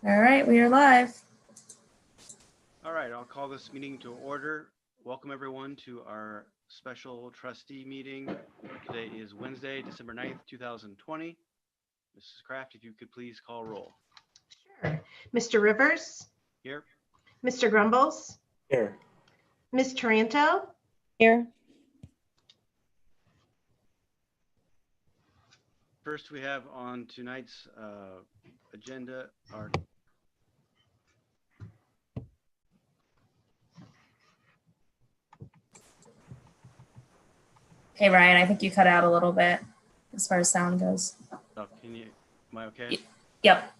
All right, we are live. All right, I'll call this meeting to order. Welcome everyone to our special trustee meeting. Today is Wednesday, December 9th, 2020. Mrs. Kraft, if you could please call roll. Sure. Mr. Rivers, Here. Mr. Grumbles, Here. Ms. Taranto, Here. First, we have on tonight's agenda our Hey, Ryan, I think you cut out a little bit as far as sound goes. am I okay? Yep.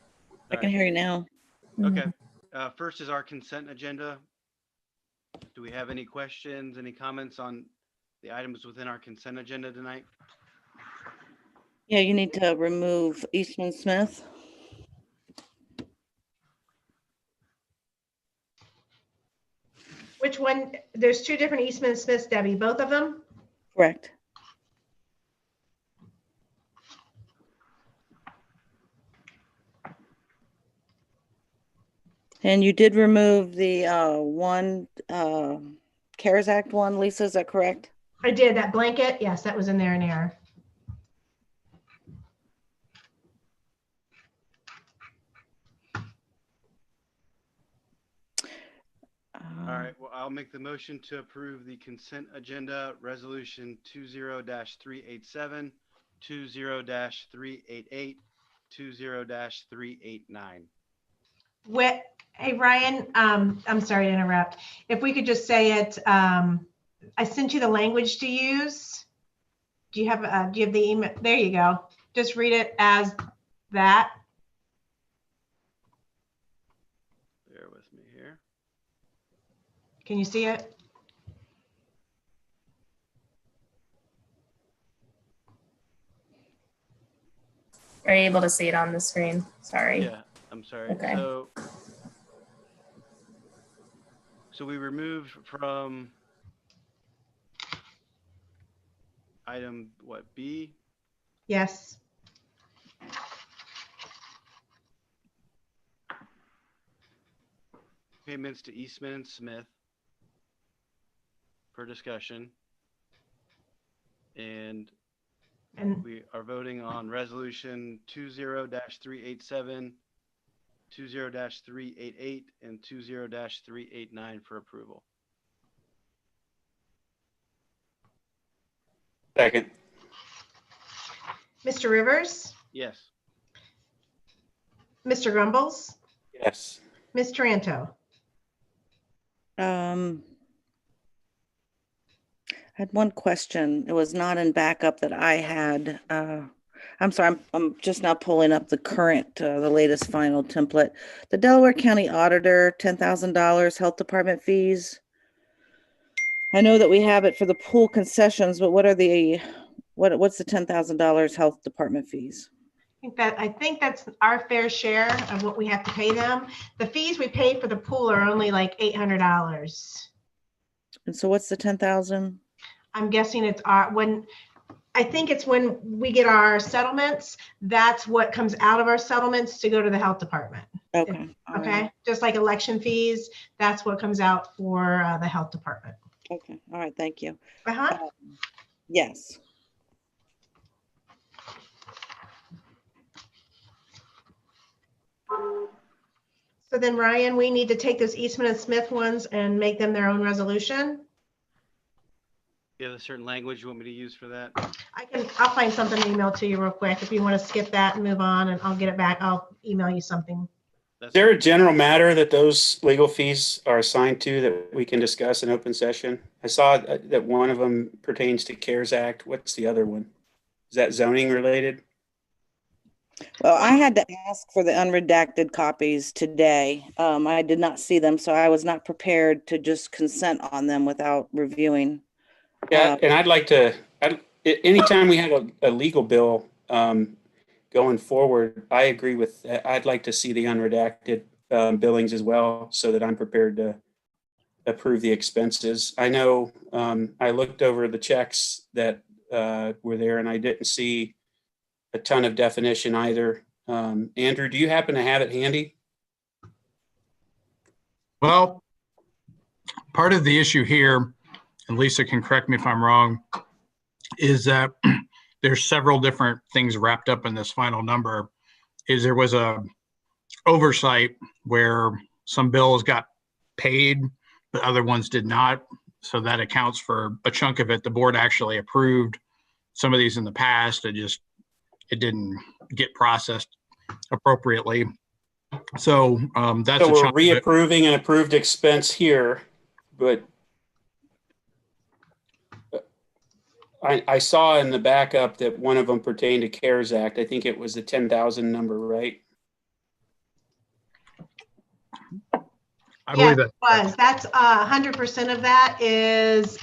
I can hear you now. Okay. First is our consent agenda. Do we have any questions, any comments on the items within our consent agenda tonight? Yeah, you need to remove Eastman Smith. which one? There's two different Eastman Smiths, Debbie, both of them? Correct. And you did remove the one CARES Act one, Lisa, is that correct? I did, that blanket, yes, that was in there in error. All right, well, I'll make the motion to approve the consent agenda resolution 20-387, 20-388, 20-389. Hey, Ryan, I'm sorry to interrupt. If we could just say it, I sent you the language to use. Do you have the email? There you go. Just read it as that. Bear with me here. Can you see it? Are you able to see it on the screen? Sorry. Yeah, I'm sorry. Okay. So we removed from item, what, B? Yes. Payments to Eastman and Smith for discussion. And we are voting on resolution 20-387, 20-388, and 20-389 for approval. Second. Mr. Rivers, Yes. Mr. Grumbles, Yes. Ms. Taranto. I had one question. It was not in backup that I had. I'm sorry, I'm just now pulling up the current, the latest final template. The Delaware County Auditor, $10,000 Health Department fees. I know that we have it for the pool concessions, but what are what's the $10,000 Health Department fees? I think that's our fair share of what we have to pay them. The fees we pay for the pool are only like $800. And so what's the 10,000? I'm guessing it's when we get our settlements, that's what comes out of our settlements to go to the health department. Okay. Okay. Right. Just like election fees, that's what comes out for the health department. Okay. All right. Thank you. Uh-huh. Yes. So then, Ryan, we need to take those Eastman and Smith ones and make them their own resolution. You have a certain language you want me to use for that? I'll find something to email to you real quick. If you want to skip that and move on, and I'll get it back. I'll email you something. Is there a general matter that those legal fees are assigned to that we can discuss in open session? I saw that one of them pertains to CARES Act. What's the other one? Is that zoning related? Well, I had to ask for the unredacted copies today. I did not see them, so I was not prepared to just consent on them without reviewing. Yeah, and I'd like to, anytime we have a legal bill going forward, I agree with, I'd like to see the unredacted billings as well, so that I'm prepared to approve the expenses. I know I looked over the checks that were there, and I didn't see a ton of definition either. Andrew, do you happen to have it handy? Well, part of the issue here, and Lisa can correct me if I'm wrong, is that there's several different things wrapped up in this final number. Is there was a oversight where some bills got paid, but other ones did not. So that accounts for a chunk of it. The board actually approved some of these in the past. It didn't get processed appropriately. So that's So a we're chunk of it. reapproving an approved expense here, but I saw in the backup that one of them pertained to CARES Act. I think it was the 10,000 number, right? I Yes, believe it was. That's 100% of that is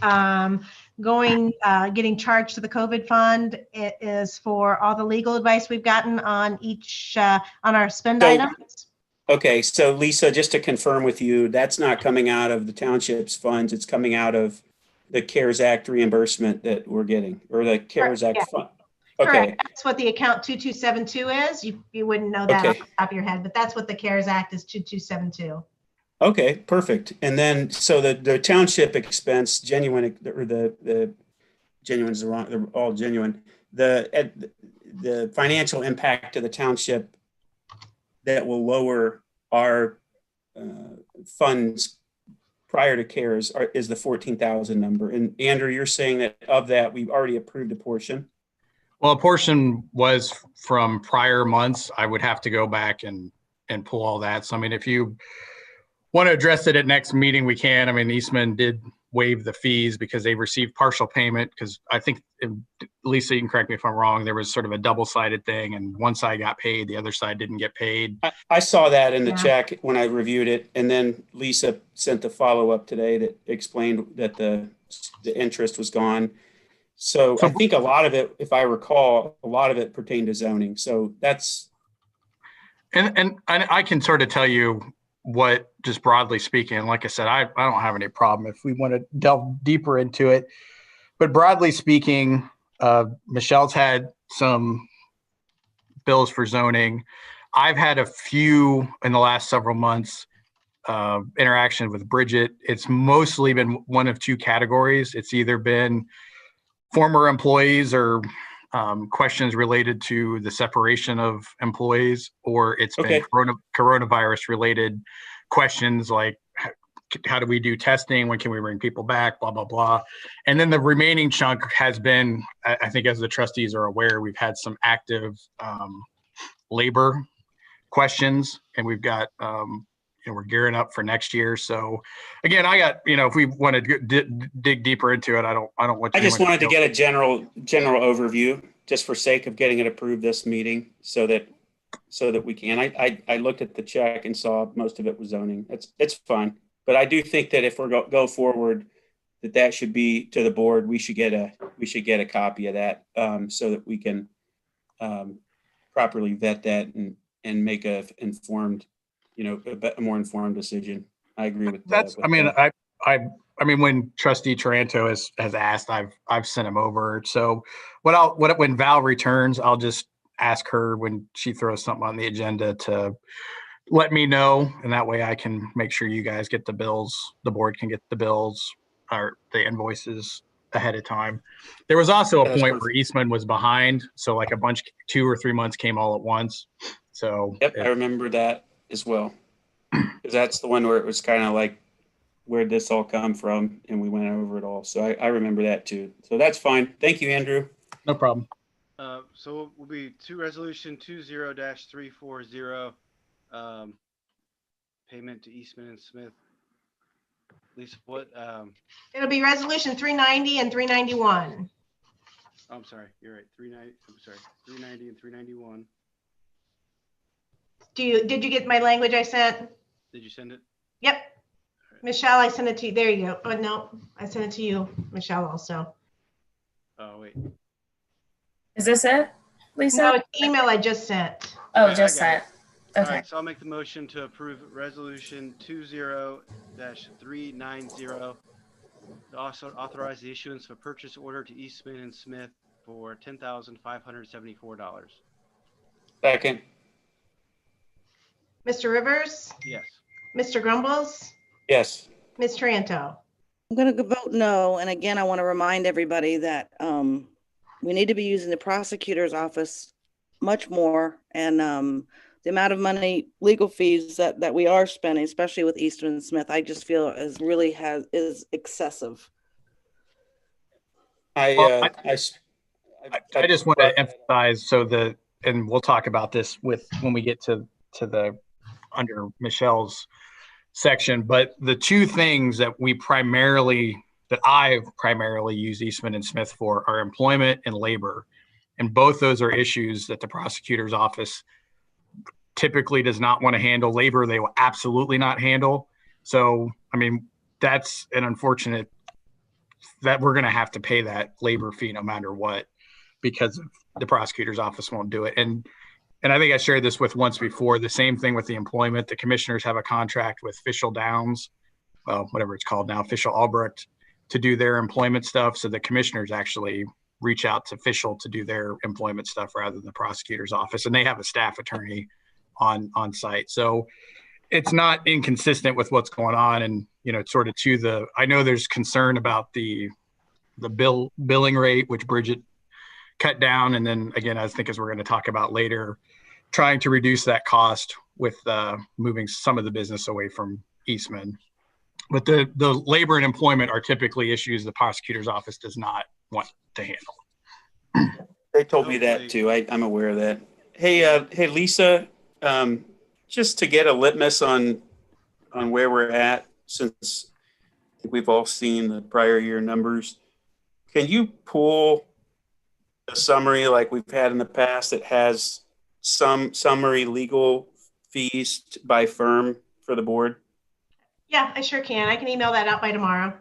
getting charged to the COVID fund. It is for all the legal advice we've gotten on each on our spend So- items. Okay, so Lisa, just to confirm with you, that's not coming out of the township's funds. It's coming out of the CARES Act reimbursement that we're getting, or the CARES Act Yeah. fund. Correct. Okay, That's what the account 2272 is. You wouldn't know that Okay. off the top of your head, but that's what the CARES Act is, 2272. okay, perfect. And then, so the township expense, genuine, or the genuine is the wrong, they're all genuine. The financial impact to the township that will lower our funds prior to CARES is the 14,000 number. And Andrew, you're saying that of that, we've already approved a portion? Well, a portion was from prior months. I would have to go back and pull all that. So, I mean, if you want to address it at next meeting, we can. I mean, Eastman did waive the fees because they received partial payment, because I think, Lisa, you can correct me if I'm wrong, there was sort of a double-sided thing, and one side got paid, the other side didn't get paid. I saw that in the Yeah. check when I reviewed it. And then Lisa sent the follow-up today that explained that the interest was gone. So I think a lot of it, if I recall, a lot of it pertained to zoning. So that's, And I can sort of tell you what, just broadly speaking, like I said, I don't have any problem if we want to delve deeper into it. But broadly speaking, Michelle's had some bills for zoning. I've had a few in the last several months, interaction with Bridget. It's mostly been one of two categories. It's either been former employees or questions related to the separation of employees, or it's Okay. been coronavirus related questions like, how do we do testing? When can we bring people back? Blah, blah, blah. And then the remaining chunk has been, I think as the trustees are aware, we've had some active labor questions, and we've got, we're gearing up for next year. So again, I got, if we want to dig deeper into it, I don't want. I just wanted to get a general overview, just for sake of getting it approved this meeting, so that we can. I looked at the check and saw most of it was zoning. It's fine. But I do think that if we're go forward, that should be to the board. We should get a copy of that, so that we can properly vet that and make a informed, a more informed decision. I agree with that. I mean, when Trustee Taranto has asked, I've sent him over. So when Val returns, I'll just ask her when she throws something on the agenda to let me know, and that way I can make sure you guys get the bills. The board can get the bills or the invoices ahead of time. There was also a That's point perfect. where Eastman was behind, so like a bunch, 2 or 3 months came all at once. So Yep, I remember that as well. Because that's the one where it was kind of like, where'd this all come from? And we went over it all. So I remember that too. So that's fine. Thank you, Andrew. no problem. So will be resolution 20-340, payment to Eastman and Smith. Lisa, what, It'll be resolution 390 and 391. I'm sorry, you're right, 390 and 391. Did you get my language I sent? Did you send it? Yep. Michelle, I sent it to you. There you go. Oh, no, I sent it to you, Michelle, also. Oh, wait. Is this it, Lisa? No, it's email I just sent. Oh, Okay, just I got sent. All Okay. right, so I'll make the motion to approve resolution 20-390 to also authorize the issuance of a purchase order to Eastman and Smith for $10,574. Second. Mr. Rivers, Yes. Mr. Grumbles, Yes. Ms. Tranto. I'm going to vote no. And again, I want to remind everybody that we need to be using the prosecutor's office much more. And the amount of money, legal fees that we are spending, especially with Eastman and Smith, I just feel is excessive. Well, I I just want to emphasize and we'll talk about this when we get to the under Michelle's section, but the two things that I've primarily used Eastman and Smith for are employment and labor. And both those are issues that the prosecutor's office typically does not want to handle. Labor, they will absolutely not handle. So, I mean, that's an unfortunate that we're going to have to pay that labor fee no matter what, because the prosecutor's office won't do it. And I think I shared this with once before, the same thing with the employment. The commissioners have a contract with Fishel Downs, well, whatever it's called now, Fishel Albrecht, to do their employment stuff. So the commissioners actually reach out to Fishel to do their employment stuff rather than the prosecutor's office. And they have a staff attorney on site. So it's not inconsistent with what's going on. And, sort of I know there's concern about the billing rate, which Bridget cut down. And then again, I think as we're going to talk about later, trying to reduce that cost with moving some of the business away from Eastman. But the labor and employment are typically issues the prosecutor's office does not want to handle. They told me that too. I'm aware of that. Hey, Lisa, just to get a litmus on where we're at, since we've all seen the prior year numbers, can you pull a summary like we've had in the past that has some summary legal fees by firm for the board? Yeah, I sure can. I can email that out by tomorrow.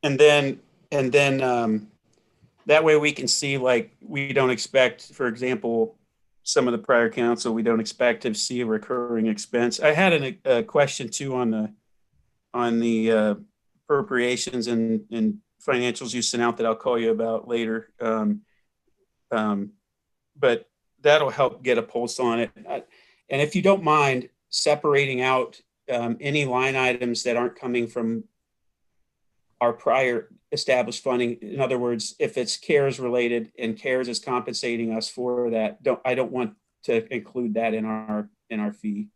And then that way we can see, like, we don't expect, for example, some of the prior council, we don't expect to see a recurring expense. I had a question too on the appropriations and financials you sent out that I'll call you about later. But that'll help get a pulse on it. And if you don't mind separating out any line items that aren't coming from our prior established funding. In other words, if it's CARES related and CARES is compensating us for that, I don't want to include that in our fee.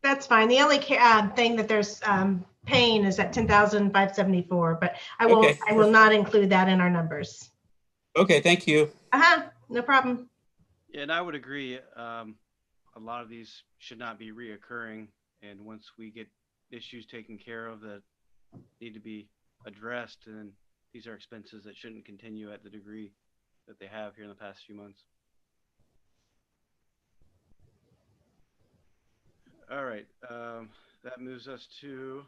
That's fine. The only thing that there's paying is at $10,574, but I will not include that in our numbers. Okay, thank you. No problem. Yeah, and I would agree. A lot of these should not be reoccurring, and once we get issues taken care of that need to be addressed, and these are expenses that shouldn't continue at the degree that they have here in the past few months. All right, that moves us to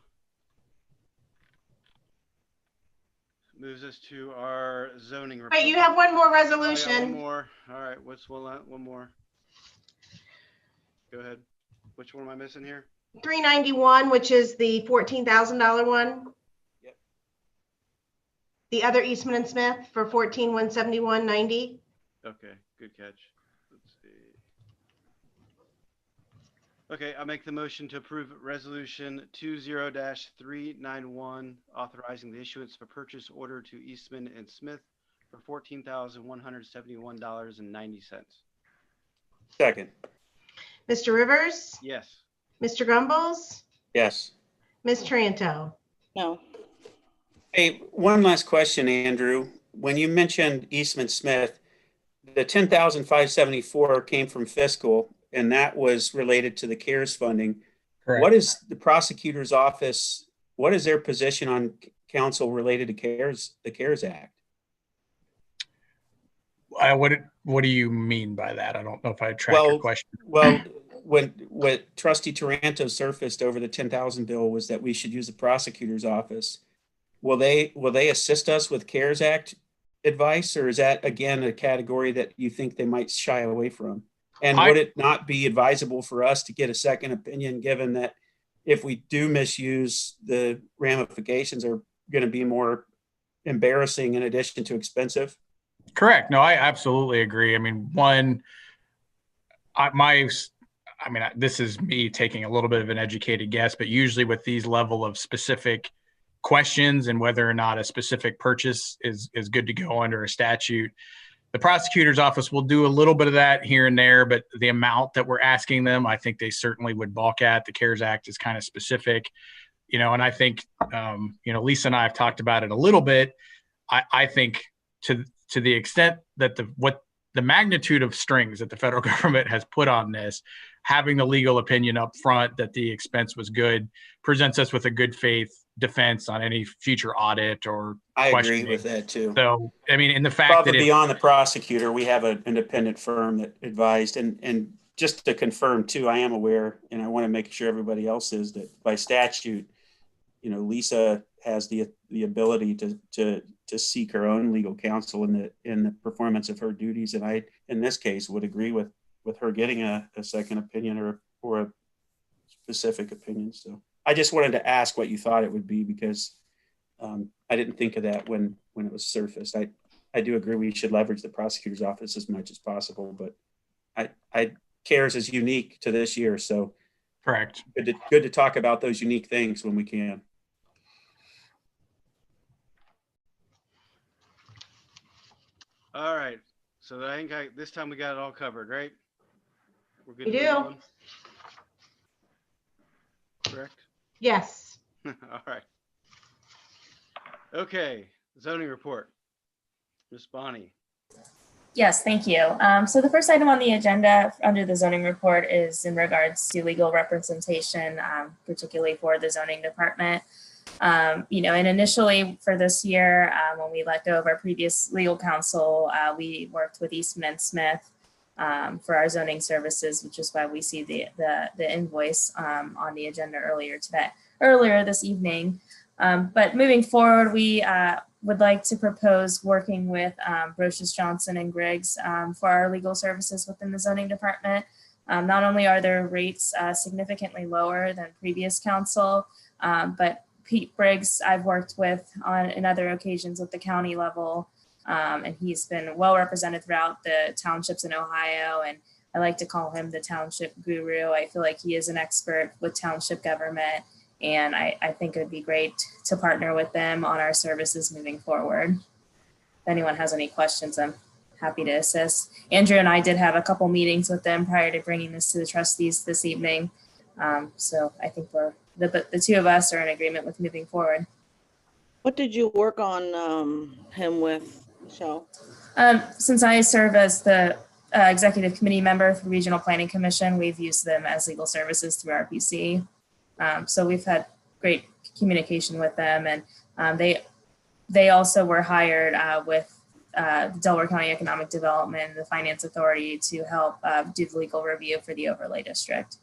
our zoning report. Wait, you have one more Oh, yeah, resolution. one more. All right, what's one more? Go ahead. Which one am I missing here? 391, which is the $14,000 one. Yep. The other Eastman and Smith for $14,171.90. Okay, good catch. Let's see. Okay, I'll make the motion to approve resolution 20-391, authorizing the issuance of a purchase order to Eastman and Smith for $14,171.90. Second. Mr. Rivers, Yes. Mr. Grumbles, Yes. Ms. Tranto. No. Hey, one last question, Andrew. When you mentioned Eastman Smith, the $10,574 came from fiscal, and that was related to the CARES funding. Correct. What is the prosecutor's office? What is their position on council related to the CARES Act? What do you mean by that? I don't know if I track your question. Well, what Trustee Taranto surfaced over the 10,000 bill was that we should use the prosecutor's office. Will they assist us with CARES Act advice, or is that again a category that you think they might shy away from? And would it not be advisable for us to get a second opinion, given that if we do misuse, the ramifications are going to be more embarrassing in addition to expensive? Correct. No, I absolutely agree. I mean, one, I I mean, this is me taking a little bit of an educated guess, but usually with these level of specific questions and whether or not a specific purchase is good to go under a statute, the prosecutor's office will do a little bit of that here and there, but the amount that we're asking them, I think they certainly would balk at. The CARES Act is kind of specific, and I think, Lisa and I have talked about it a little bit. I think to the extent that the magnitude of strings that the federal government has put on this, having the legal opinion up front that the expense was good presents us with a good faith defense on any future audit or I agree questioning. with that too. So, I mean, in the fact Above that and beyond the prosecutor, we have an independent firm that advised, and just to confirm too, I am aware, and I want to make sure everybody else is, that by statute, Lisa has the ability to seek her own legal counsel in the performance of her duties, and I, in this case, would agree with her getting a second opinion or a specific opinion. So I just wanted to ask what you thought it would be, because I didn't think of that when it was surfaced. I do agree we should leverage the prosecutor's office as much as possible, but CARES is unique to this year, so correct. Good to talk about those unique things when we can. All right. So I think this time we got it all covered, right? We're good. We to do. move on? Correct. Yes. All right. Okay. Zoning report. Ms. Bonnie. Yes, thank you. So the first item on the agenda under the zoning report is in regards to legal representation, particularly for the zoning department. And initially for this year, when we let go of our previous legal counsel, we worked with Eastman and Smith for our zoning services, which is why we see the invoice on the agenda earlier this evening. But moving forward, we would like to propose working with Brochus Johnson and Griggs for our legal services within the zoning department. Not only are their rates significantly lower than previous counsel, but Pete Briggs I've worked with in other occasions at the county level, and he's been well represented throughout the townships in Ohio, and I like to call him the township guru. I feel like he is an expert with township government, and I think it would be great to partner with them on our services moving forward. If anyone has any questions, I'm happy to assist. Andrew and I did have a couple meetings with them prior to bringing this to the trustees this evening. So I think the two of us are in agreement with moving forward. What did you work on him with, Michelle? Since I serve as the executive committee member for Regional Planning Commission, we've used them as legal services through RPC. So we've had great communication with them, and they also were hired with the Delaware County Economic Development and the Finance Authority to help do the legal review for the overlay district.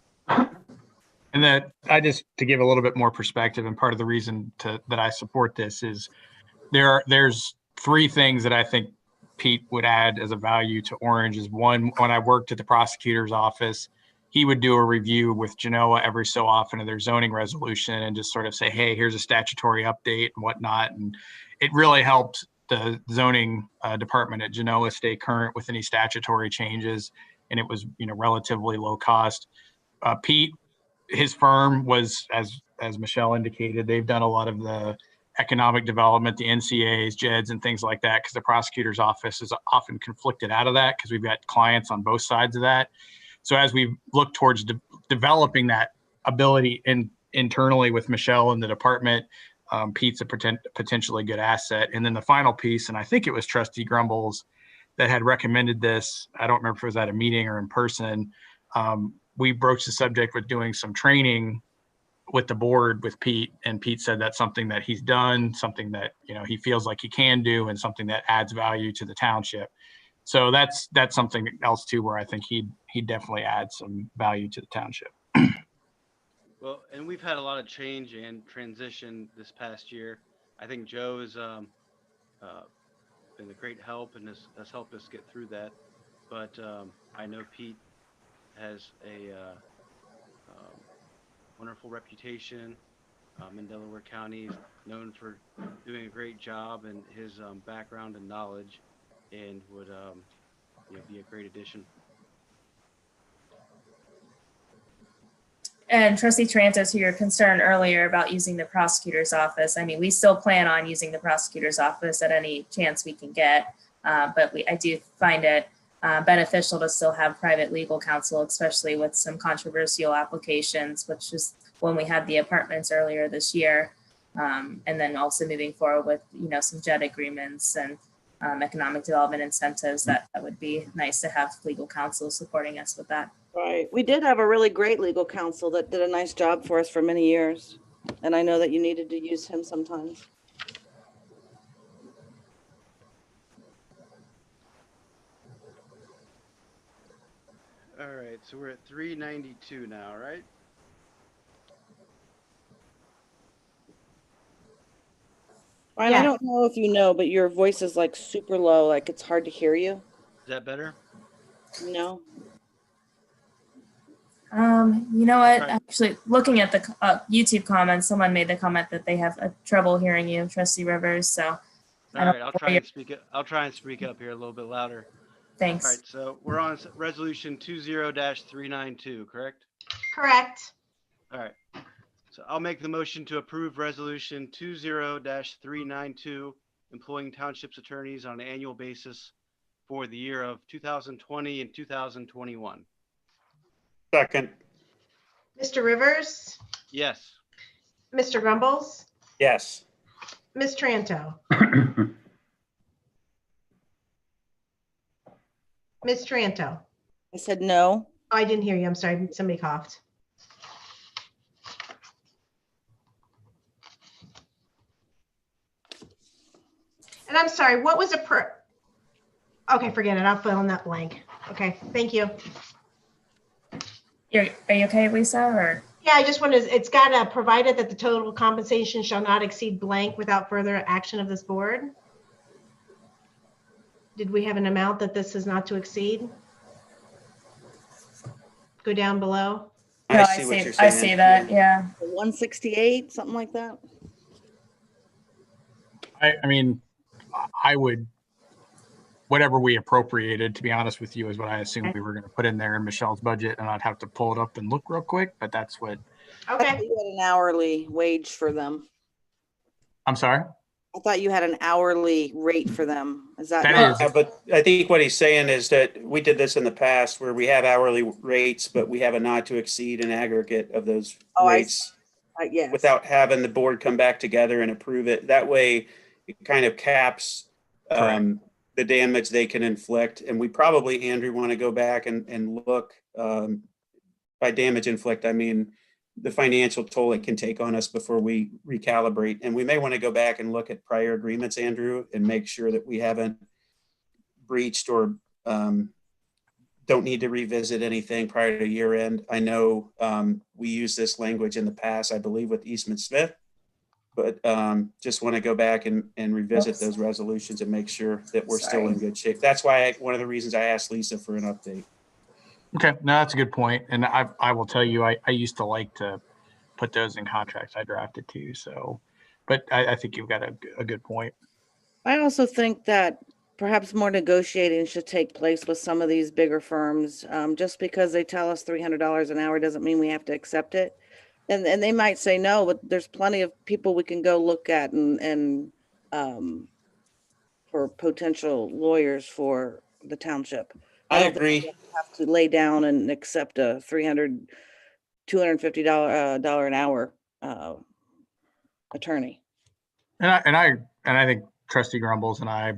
And that to give a little bit more perspective, and part of the reason that I support this is there's three things that I think Pete would add as a value to Orange. Is one, when I worked at the prosecutor's office, he would do a review with Genoa every so often of their zoning resolution and just sort of say, hey, here's a statutory update and whatnot. And it really helped the zoning department at Genoa stay current with any statutory changes. And it was, relatively low cost. Pete, his firm was, as Michelle indicated, they've done a lot of the economic development, the NCAs, JEDs, and things like that, because the prosecutor's office is often conflicted out of that because we've got clients on both sides of that. So as we look towards developing that ability internally with Michelle and the department, Pete's a potentially good asset. And then the final piece, and I think it was Trustee Grumbles that had recommended this. I don't remember if it was at a meeting or in person. We broached the subject with doing some training with the board with Pete, and Pete said that's something that he's done, something that he feels like he can do, and something that adds value to the township. So that's something else too, where I think he'd definitely add some value to the township. Well, and we've had a lot of change and transition this past year. I think Joe has been a great help and has helped us get through that. But I know Pete has a wonderful reputation in Delaware County. He's known for doing a great job, and his background and knowledge, and would be a great addition. And Trustee Taranto, to your concern earlier about using the prosecutor's office, I mean, we still plan on using the prosecutor's office at any chance we can get. But I do find it beneficial to still have private legal counsel, especially with some controversial applications, which is when we had the apartments earlier this year. And then also moving forward with, some JET agreements and economic development incentives, that would be nice to have legal counsel supporting us with that. Right. We did have a really great legal counsel that did a nice job for us for many years. And I know that you needed to use him sometimes. All right, so we're at 392 now, right? Ryan, I don't know if you know, but your voice is like super low, like it's hard to hear you. Is that better? No. You know what? Right. Actually, looking at the YouTube comments, someone made the comment that they have trouble hearing you, Trustee Rivers. So, All right, I'll try and speak it. I'll try and speak up here a little bit louder. Thanks. All right, so we're on resolution 20-392, correct? Correct. All right. So I'll make the motion to approve resolution 20-392, employing township's attorneys on an annual basis for the year of 2020 and 2021. Second. Mr. Rivers, Yes. Mr. Grumbles, Yes. Ms. Tranto, Ms. Tranto. I said no. Oh, I didn't hear you. I'm sorry. Somebody coughed. And I'm sorry, what was okay, forget it. I'll fill in that blank. Okay, thank you. Are you okay, Lisa? Or Yeah, I just wanted, it's got provided that the total compensation shall not exceed blank without further action of this board. Did we have an amount that this is not to exceed? Go down below. no, I see what you're saying. I see that. Yeah. 168, something like that. I mean, I would, whatever we appropriated, to be honest with you, is what I assumed we were going to put in there in Michelle's budget, and I'd have to pull it up and look real quick, but that's what. I thought Okay. you had an hourly wage for them. I'm sorry? I thought you had an hourly rate for them. Is that? That not- is- Yeah, but I think what he's saying is that we did this in the past where we have hourly rates, but we have a not to exceed an aggregate of those Oh, rates yes. without having the board come back together and approve it. That way it kind of caps the damage they can inflict. And we probably, Andrew, want to go back and look, by damage inflict, I mean the financial toll it can take on us before we recalibrate. And we may want to go back and look at prior agreements, Andrew, and make sure that we haven't breached or don't need to revisit anything prior to year end. I know we used this language in the past, I believe with Eastman Smith, but just want to go back and revisit those resolutions and make sure that we're still in good shape. That's why one of the reasons I asked Lisa for an update. Okay, no, that's a good point. And I will tell you, I used to like to put those in contracts I drafted too. So, but I think you've got a good point. I also think that perhaps more negotiating should take place with some of these bigger firms. Just because they tell us $300 an hour doesn't mean we have to accept it. And they might say no, but there's plenty of people we can go look at and for potential lawyers for the township. I don't think agree. we have to lay down and accept a $250 an hour attorney. And I think Trustee Grumbles and I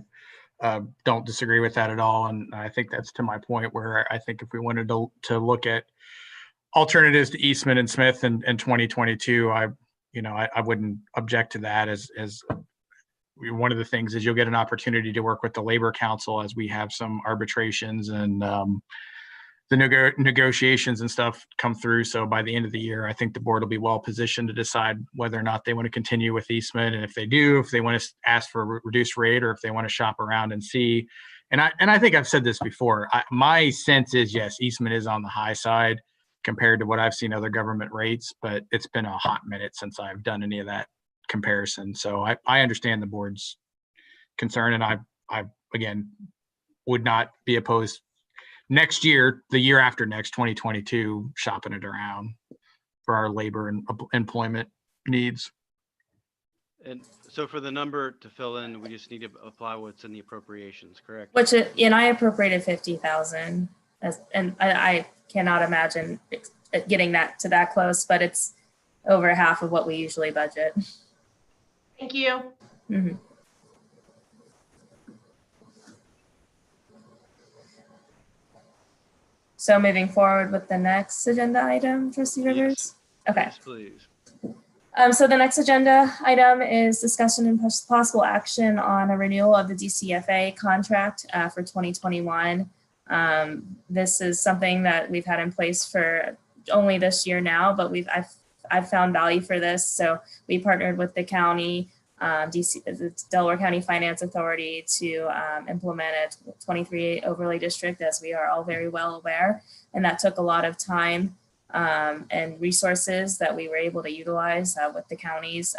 don't disagree with that at all. And I think that's to my point where I think if we wanted to look at alternatives to Eastman and Smith in 2022, I wouldn't object to that as one of the things is you'll get an opportunity to work with the Labor Council as we have some arbitrations and the negotiations and stuff come through. So by the end of the year, I think the board will be well positioned to decide whether or not they want to continue with Eastman. And if they do, if they want to ask for a reduced rate or if they want to shop around and see. And I think I've said this before. My sense is, yes, Eastman is on the high side compared to what I've seen other government rates, but it's been a hot minute since I've done any of that comparison. So I understand the board's concern, and I again would not be opposed next year, the year after next, 2022, shopping it around. for our labor and employment needs. And so for the number to fill in, we just need to apply what's in the appropriations, correct? And I appropriated 50,000, and I cannot imagine getting that to that close, but it's over half of what we usually budget. Thank you. Mhm. So moving forward with the next agenda item, Trustee Rivers? Okay. Yes, please. So the next agenda item is discussion and possible action on a renewal of the DCFA contract for 2021. This is something that we've had in place for only this year now, but I've found value for this. So we partnered with the county, the Delaware County Finance Authority to implement a 23 overlay district, as we are all very well aware. And that took a lot of time and resources that we were able to utilize with the counties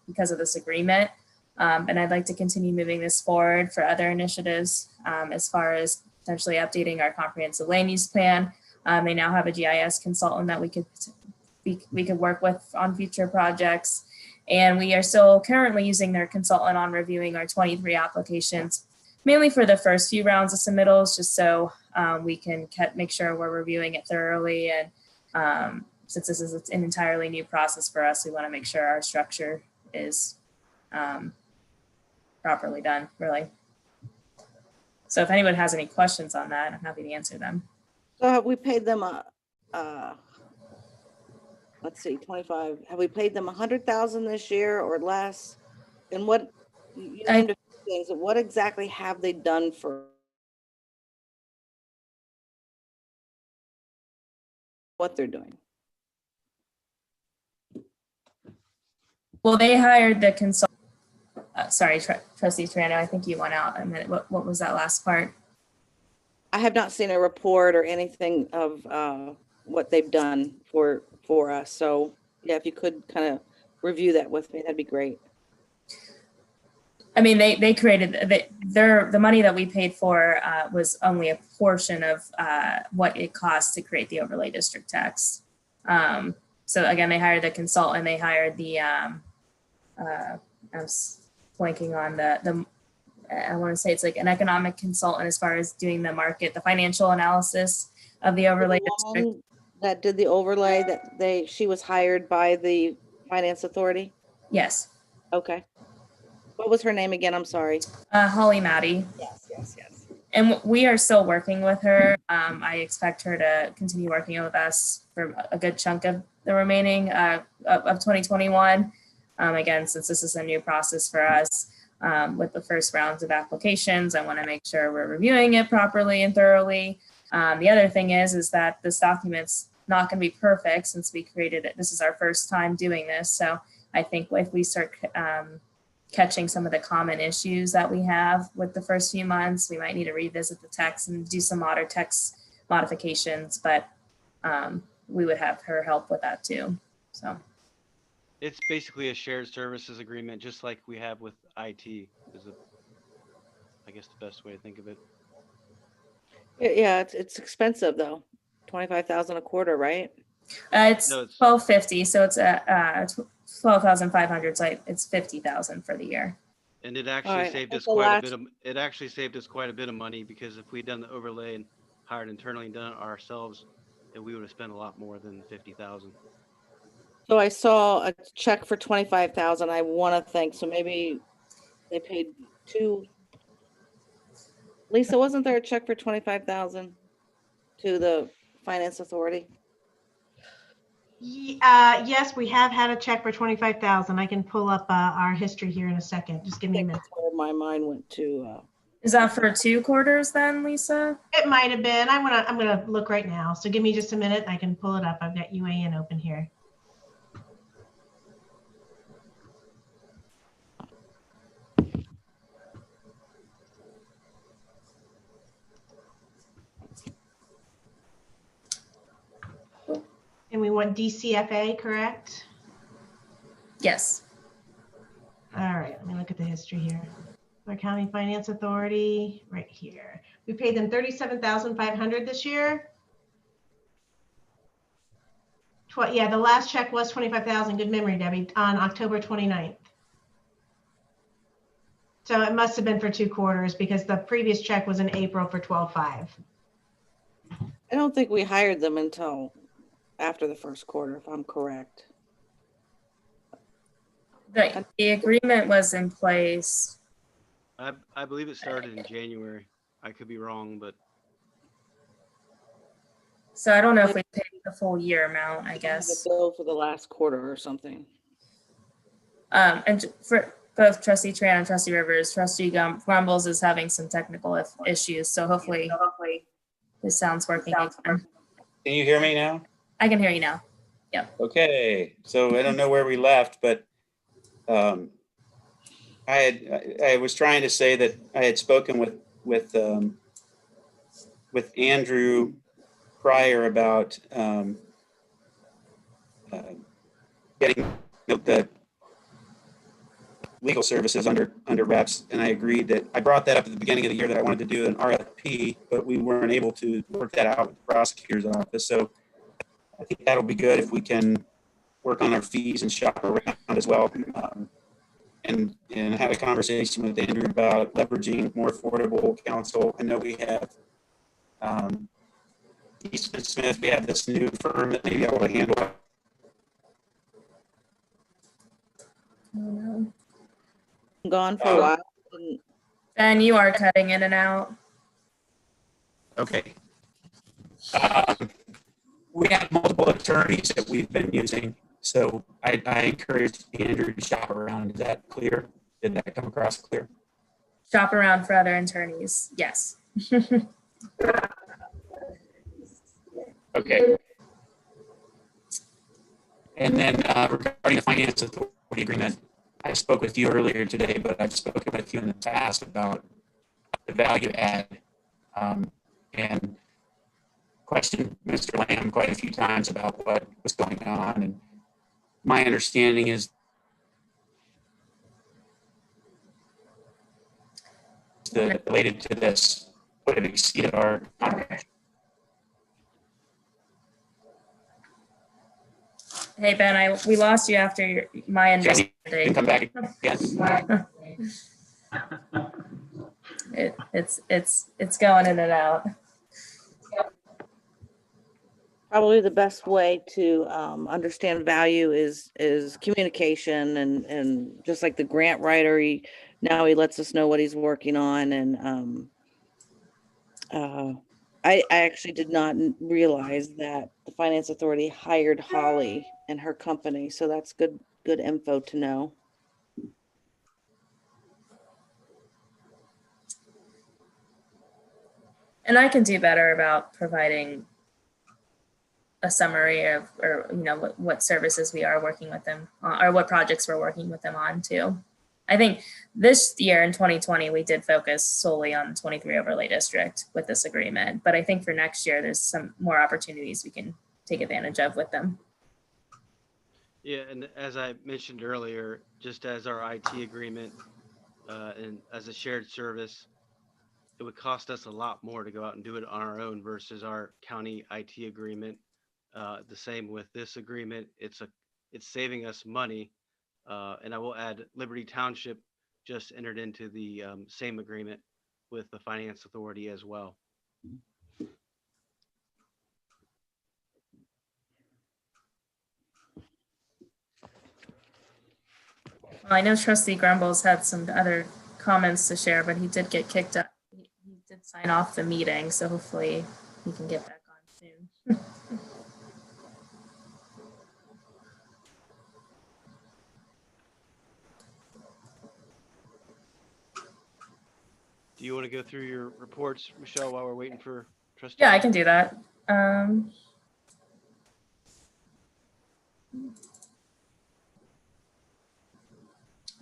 because of this agreement. And I'd like to continue moving this forward for other initiatives as far as potentially updating our comprehensive land use plan. They now have a GIS consultant that we could work with on future projects. And we are still currently using their consultant on reviewing our 23 applications, mainly for the first few rounds of submittals, just so we can make sure we're reviewing it thoroughly. And since this is an entirely new process for us, we want to make sure our structure is properly done, really. So if anyone has any questions on that, I'm happy to answer them. So have we paid them let's see, 25, have we paid them 100,000 this year or less? And what, you named a few things, what exactly have they done for what they're doing? Well, they hired the consultant. Sorry, Trustee Triano, I think you went out a minute. What was that last part? I have not seen a report or anything of what they've done for us. So yeah, if you could kind of review that with me, that'd be great. I mean, they created the money that we paid for was only a portion of what it costs to create the overlay district text. So again, they hired the consultant, they hired the I was blanking on the I want to say it's like an economic consultant as far as doing the market, the financial analysis of the overlay district. That did the overlay that she was hired by the finance authority? Yes. Okay. What was her name again? I'm sorry. Holly Maddie. Yes. And we are still working with her. I expect her to continue working with us for a good chunk of the remaining of 2021. Again, since this is a new process for us with the first rounds of applications, I want to make sure we're reviewing it properly and thoroughly. The other thing is that this document's not going to be perfect since we created it. This is our first time doing this. So I think if we start catching some of the common issues that we have with the first few months, we might need to revisit the text and do some modern text modifications, but we would have her help with that too. So It's basically a shared services agreement, just like we have with IT is I guess the best way to think of it. Yeah, it's expensive though. 25,000 a quarter, right? It's No, it's $1,250, so it's 12,500. So it's 50,000 for the year. And it actually Alright, saved us that's a quite a lot. bit of, it actually saved us quite a bit of money, because if we'd done the overlay and hired internally and done it ourselves, then we would have spent a lot more than 50,000. So I saw a check for 25,000. I want to think, so maybe they paid two. Lisa, wasn't there a check for 25,000 to the finance authority? Yes, we have had a check for 25,000. I can pull up our history here in a second. Just give I me a think minute. that's where my mind went to. Is that for 2 quarters then, Lisa? It might have been. I'm gonna look right now. So give me just a minute. I can pull it up. I've got UAN open here. And we want DCFA, correct? Yes. All right, let me look at the history here. Our County Finance Authority, right here. We paid them $37,500 this year. Yeah, the last check was 25,000. Good memory, Debbie, on October 29th. So it must have been for 2 quarters because the previous check was in April for 12.5. I don't think we hired them until after the first quarter, if I'm correct. The agreement was in place. I believe it started in January. I could be wrong, but So I don't know if we paid the full year amount, I The guess. bill for the last quarter or something. And for both Trustee Tran and Trustee Rivers, Trustee Grumbles is having some technical issues. So hopefully this sounds working. Again. Can you hear me now? I can hear you now. Okay, so I don't know where we left, but I was trying to say that I had spoken with Andrew prior about getting the legal services under reps, and I agreed that I brought that up at the beginning of the year that I wanted to do an RFP, but we weren't able to work that out with the prosecutor's office. So I think that'll be good if we can work on our fees and shop around as well. And have a conversation with Andrew about leveraging more affordable counsel. I know we have Eastman Smith, we have this new firm that may be able to handle it. Gone for a while. Ben, you are cutting in and out. Okay. We have multiple attorneys that we've been using, so I encourage Andrew to shop around. Is that clear? Did that come across clear? Shop around for other attorneys. Yes. Okay. And then regarding the finance authority agreement, I spoke with you earlier today, but I've spoken with you in the past about the value add and questioned Mr. Lamb quite a few times about what was going on. And my understanding is that related to this would have exceeded our contract. Hey, Ben, we lost you after my Jesse, you can understanding. come back again. It's going in and out. Probably the best way to understand value is communication and just like the grant writer, now he lets us know what he's working on. And I actually did not realize that the Finance Authority hired Holly and her company. So that's good info to know. And I can do better about providing a summary of, or what services we are working with them on, or what projects we're working with them on too. I think this year in 2020, we did focus solely on the 23 overlay district with this agreement. But I think for next year, there's some more opportunities we can take advantage of with them. yeah, and as I mentioned earlier, just as our IT agreement and as a shared service, it would cost us a lot more to go out and do it on our own versus our county IT agreement. The same with this agreement. It's saving us money. And I will add, Liberty Township just entered into the same agreement with the Finance Authority as well. Well, I know Trustee Grumbles had some other comments to share, but he did get kicked up. He did sign off the meeting, so hopefully he can get back on soon. Do you want to go through your reports, Michelle, while we're waiting for Trustee? Yeah, I can do that.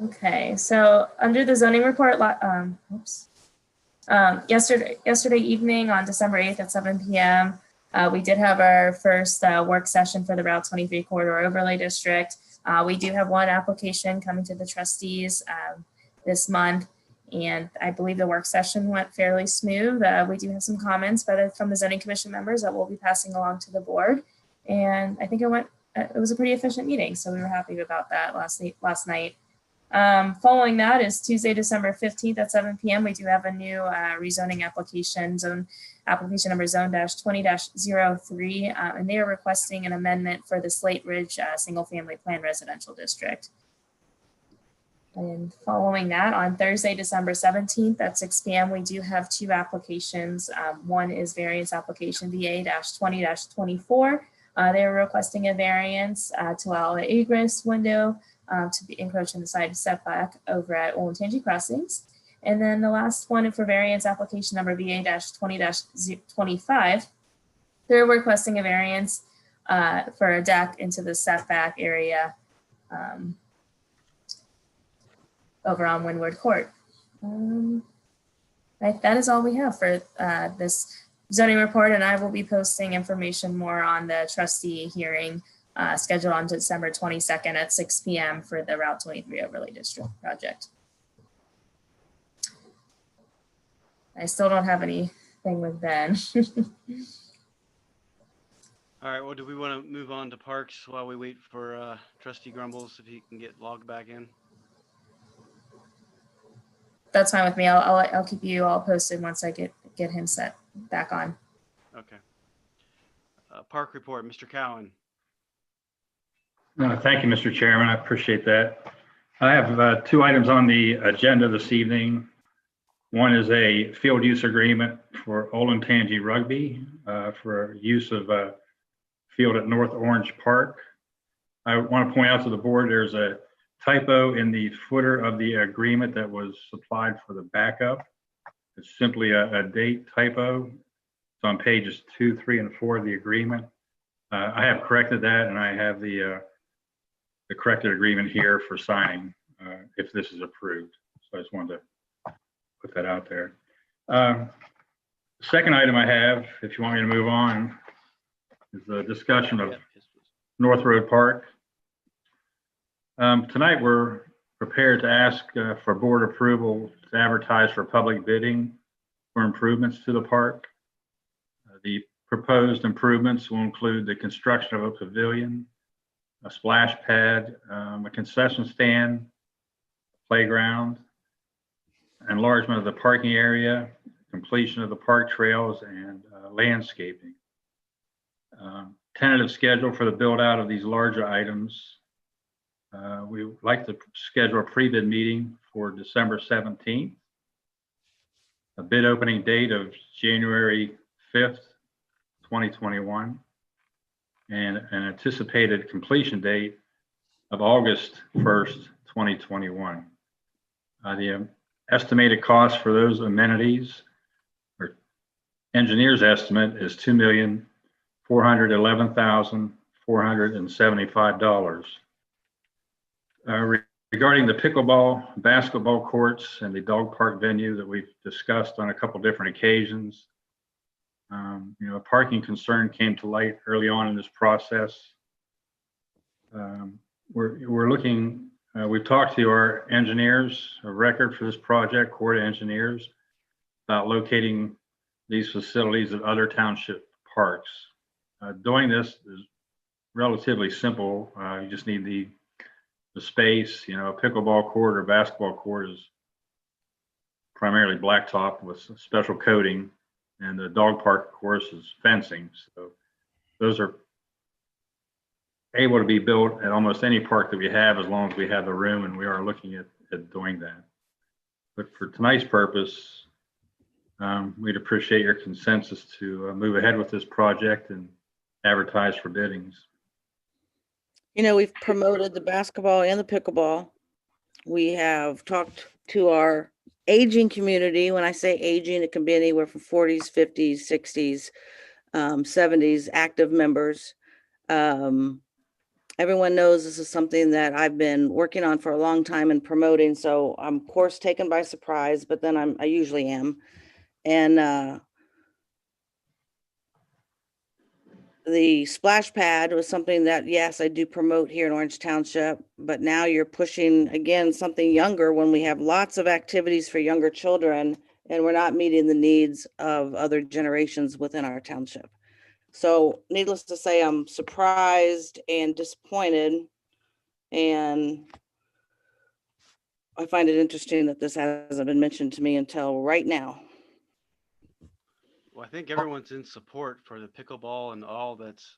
Okay, so under the zoning report, yesterday evening on December 8th at 7 p.m., we did have our first work session for the Route 23 Corridor Overlay District. We do have one application coming to the trustees this month, and I believe the work session went fairly smooth. We do have some comments from the Zoning Commission members that we'll be passing along to the board, and I think it went it was a pretty efficient meeting, so we were happy about that last night. Following that is Tuesday, December 15th at 7 p.m. We do have a new rezoning application number zone-20-03, and they are requesting an amendment for the Slate Ridge single family plan residential district. And following that, on Thursday, December 17th at 6 p.m., we do have two applications. One is variance application VA-20-24. They are requesting a variance to allow an egress window to be encroaching the side setback over at Olentangy Crossings. And then the last one for variance application number VA-20-25, they're requesting a variance for a deck into the setback area over on Windward Court. That is all we have for this zoning report, and I will be posting information more on the trustee hearing scheduled on December 22nd at 6 p.m. for the Route 23 Overlay District project. I still don't have anything with Ben. All right, well, do we want to move on to parks while we wait for Trustee Grumbles if he can get logged back in? That's fine with me. I'll keep you all posted once I get him set back on. Okay. Park report, Mr. Cowan. Thank you, Mr. Chairman. I appreciate that. I have two items on the agenda this evening. One is a field use agreement for Olentangy Rugby for use of a field at North Orange Park. I want to point out to the board there's a typo in the footer of the agreement that was supplied for the backup. It's simply a date typo. It's on pages 2, 3, and 4 of the agreement. I have corrected that, and I have the corrected agreement here for signing if this is approved. So I just wanted to put that out there. The second item I have, if you want me to move on, is a discussion of North Road Park. Tonight we're prepared to ask for board approval to advertise for public bidding for improvements to the park. The proposed improvements will include the construction of a pavilion, a splash pad, a concession stand, playground, enlargement of the parking area, completion of the park trails, and landscaping. Tentative schedule for the build out of these larger items. We would like to schedule a pre-bid meeting for December 17th. A bid opening date of January 5th, 2021. And an anticipated completion date of August 1st, 2021. The estimated cost for those amenities, or engineer's estimate, is $2,411,475. Regarding the pickleball, basketball courts, and the dog park venue that we've discussed on a couple different occasions, a parking concern came to light early on in this process. We're looking, we've talked to our engineers of record for this project, Corps of Engineers, about locating these facilities at other township parks. Doing this is relatively simple. You just need the space. A pickleball court or basketball court is primarily blacktop with special coating, and the dog park, of course, is fencing. So those are able to be built at almost any park that we have, as long as we have the room, and we are looking at doing that. But for tonight's purpose, we'd appreciate your consensus to move ahead with this project and advertise for biddings. We've promoted the basketball and the pickleball. We have talked to our aging community. When I say aging, it can be anywhere from 40s, 50s, 60s, 70s active members. Everyone knows this is something that I've been working on for a long time and promoting. So I'm, of course, taken by surprise, but then I usually am. And the splash pad was something that, yes, I do promote here in Orange Township, but now you're pushing, again, something younger when we have lots of activities for younger children and we're not meeting the needs of other generations within our township. So needless to say, I'm surprised and disappointed. And I find it interesting that this hasn't been mentioned to me until right now. Well, I think everyone's in support for the pickleball and all that's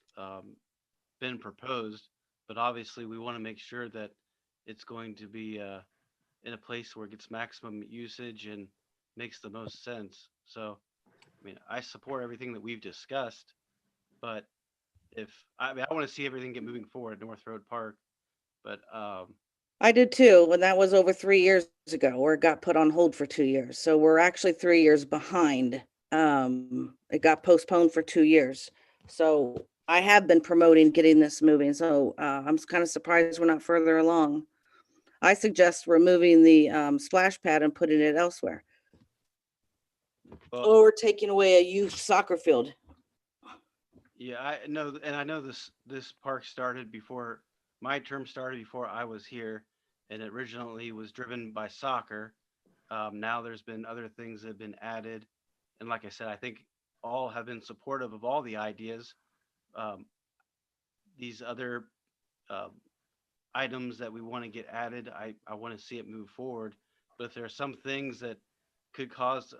been proposed, but obviously we want to make sure that it's going to be in a place where it gets maximum usage and makes the most sense. So, I mean, I support everything that we've discussed, but I want to see everything get moving forward at North Road Park, but I did too, and that was over 3 years ago, or it got put on hold for 2 years. So we're actually 3 years behind. It got postponed for 2 years. So I have been promoting getting this moving. So I'm kind of surprised we're not further along. I suggest removing the splash pad and putting it elsewhere. well, Or taking away a youth soccer field. yeah, I know, and I know this park started before my term started, before I was here, and it originally was driven by soccer. Now there's been other things that have been added, and like I said, I think all have been supportive of all the ideas. Um, these other uh, items that we want to get added, I want to see it move forward. But if there are some things that could cause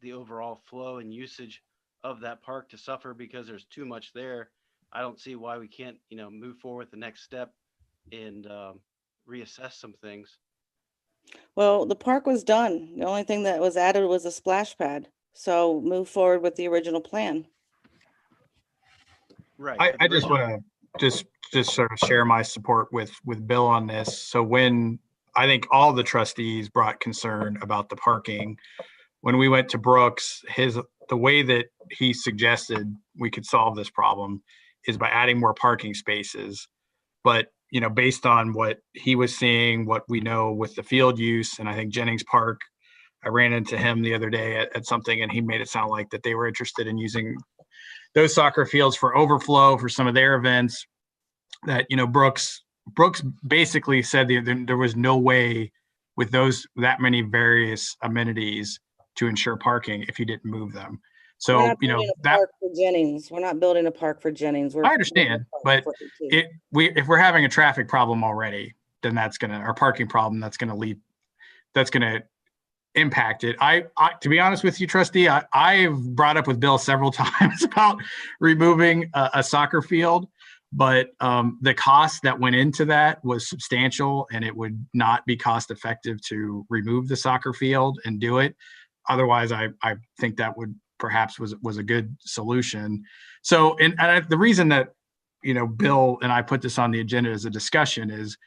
the overall flow and usage of that park to suffer because there's too much there, I don't see why we can't, move forward the next step and reassess some things. Well, the park was done. The only thing that was added was a splash pad. So move forward with the original plan. Right. I just want to just sort of share my support with Bill on this. So when I think all the trustees brought concern about the parking, when we went to Brooks, the way that he suggested we could solve this problem is by adding more parking spaces. But based on what he was seeing, what we know with the field use, and I think Jennings Park, I ran into him the other day at something, and he made it sound like that they were interested in using those soccer fields for overflow for some of their events. That Brooks basically said there was no way with that many various amenities to ensure parking if you didn't move them. So We're not building a park for Jennings. We're not building a park for Jennings. I understand, but if we're having a traffic problem already, then our parking problem, that's gonna impact it. I to be honest with you, Trustee, I've brought up with Bill several times about removing a soccer field, but the cost that went into that was substantial, and it would not be cost effective to remove the soccer field and do it. Otherwise, I think that would perhaps was a good solution. So, and the reason that Bill and I put this on the agenda as a discussion is,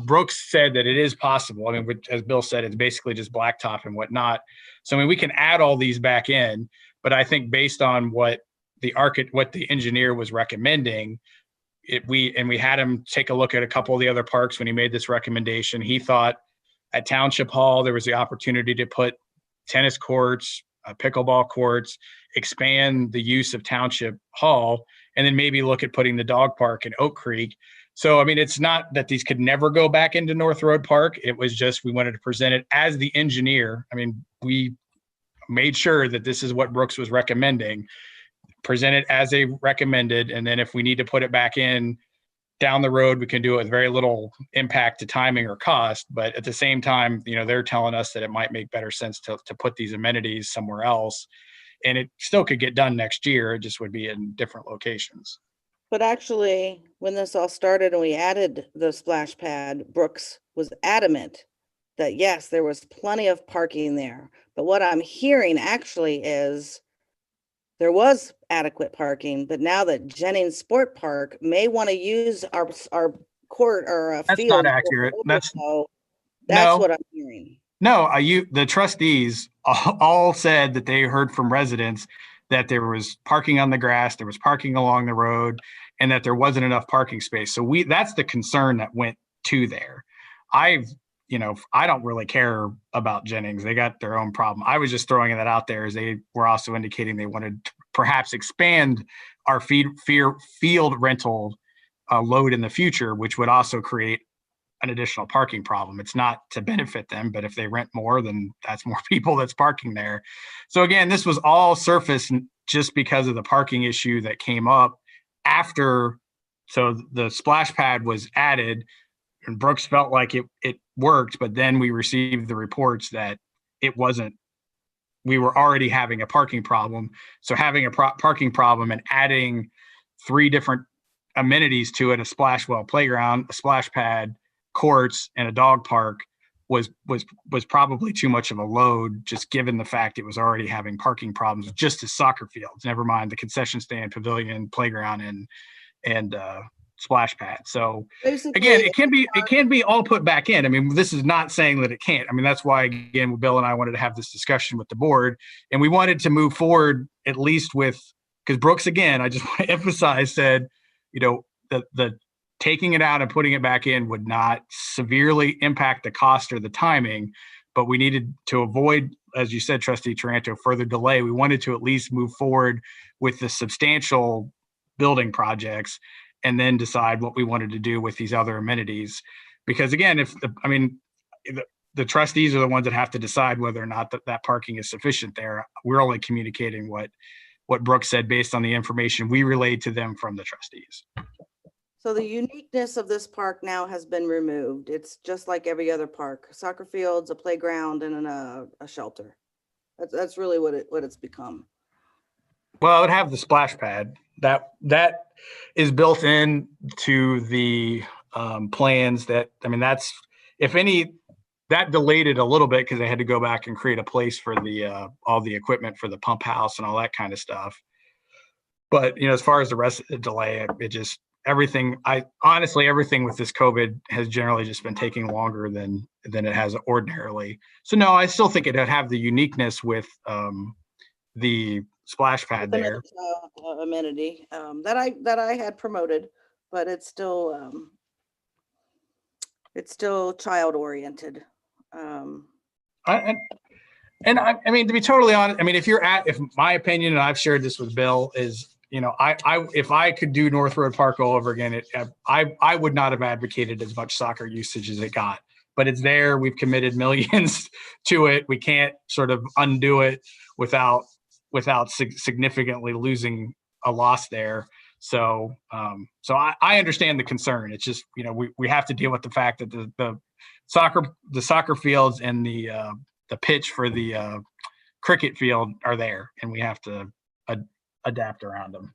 Brooks said that it is possible. I mean, as Bill said, it's basically just blacktop and whatnot. So, I mean, we can add all these back in, but I think based on what the engineer was recommending, we had him take a look at a couple of the other parks when he made this recommendation. He thought at Township Hall, there was the opportunity to put tennis courts, pickleball courts, expand the use of Township Hall, and then maybe look at putting the dog park in Oak Creek. So, I mean, it's not that these could never go back into North Road Park. It was just we wanted to present it as the engineer. I mean, we made sure that this is what Brooks was recommending, present it as a recommended, and then if we need to put it back in down the road, we can do it with very little impact to timing or cost. But at the same time, they're telling us that it might make better sense to put these amenities somewhere else. And it still could get done next year. It just would be in different locations. But actually, when this all started and we added the splash pad, Brooks was adamant that yes, there was plenty of parking there. But what I'm hearing actually is there was adequate parking, but now that Jennings Sport Park may want to use our court or a That's field. not accurate. That's no. What I'm hearing. No, the trustees all said that they heard from residents that there was parking on the grass, there was parking along the road, and that there wasn't enough parking space. So that's the concern that went to there. I don't really care about Jennings. They got their own problem. I was just throwing that out there as they were also indicating they wanted to perhaps expand our field rental load in the future, which would also create an additional parking problem. It's not to benefit them, but if they rent more, then that's more people that's parking there. So again, this was all surface just because of the parking issue that came up after. So the splash pad was added and Brooks felt like it worked, but then we received the reports that it wasn't. We were already having a parking problem. So having a parking problem and adding 3 different amenities to it, a splash well playground, a splash pad, courts, and a dog park was probably too much of a load, just given the fact it was already having parking problems just as soccer fields, never mind the concession stand, pavilion, playground, and splash pad. So Basically, again, it can be all put back in. I mean, this is not saying that it can't. I mean, that's why, again, Bill and I wanted to have this discussion with the board, and we wanted to move forward at least with, because Brooks, again, I just want to emphasize, said, you know, the taking it out and putting it back in would not severely impact the cost or the timing, but we needed to avoid, as you said, Trustee Taranto, further delay. We wanted to at least move forward with the substantial building projects and then decide what we wanted to do with these other amenities. Because again, the trustees are the ones that have to decide whether or not that parking is sufficient there. We're only communicating what Brooks said based on the information we relayed to them from the trustees. So the uniqueness of this park now has been removed. It's just like every other park: soccer fields, a playground, and a shelter. That's really what it's become. Well, it would have the splash pad that is built in to the plans. That, I mean, that's, if any, that delayed it a little bit because they had to go back and create a place for the all the equipment for the pump house and all that kind of stuff. But, you know, as far as the rest of the delay, it just, everything with this COVID has generally just been taking longer than it has ordinarily. So no, I still think it'd have the uniqueness with the splash pad there. Amenity that I had promoted, but it's still child oriented. I mean, to be totally honest, I mean, if my opinion, and I've shared this with Bill, is, you know, if I could do North Road Park all over again, I would not have advocated as much soccer usage as it got, but it's there. We've committed millions to it. We can't sort of undo it without significantly losing a loss there. So I understand the concern. It's just, you know, we have to deal with the fact that the soccer fields and the pitch for the cricket field are there, and we have to adapt around them.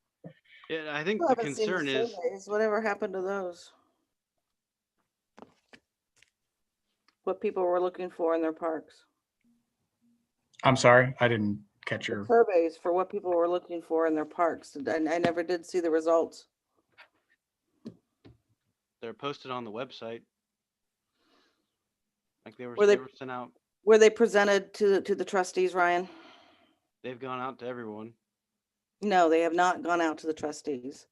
Yeah, I think the concern is whatever happened to those. What people were looking for in their parks. I'm sorry, I didn't catch your surveys for what people were looking for in their parks. I never did see the results. They're posted on the website. Like they were sent out. Were they presented to the trustees, Ryan? They've gone out to everyone. No, they have not gone out to the trustees.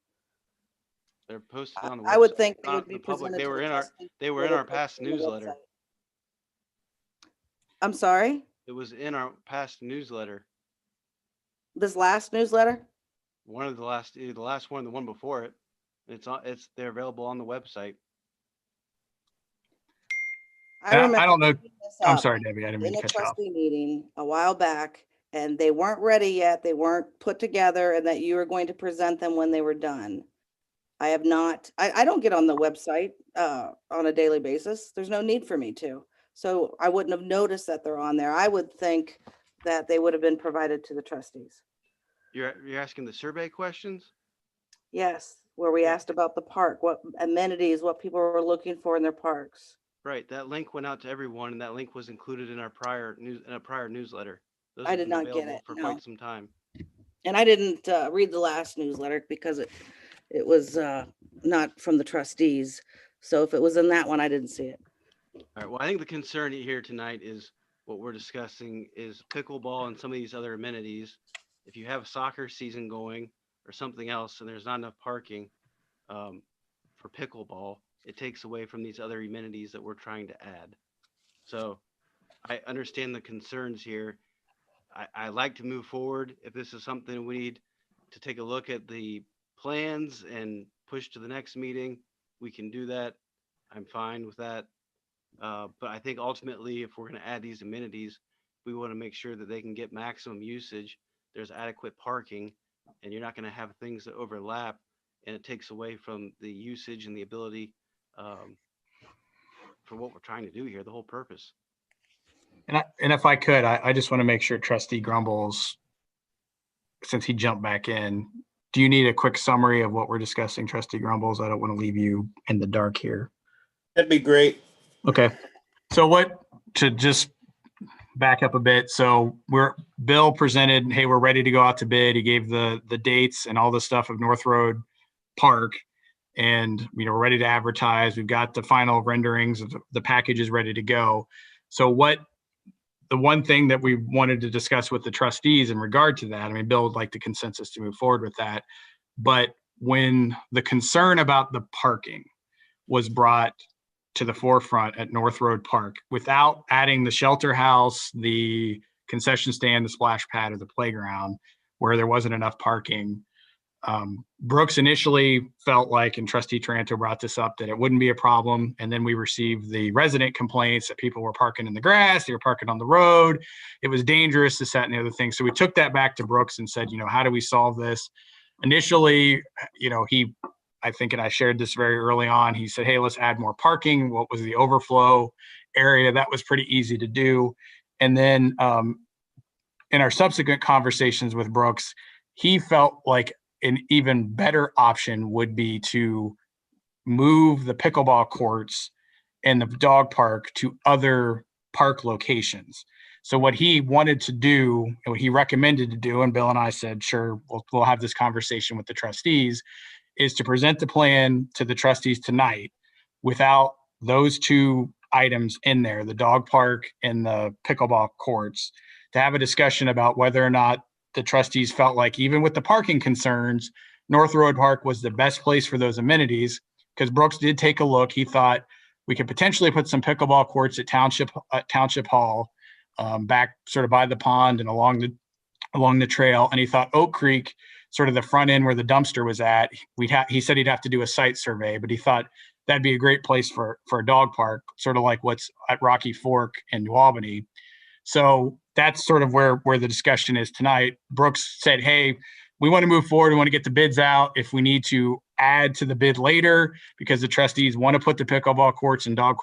They're posted on the website. I would think they not would be the public. presented. They were in our past newsletter. I'm sorry? It was in our past newsletter. This last newsletter? One of the last, either the last one, or the one before it. They're available on the website. I don't know. I'm sorry, Debbie. I didn't mean to cut you off. In a trustee meeting a while back, and they weren't ready yet. They weren't put together, and that you were going to present them when they were done. I have not. I don't get on the website on a daily basis. There's no need for me to. So I wouldn't have noticed that they're on there. I would think that they would have been provided to the trustees. You're asking the survey questions? Yes, where we asked about the park, what amenities, what people were looking for in their parks. Right, that link went out to everyone, and that link was included in our prior newsletter. Those I have did been not get available it, for no. quite some time. And I didn't read the last newsletter because it was not from the trustees. So if it was in that one, I didn't see it. All right, well, I think the concern here tonight is what we're discussing is pickleball and some of these other amenities. If you have a soccer season going or something else and there's not enough parking for pickleball, it takes away from these other amenities that we're trying to add. So I understand the concerns here. I like to move forward. If this is something we need to take a look at the plans and push to the next meeting, we can do that. I'm fine with that. But I think ultimately, if we're going to add these amenities, we want to make sure that they can get maximum usage there's adequate parking, and you're not going to have things that overlap, and it takes away from the usage and the ability for what we're trying to do here, the whole purpose. And if I could, I just want to make sure Trustee Grumbles, since he jumped back in, do you need a quick summary of what we're discussing, Trustee Grumbles? I don't want to leave you in the dark here. That'd be great. Okay. So to just back up a bit. So Bill presented, hey, we're ready to go out to bid. He gave the dates and all the stuff of North Road Park, and we're ready to advertise. We've got the final renderings of the package is ready to go. So the one thing that we wanted to discuss with the trustees in regard to that, I mean, Bill would like the consensus to move forward with that. But when the concern about the parking was brought to the forefront at North Road Park, without adding the shelter house, the concession stand, the splash pad, or the playground, where there wasn't enough parking, Brooks initially felt like, and Trustee Taranto brought this up, that it wouldn't be a problem. And then we received the resident complaints that people were parking in the grass, they were parking on the road. It was dangerous, this, that, and the other thing. So we took that back to Brooks and said, how do we solve this? Initially, I think, and I shared this very early on, he said, hey, let's add more parking. What was the overflow area? That was pretty easy to do. And then in our subsequent conversations with Brooks, he felt like an even better option would be to move the pickleball courts and the dog park to other park locations. So what he wanted to do, and what he recommended to do, and Bill and I said, sure, we'll have this conversation with the trustees, is to present the plan to the trustees tonight without those two items in there, the dog park and the pickleball courts, to have a discussion about whether or not the trustees felt like, even with the parking concerns, North Road Park was the best place for those amenities. Because Brooks did take a look. He thought we could potentially put some pickleball courts at Township Hall, back sort of by the pond and along the trail. And he thought Oak Creek, sort of the front end where the dumpster was at, he said he'd have to do a site survey, but he thought that'd be a great place for a dog park, sort of like what's at Rocky Fork in New Albany. So that's sort of where the discussion is tonight. Brooks said, hey, we want to move forward. We want to get the bids out. If we need to add to the bid later because the trustees want to put the pickleball courts and dog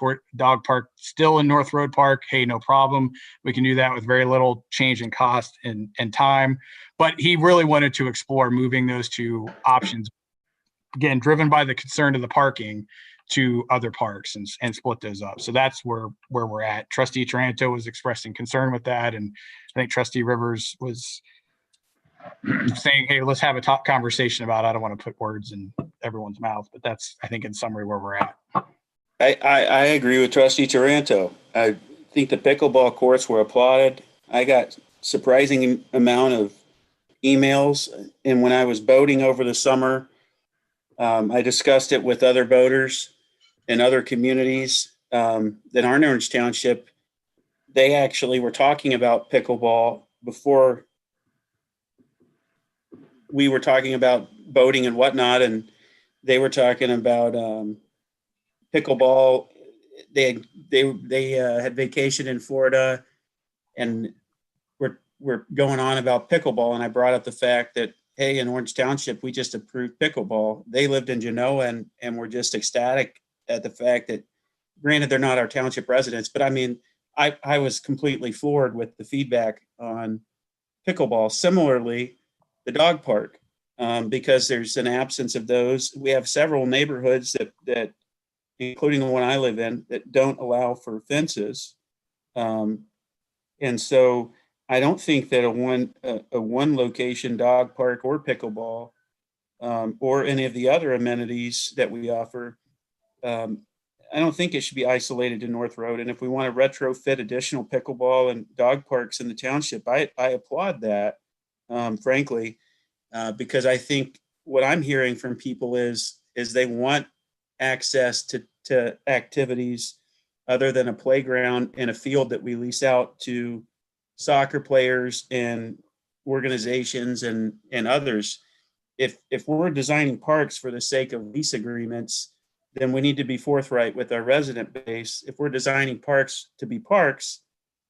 park still in North Road Park, hey, no problem. We can do that with very little change in cost and time. But he really wanted to explore moving those two options, again, driven by the concern of the parking, to other parks and split those up. So that's where we're at. Trustee Taranto was expressing concern with that. And I think Trustee Rivers was saying, hey, let's have a top conversation about it. I don't want to put words in everyone's mouth, but that's, I think, in summary, where we're at. I agree with Trustee Taranto. I think the pickleball courts were applauded. I got surprising amount of emails. And when I was boating over the summer, I discussed it with other boaters in other communities that aren't Orange Township. They actually were talking about pickleball before we were talking about boating and whatnot, and they were talking about pickleball. They had vacation in Florida, and we're going on about pickleball. And I brought up the fact that, hey, in Orange Township, we just approved pickleball. They lived in Genoa and were just ecstatic at the fact that, granted, they're not our township residents, but I mean, I was completely floored with the feedback on pickleball. Similarly, the dog park, because there's an absence of those. We have several neighborhoods that including the one I live in, that don't allow for fences. And so I don't think that a one location dog park or pickleball or any of the other amenities that we offer, I don't think it should be isolated to North Road. And if we want to retrofit additional pickleball and dog parks in the township, I applaud that, frankly, because I think what I'm hearing from people is they want access to activities other than a playground and a field that we lease out to soccer players and organizations and others. If we're designing parks for the sake of lease agreements, then we need to be forthright with our resident base. If we're designing parks to be parks,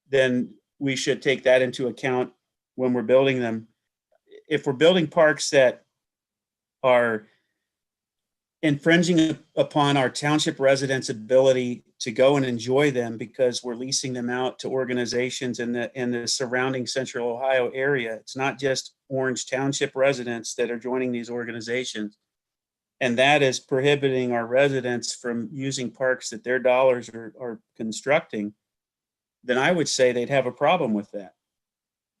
then we should take that into account when we're building them. if we're building parks that are infringing upon our township residents' ability to go and enjoy them because we're leasing them out to organizations in the surrounding Central Ohio area. It's not just Orange Township residents that are joining these organizations. And that is prohibiting our residents from using parks that their dollars are constructing. Then I would say they'd have a problem with that.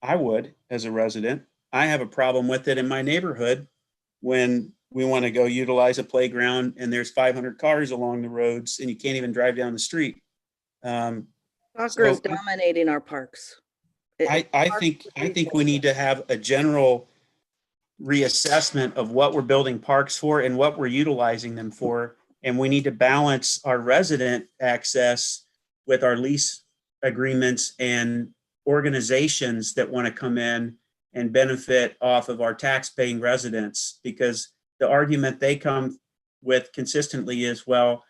I would, as a resident. I have a problem with it in my neighborhood when we want to go utilize a playground and there's 500 cars along the roads and you can't even drive down the street. Soccer is dominating our parks. I think we need to have a general reassessment of what we're building parks for and what we're utilizing them for. And we need to balance our resident access with our lease agreements and organizations that want to come in and benefit off of our tax-paying residents, because the argument they come with consistently is, well,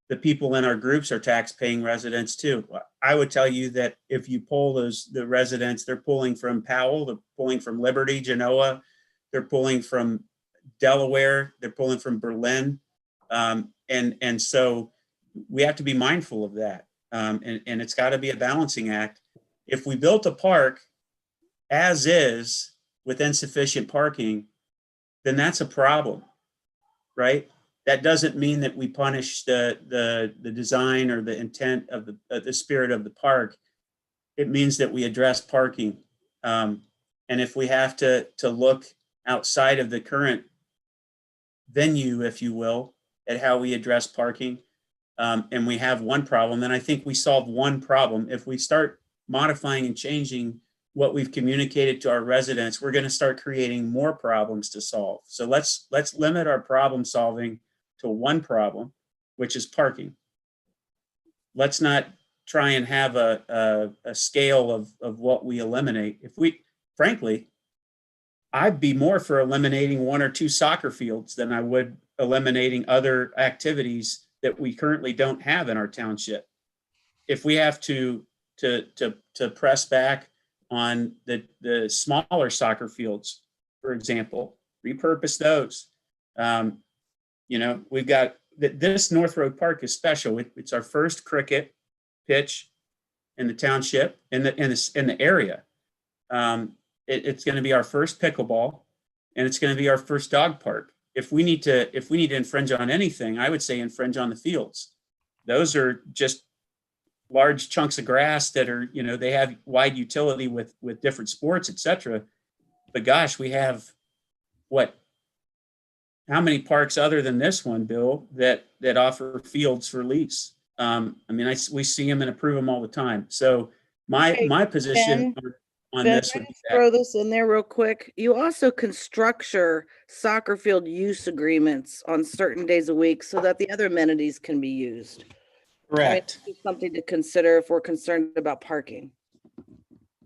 the people in our groups are tax-paying residents too. I would tell you that if you poll the residents, they're pulling from Powell, they're pulling from Liberty, Genoa, they're pulling from Delaware, they're pulling from Berlin. And so we have to be mindful of that. And it's got to be a balancing act. If we built a park as is with insufficient parking, then that's a problem, right? That doesn't mean that we punish the design or the intent of the spirit of the park. It means that we address parking. And if we have to look outside of the current venue, if you will, at how we address parking, and we have one problem, then I think we solve one problem. If we start modifying and changing what we've communicated to our residents, we're going to start creating more problems to solve. So let's limit our problem solving to one problem, which is parking. Let's not try and have a scale of what we eliminate. Frankly, I'd be more for eliminating 1 or 2 soccer fields than I would eliminating other activities that we currently don't have in our township. If we have to press back on the smaller soccer fields, for example, repurpose those. We've got this North Road Park is special. It's our first cricket pitch in the township in the area. It's going to be our first pickleball, and it's going to be our first dog park. If we need to infringe on anything, I would say infringe on the fields. Those are just large chunks of grass that are, they have wide utility with different sports, et cetera. But gosh, we have how many parks other than this one, Bill, that offer fields for lease? We see them and approve them all the time. So my position on Ben, this would be throw this in there real quick. You also can structure soccer field use agreements on certain days a week so that the other amenities can be used. correct. It's something to consider if we're concerned about parking.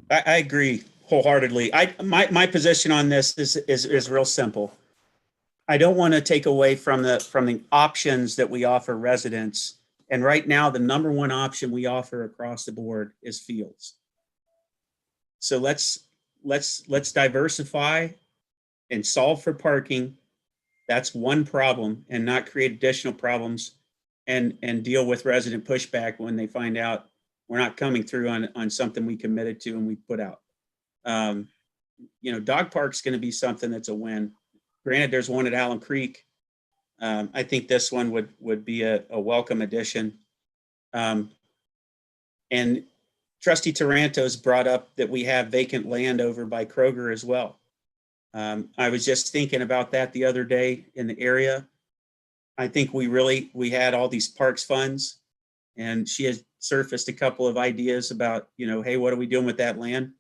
I agree wholeheartedly. My position on this is real simple. I don't want to take away from the options that we offer residents. And right now, the number one option we offer across the board is fields. So let's diversify and solve for parking. That's one problem, and not create additional problems and deal with resident pushback when they find out we're not coming through on something we committed to and we put out. Dog park's going to be something that's a win. Granted, there's one at Allen Creek. I think this one would be a welcome addition. And Trustee Taranto's brought up that we have vacant land over by Kroger as well. I was just thinking about that the other day in the area. I think we had all these parks funds, and she has surfaced a couple of ideas about, hey, what are we doing with that land?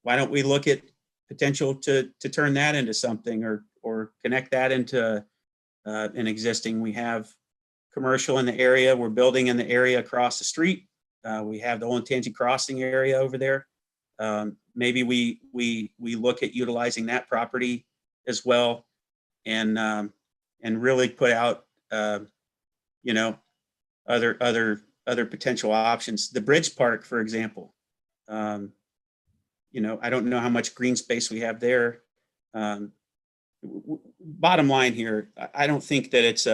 Why don't we look at potential to turn that into something or connect that into an existing? We have commercial in the area. We're building in the area across the street. We have the Olentangy Crossing area over there. Maybe we look at utilizing that property as well, and really put out other potential options. The Bridge Park, for example. I don't know how much green space we have there. bottom line here, I don't think that it's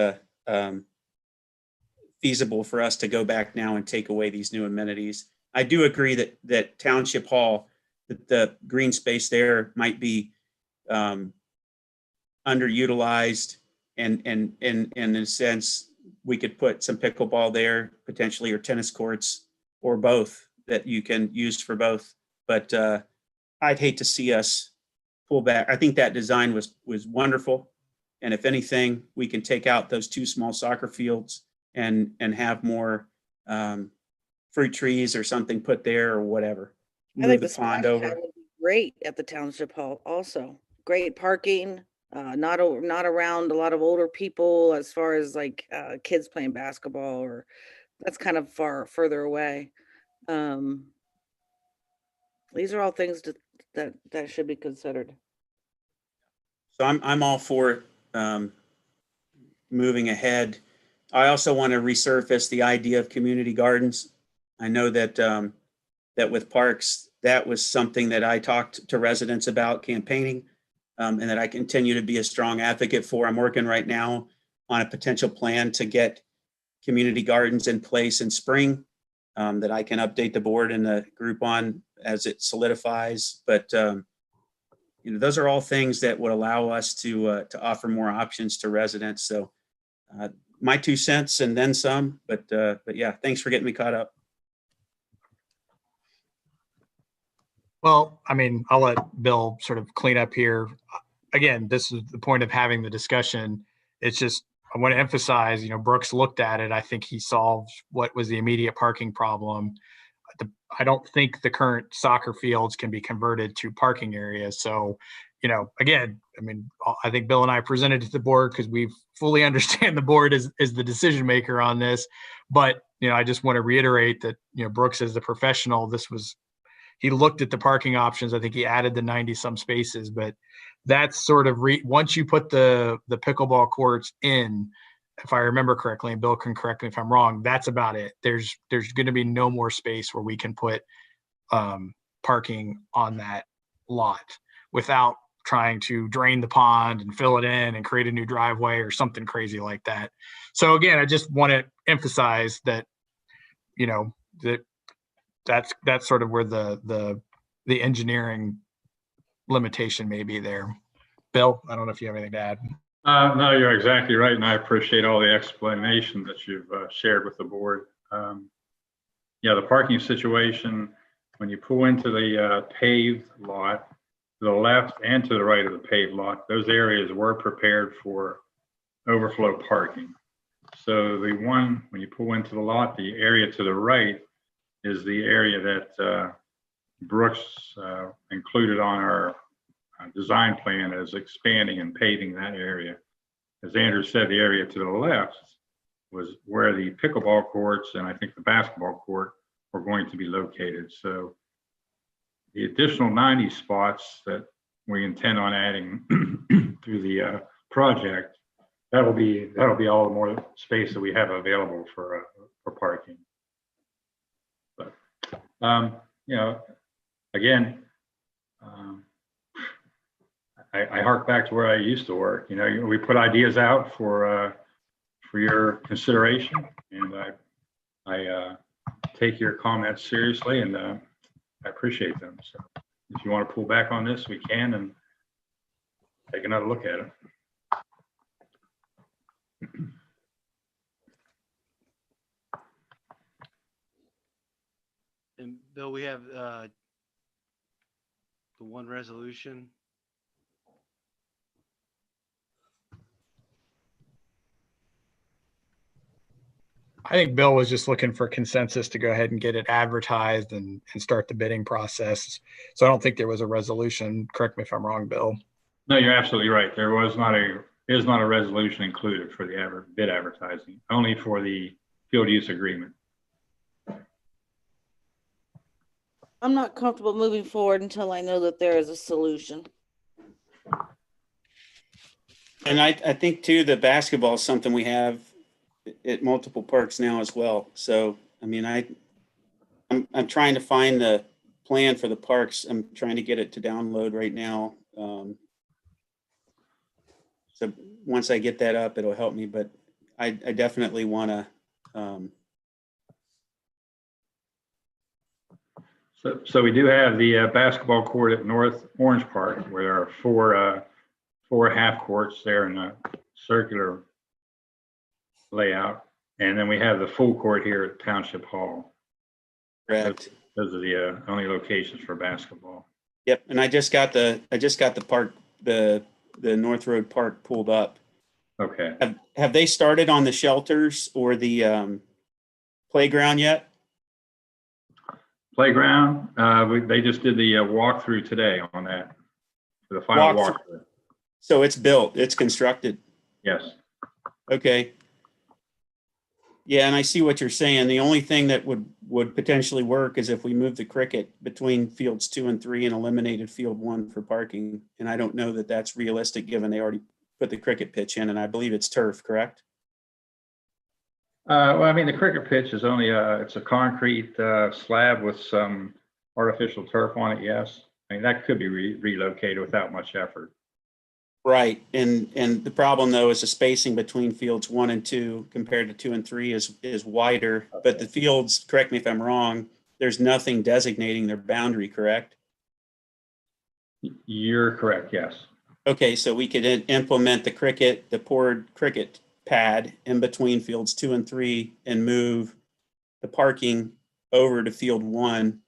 feasible for us to go back now and take away these new amenities. I do agree that Township Hall, that the green space there might be underutilized, and in a sense, we could put some pickleball there potentially, or tennis courts, or both, that you can use for both. But I'd hate to see us pull back. I think that design was wonderful. And if anything, we can take out those 2 small soccer fields and have more fruit trees or something put there, or whatever. I think Move the the pond splash over. pad would be great at the Township Hall also. Great parking, not around a lot of older people as far as like kids playing basketball, or that's kind of further away. These are all things that should be considered. So I'm all for moving ahead. I also want to resurface the idea of community gardens. I know that that with parks, that was something that I talked to residents about campaigning, and that I continue to be a strong advocate for. I'm working right now on a potential plan to get community gardens in place in spring, that I can update the board and the group on as it solidifies. But those are all things that would allow us to offer more options to residents. So my 2 cents and then some. But yeah, thanks for getting me caught up. Well, I mean, I'll let Bill sort of clean up here. Again, this is the point of having the discussion. It's just, I want to emphasize, Brooks looked at it. I think he solved what was the immediate parking problem. I don't think the current soccer fields can be converted to parking areas. So, again, I mean, I think Bill and I presented to the board because we fully understand the board is the decision maker on this. But, I just want to reiterate that, Brooks is the professional. He looked at the parking options. I think he added the 90 some spaces, but that's sort of once you put the pickleball courts in, if I remember correctly, and Bill can correct me if I'm wrong, that's about it. There's going to be no more space where we can put parking on that lot without trying to drain the pond and fill it in and create a new driveway or something crazy like that. So again, I just want to emphasize that, that's sort of where the engineering limitation may be there. Bill, I don't know if you have anything to add. No, you're exactly right, and I appreciate all the explanation that you've shared with the board. Yeah, the parking situation, when you pull into the paved lot, to the left and to the right of the paved lot, those areas were prepared for overflow parking. So the one, when you pull into the lot, the area to the right is the area that Brooks included on our design plan as expanding and paving that area. As Andrew said, the area to the left was where the pickleball courts and I think the basketball court were going to be located. So the additional 90 spots that we intend on adding through the project, that'll be all the more space that we have available for parking. But again, I hark back to where I used to work. We put ideas out for your consideration, and I take your comments seriously, and I appreciate them. So if you want to pull back on this, we can, and take another look at it. And Bill, we have the one resolution. I think Bill was just looking for consensus to go ahead and get it advertised and start the bidding process. So I don't think there was a resolution. Correct me if I'm wrong, Bill. No, you're absolutely right. There is not a resolution included for the bid advertising, only for the field use agreement. I'm not comfortable moving forward until I know that there is a solution. And I think too, the basketball is something we have at multiple parks now as well. So, I mean, I'm trying to find the plan for the parks. I'm trying to get it to download right now. So once I get that up, it'll help me, but I definitely want to, So we do have the basketball court at North Orange Park, where there are four half courts there in a circular layout. And then we have the full court here at Township Hall. correct. Those are the only locations for basketball. Yep, and I just got the park, the North Road Park pulled up. Okay. Have they started on the shelters or the playground yet? Playground, they just did the walkthrough today on that, for the final walkthrough. So it's built, it's constructed. Yes. Okay. Yeah, and I see what you're saying. The only thing that would potentially work is if we move the cricket between fields 2 and 3 and eliminated field 1 for parking. And I don't know that that's realistic, given they already put the cricket pitch in, and I believe it's turf, correct? Well, I mean, the cricket pitch is only it's a concrete slab with some artificial turf on it. Yes. I mean, that could be relocated without much effort. Right, and the problem though is the spacing between fields 1 and 2 compared to 2 and 3 is wider. Okay. But the fields, correct me if I'm wrong, there's nothing designating their boundary, correct? You're correct, yes. Okay, so we could implement the poured cricket pad in between fields 2 and 3 and move the parking over to field 1.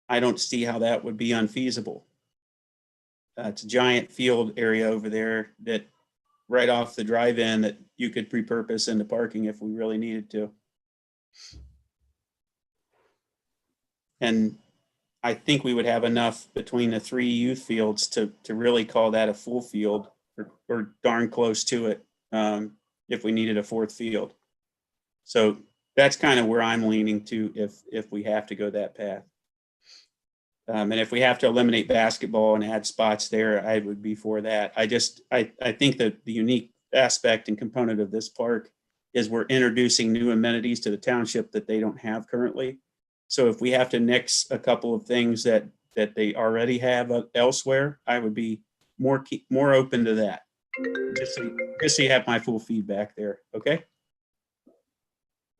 I don't see how that would be unfeasible. It's a giant field area over there that right off the drive-in that you could repurpose into parking if we really needed to. And I think we would have enough between the 3 youth fields to really call that a full field or darn close to it if we needed a 4th field. So that's kind of where I'm leaning to if we have to go that path. And if we have to eliminate basketball and add spots there, I would be for that. I think that the unique aspect and component of this park is we're introducing new amenities to the township that they don't have currently. So if we have to nix a couple of things that they already have elsewhere, I would be more open to that. Just so you have my full feedback there. Okay.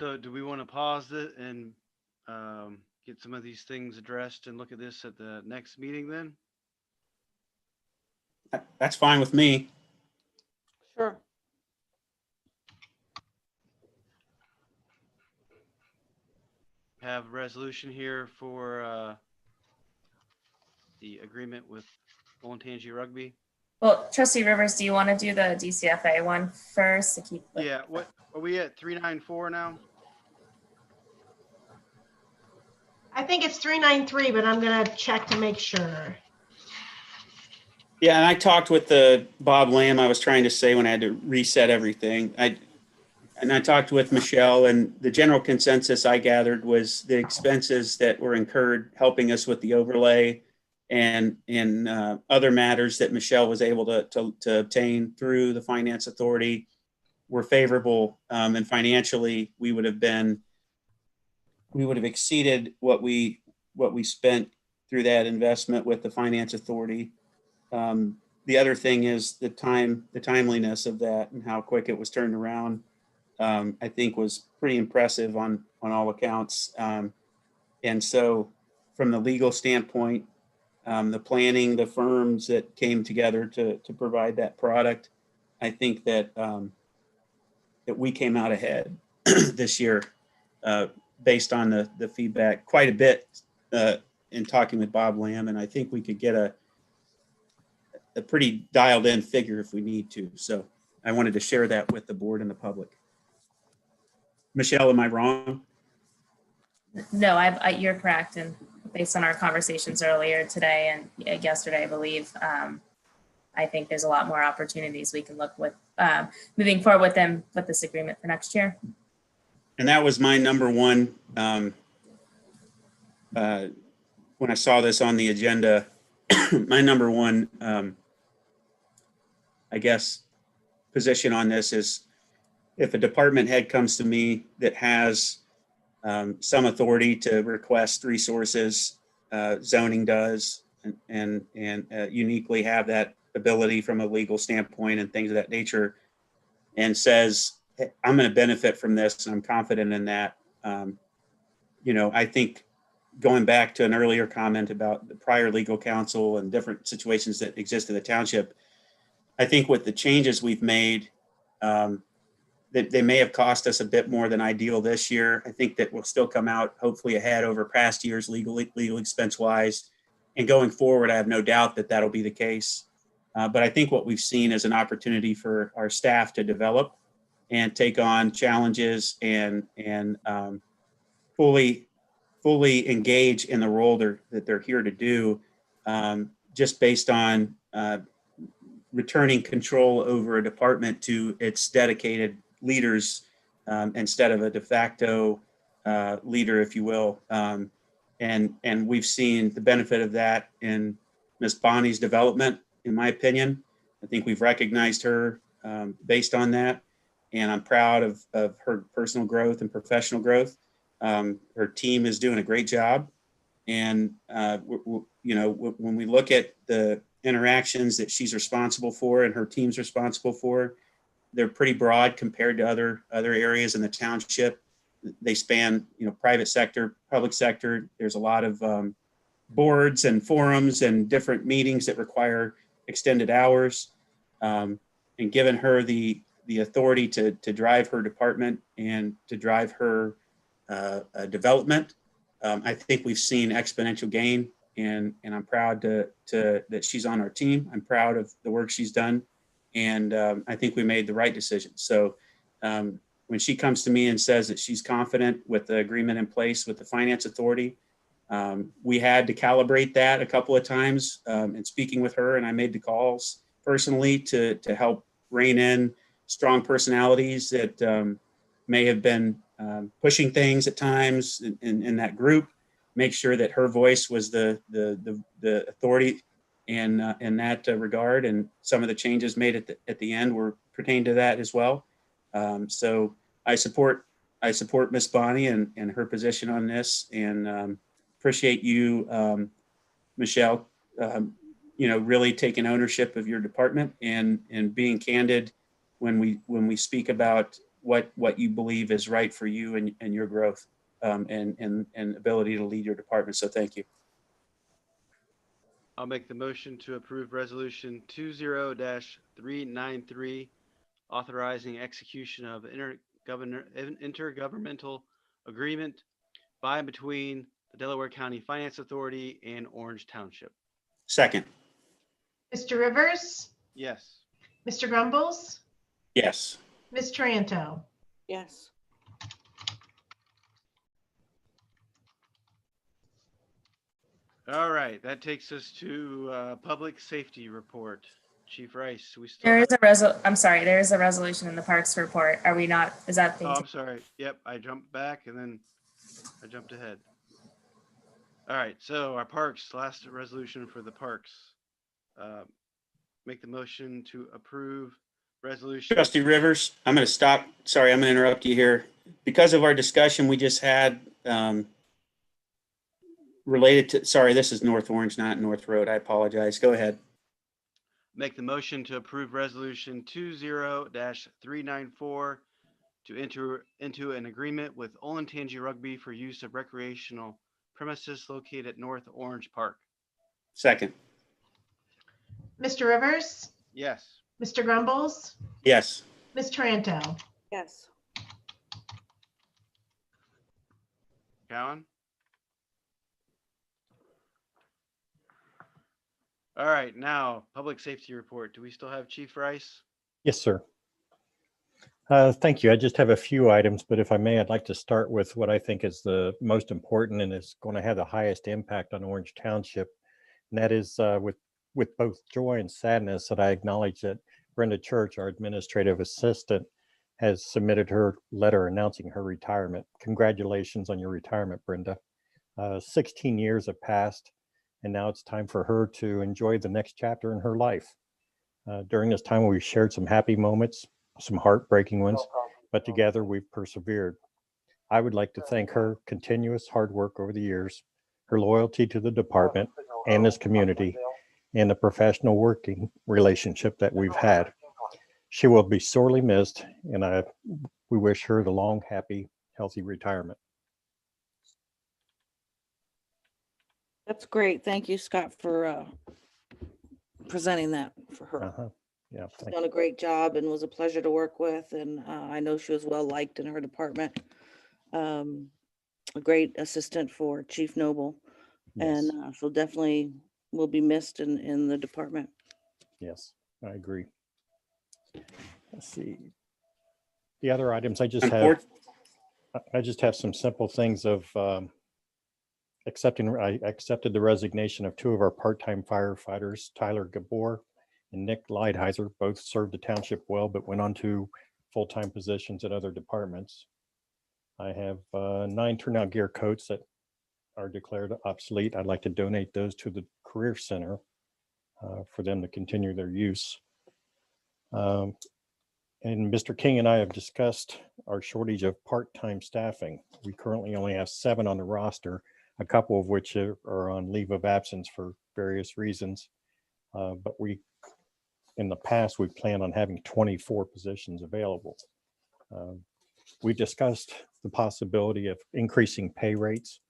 So do we want to pause it and get some of these things addressed and look at this at the next meeting then? That's fine with me. Sure. Have a resolution here for the agreement with Olentangy Rugby. Well, Trustee Rivers, do you want to do the DCFA one first to keep? Yeah, what are we at 394 now? I think it's 393, but I'm going to check to make sure. Yeah, and I talked with Bob Lamb. I was trying to say when I had to reset everything. I talked with Michelle, and the general consensus I gathered was the expenses that were incurred helping us with the overlay and other matters that Michelle was able to obtain through the Finance Authority were favorable, and financially we would have exceeded what we spent through that investment with the Finance Authority. The other thing is the timeliness of that and how quick it was turned around. I think was pretty impressive on all accounts. And so from the legal standpoint, the planning, the firms that came together to provide that product, I think that we came out ahead this year based on the feedback quite a bit in talking with Bob Lamb. And I think we could get a pretty dialed in figure if we need to. So I wanted to share that with the board and the public. Michelle, am I wrong? No, you're correct. And based on our conversations earlier today and yesterday, I believe, I think there's a lot more opportunities we can look with moving forward with them with this agreement for next year. And that was my number one, when I saw this on the agenda, my number one, I guess, position on this is if a department head comes to me that has some authority to request resources, zoning does, and uniquely have that ability from a legal standpoint and things of that nature, and says, "Hey, I'm going to benefit from this, and I'm confident in that." I think going back to an earlier comment about the prior legal counsel and different situations that exist in the township, I think with the changes we've made, that they may have cost us a bit more than ideal this year. I think that we'll still come out hopefully ahead over past years legal expense wise. And going forward, I have no doubt that that'll be the case. But I think what we've seen is an opportunity for our staff to develop and take on challenges and fully engage in the role that they're here to do, just based on returning control over a department to its dedicated leaders, instead of a de facto leader, if you will. And we've seen the benefit of that in Ms. Bonnie's development, in my opinion. I think we've recognized her based on that. And I'm proud of her personal growth and professional growth. Her team is doing a great job. And, when we look at the interactions that she's responsible for and her team's responsible for, they're pretty broad compared to other areas in the township. They span, private sector, public sector. There's a lot of boards and forums and different meetings that require extended hours. And given her the authority to drive her department and to drive her development, I think we've seen exponential gain, and I'm proud that she's on our team. I'm proud of the work she's done, and I think we made the right decision. So when she comes to me and says that she's confident with the agreement in place with the Finance Authority, we had to calibrate that a couple of times in speaking with her, and I made the calls personally to help rein in strong personalities that may have been pushing things at times in that group. Make sure that her voice was the authority in that regard, and some of the changes made at the end were pertain to that as well. So I support Miss Bonnie and her position on this, and appreciate you, Michelle, really taking ownership of your department and being candid when we speak about what you believe is right for you and your growth, and ability to lead your department. So thank you. I'll make the motion to approve resolution 20-393, authorizing execution of intergovernmental agreement by and between the Delaware County Finance Authority and Orange Township. Second. Mr. Rivers, Yes. Mr. Grumbles, Yes. Ms. Taranto. Yes. All right, that takes us to public safety report. Chief Rice, we still There have... is I'm sorry, there is a resolution in the Parks report. Are we not, is that Oh, thing? I'm sorry. Yep, I jumped back and then I jumped ahead. All right, so our parks, last resolution for the parks. Make the motion to approve resolution. Trustee Rivers, I'm going to stop. Sorry, I'm going to interrupt you here. Because of our discussion we just had related to, sorry, this is North Orange, not North Road. I apologize. Go ahead. Make the motion to approve resolution 20-394 to enter into an agreement with Olentangy Rugby for use of recreational premises located at North Orange Park. Second. Mr. Rivers, Yes. Mr. Grumbles, Yes. Ms. Taranto. Yes. Cowan? All right, now public safety report. Do we still have Chief Rice? Yes, sir. Thank you. I just have a few items, but if I may, I'd like to start with what I think is the most important and is going to have the highest impact on Orange Township. And that is with both joy and sadness that I acknowledge that Brenda Church, our administrative assistant, has submitted her letter announcing her retirement. Congratulations on your retirement, Brenda. 16 years have passed, and now it's time for her to enjoy the next chapter in her life. During this time, we've shared some happy moments, some heartbreaking ones, but together we've persevered. I would like to thank her continuous hard work over the years, her loyalty to the department and this community, and the professional working relationship that we've had. She will be sorely missed, and we wish her the long, happy, healthy retirement. That's great. Thank you, Scott, for presenting that for her. Yeah, She's done a great job and was a pleasure to work with. And I know she was well liked in her department. A great assistant for Chief Noble. yes, And she'll definitely will be missed in the department. yes, I agree. Let's see. The other items I just have some simple things of I accepted the resignation of 2 of our part-time firefighters, Tyler Gabor and Nick Leidheiser. Both served the township well, but went on to full-time positions at other departments. I have 9 turnout gear coats that are declared obsolete. I'd like to donate those to the Career Center for them to continue their use. And Mr. King and I have discussed our shortage of part-time staffing. We currently only have 7 on the roster, a couple of which are on leave of absence for various reasons. But in the past, we planned on having 24 positions available. We discussed the possibility of increasing pay rates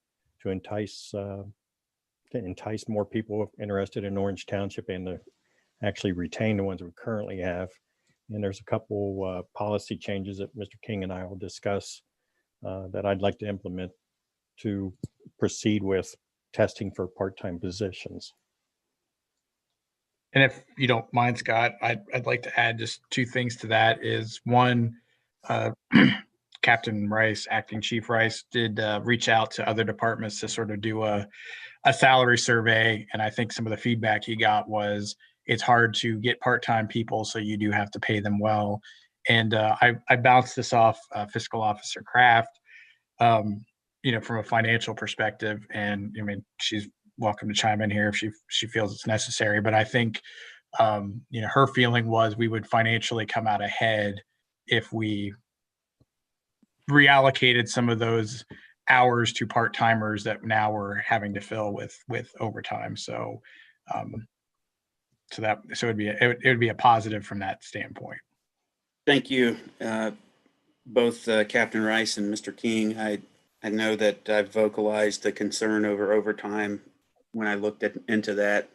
to entice more people interested in Orange Township and to actually retain the ones we currently have. And there's a couple policy changes that Mr. King and I will discuss that I'd like to implement to proceed with testing for part-time positions. And if you don't mind, Scott, I'd like to add just 2 things to that. Is one, Captain Rice, Acting Chief Rice, did reach out to other departments to sort of do a salary survey. And I think some of the feedback he got was it's hard to get part-time people, so you do have to pay them well. And I bounced this off Fiscal Officer Kraft, from a financial perspective. And I mean, she's welcome to chime in here if she feels it's necessary. But I think, her feeling was we would financially come out ahead if we reallocated some of those hours to part-timers that now we're having to fill with overtime. So, it would be a positive from that standpoint. Thank you, both Captain Rice and Mr. King. I know that I've vocalized the concern over overtime when I looked into that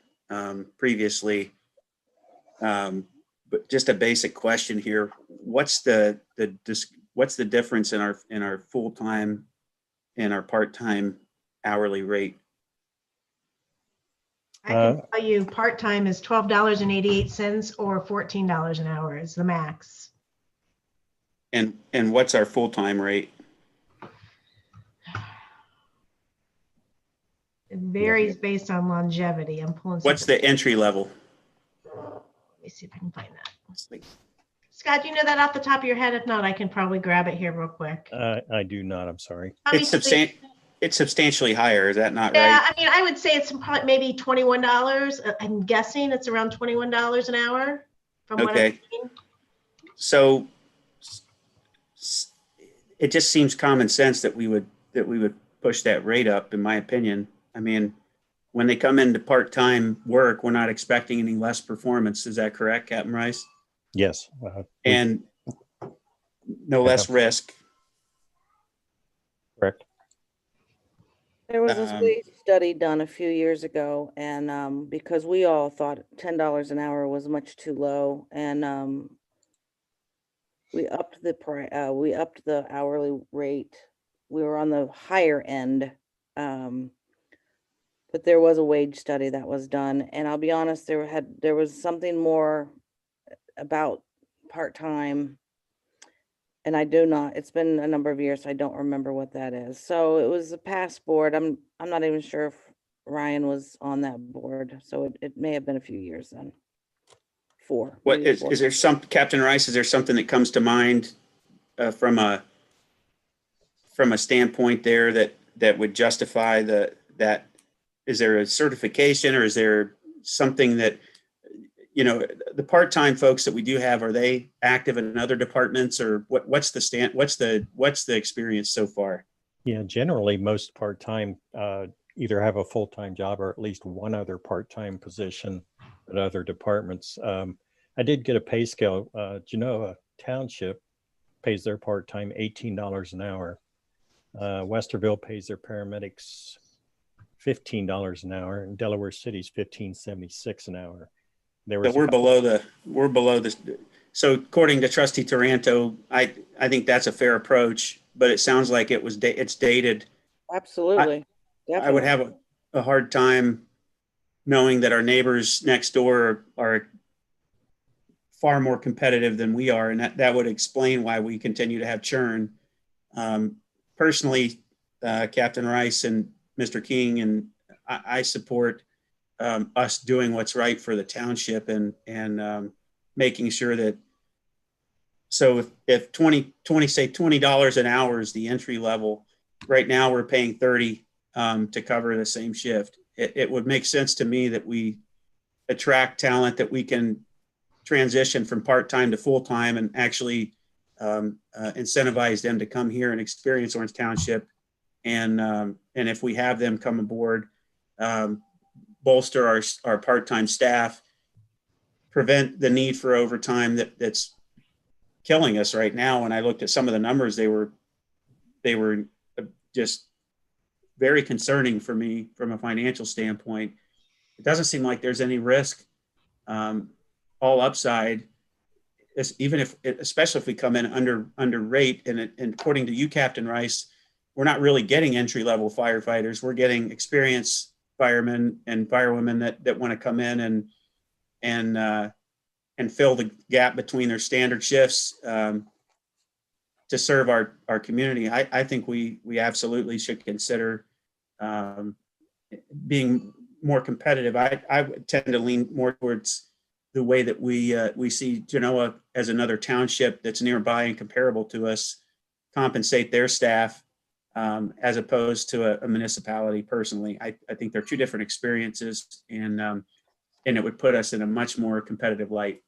previously. But just a basic question here: what's the difference in our full-time and our part-time hourly rate? I can tell you part-time is $12.88 or $14 an hour is the max. And what's our full-time rate? It varies based on longevity. I'm pulling. What's the entry level? Let me see if I can find that. Scott, do you know that off the top of your head? If not, I can probably grab it here real quick. I do not. I'm sorry. It's substantially higher. Is that not right? Yeah, I mean, I would say it's probably maybe $21. I'm guessing it's around $21 an hour from what I've seen. So it just seems common sense that we would push that rate up, in my opinion. I mean, when they come into part-time work, we're not expecting any less performance. Is that correct, Captain Rice? Yes. And no less risk. Correct. There was this wage study done a few years ago, and because we all thought $10 an hour was much too low, and we upped the hourly rate. We were on the higher end, but there was a wage study that was done, and I'll be honest, there was something more about part-time. And it's been a number of years, so I don't remember what that is. So it was a past board. I'm not even sure if Ryan was on that board. So it may have been a few years then. 4. What is there Captain Rice, is there something that comes to mind from a standpoint there that would justify that? Is there a certification, or is there something that, the part-time folks that we do have, are they active in other departments, or what's the experience so far? Yeah, generally most part-time either have a full-time job or at least one other part-time position at other departments. I did get a pay scale. Genoa Township pays their part-time $18 an hour. Westerville pays their paramedics $15 an hour, and Delaware City's $15.76 an hour. So we're below the. So according to Trustee Taranto, I think that's a fair approach, but it sounds like it's dated. Absolutely. I would have a hard time knowing that our neighbors next door are far more competitive than we are, and that would explain why we continue to have churn. Personally, Captain Rice and Mr. King, and I support us doing what's right for the township and making sure that. So if say $20 an hour is the entry level, right now we're paying $30 to cover the same shift. It would make sense to me that we attract talent that we can transition from part-time to full-time and actually incentivize them to come here and experience Orange Township. And if we have them come aboard, bolster our part-time staff, prevent the need for overtime that's killing us right now. When I looked at some of the numbers, they were just very concerning for me from a financial standpoint. It doesn't seem like there's any risk, all upside, especially if we come in under rate. And according to you, Captain Rice, we're not really getting entry-level firefighters. We're getting experienced firemen and firewomen that want to come in and fill the gap between their standard shifts to serve our community. I think we absolutely should consider being more competitive. I would tend to lean more towards the way that we see Genoa as another township that's nearby and comparable to us, compensate their staff as opposed to a municipality. Personally, I think they're two different experiences, and it would put us in a much more competitive light.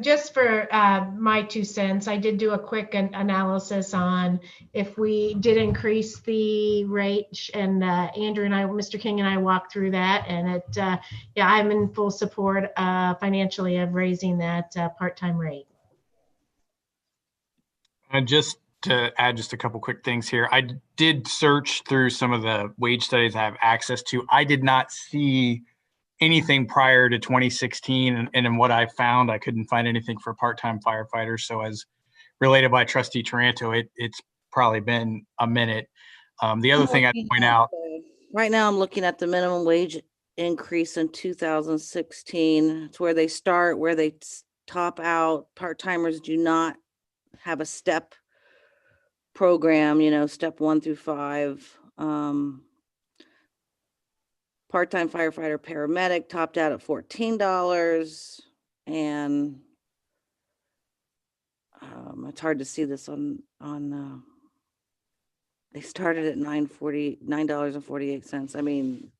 Just for my 2 cents, I did do a quick analysis on if we did increase the rate, and Andrew and I, Mr. King and I walked through that, and I'm in full support financially of raising that part-time rate. And just to add just a couple quick things here, I did search through some of the wage studies I have access to. I did not see anything prior to 2016. And in what I found, I couldn't find anything for part-time firefighters. So as related by Trustee Taranto, it's probably been a minute. The other thing I'd point out. Right now, I'm looking at the minimum wage increase in 2016. It's where they start, where they top out. Part-timers do not have a step program, step 1 through 5. Part-time firefighter paramedic topped out at $14, and it's hard to see this on they started at $9.48. I mean,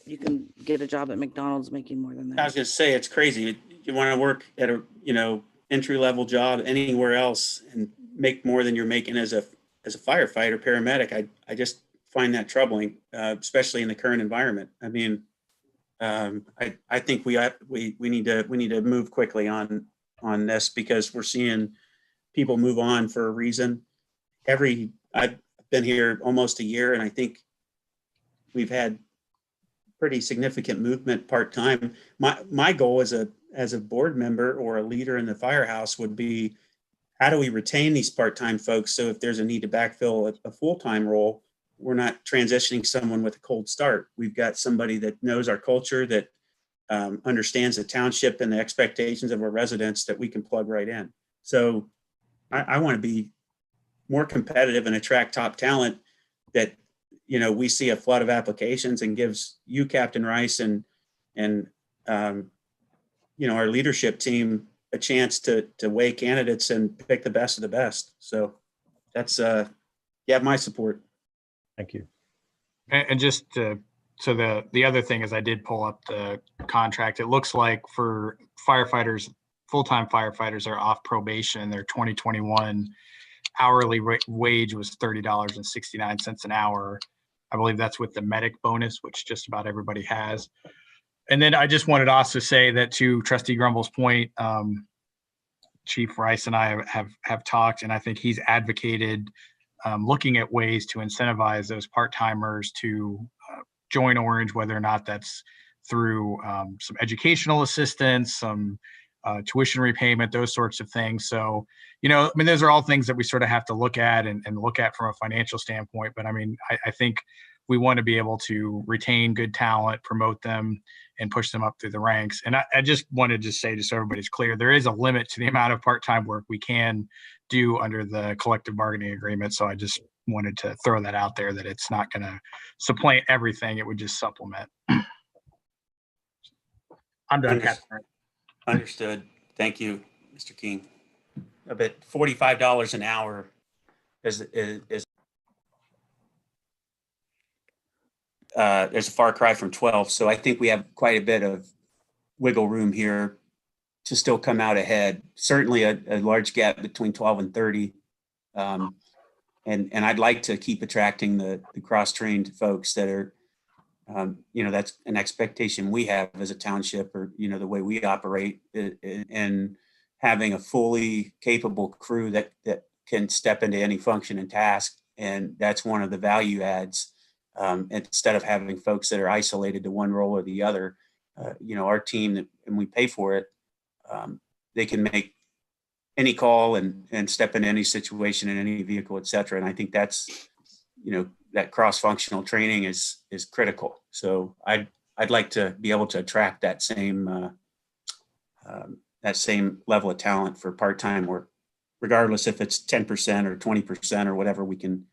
you can get a job at McDonald's making more than that. I was going to say, it's crazy. You want to work at a entry-level job anywhere else and make more than you're making as a firefighter paramedic. I just find that troubling, especially in the current environment. I mean, I think we need to move quickly on this, because we're seeing people move on for a reason. I've been here almost a year, and I think we've had pretty significant movement part-time. My goal as a board member or a leader in the firehouse would be, how do we retain these part-time folks? So if there's a need to backfill a full-time role, we're not transitioning someone with a cold start. We've got somebody that knows our culture, that understands the township and the expectations of our residents, that we can plug right in. So I want to be more competitive and attract top talent, that, we see a flood of applications, and gives you, Captain Rice, and our leadership team a chance to weigh candidates and pick the best of the best. So that's, you have my support. Thank you. And just so the other thing is, I did pull up the contract. It looks like for firefighters, full-time firefighters are off probation, their 2021 hourly wage was $30.69 an hour. I believe that's with the medic bonus, which just about everybody has. And then I just wanted to also say that to Trustee Grumble's point, Chief Rice and I have talked, and I think he's advocated looking at ways to incentivize those part-timers to join Orange, whether or not that's through some educational assistance, some tuition repayment, those sorts of things. So, you know, I mean, those are all things that we sort of have to look at and look at from a financial standpoint. But I mean, I think we want to be able to retain good talent, promote them, and push them up through the ranks. And I just wanted to say, just so everybody's clear, there is a limit to the amount of part-time work we can do under the collective bargaining agreement. So I just wanted to throw that out there, that it's not going to supplant everything. It would just supplement. I'm done, Captain. Understood. Thank you, Mr. King. But $45 an hour is there's a far cry from 12. So I think we have quite a bit of wiggle room here to still come out ahead. Certainly a large gap between 12 and 30. And I'd like to keep attracting the cross-trained folks that are, you know, that's an expectation we have as a township, or, you know, the way we operate, and having a fully capable crew that can step into any function and task. And that's one of the value adds. Instead of having folks that are isolated to one role or the other, you know, our team, and we pay for it, they can make any call and step into any situation in any vehicle, et cetera. And I think that's, you know, that cross-functional training is critical. So I'd like to be able to attract that same level of talent for part-time work, regardless if it's 10% or 20% or whatever we can.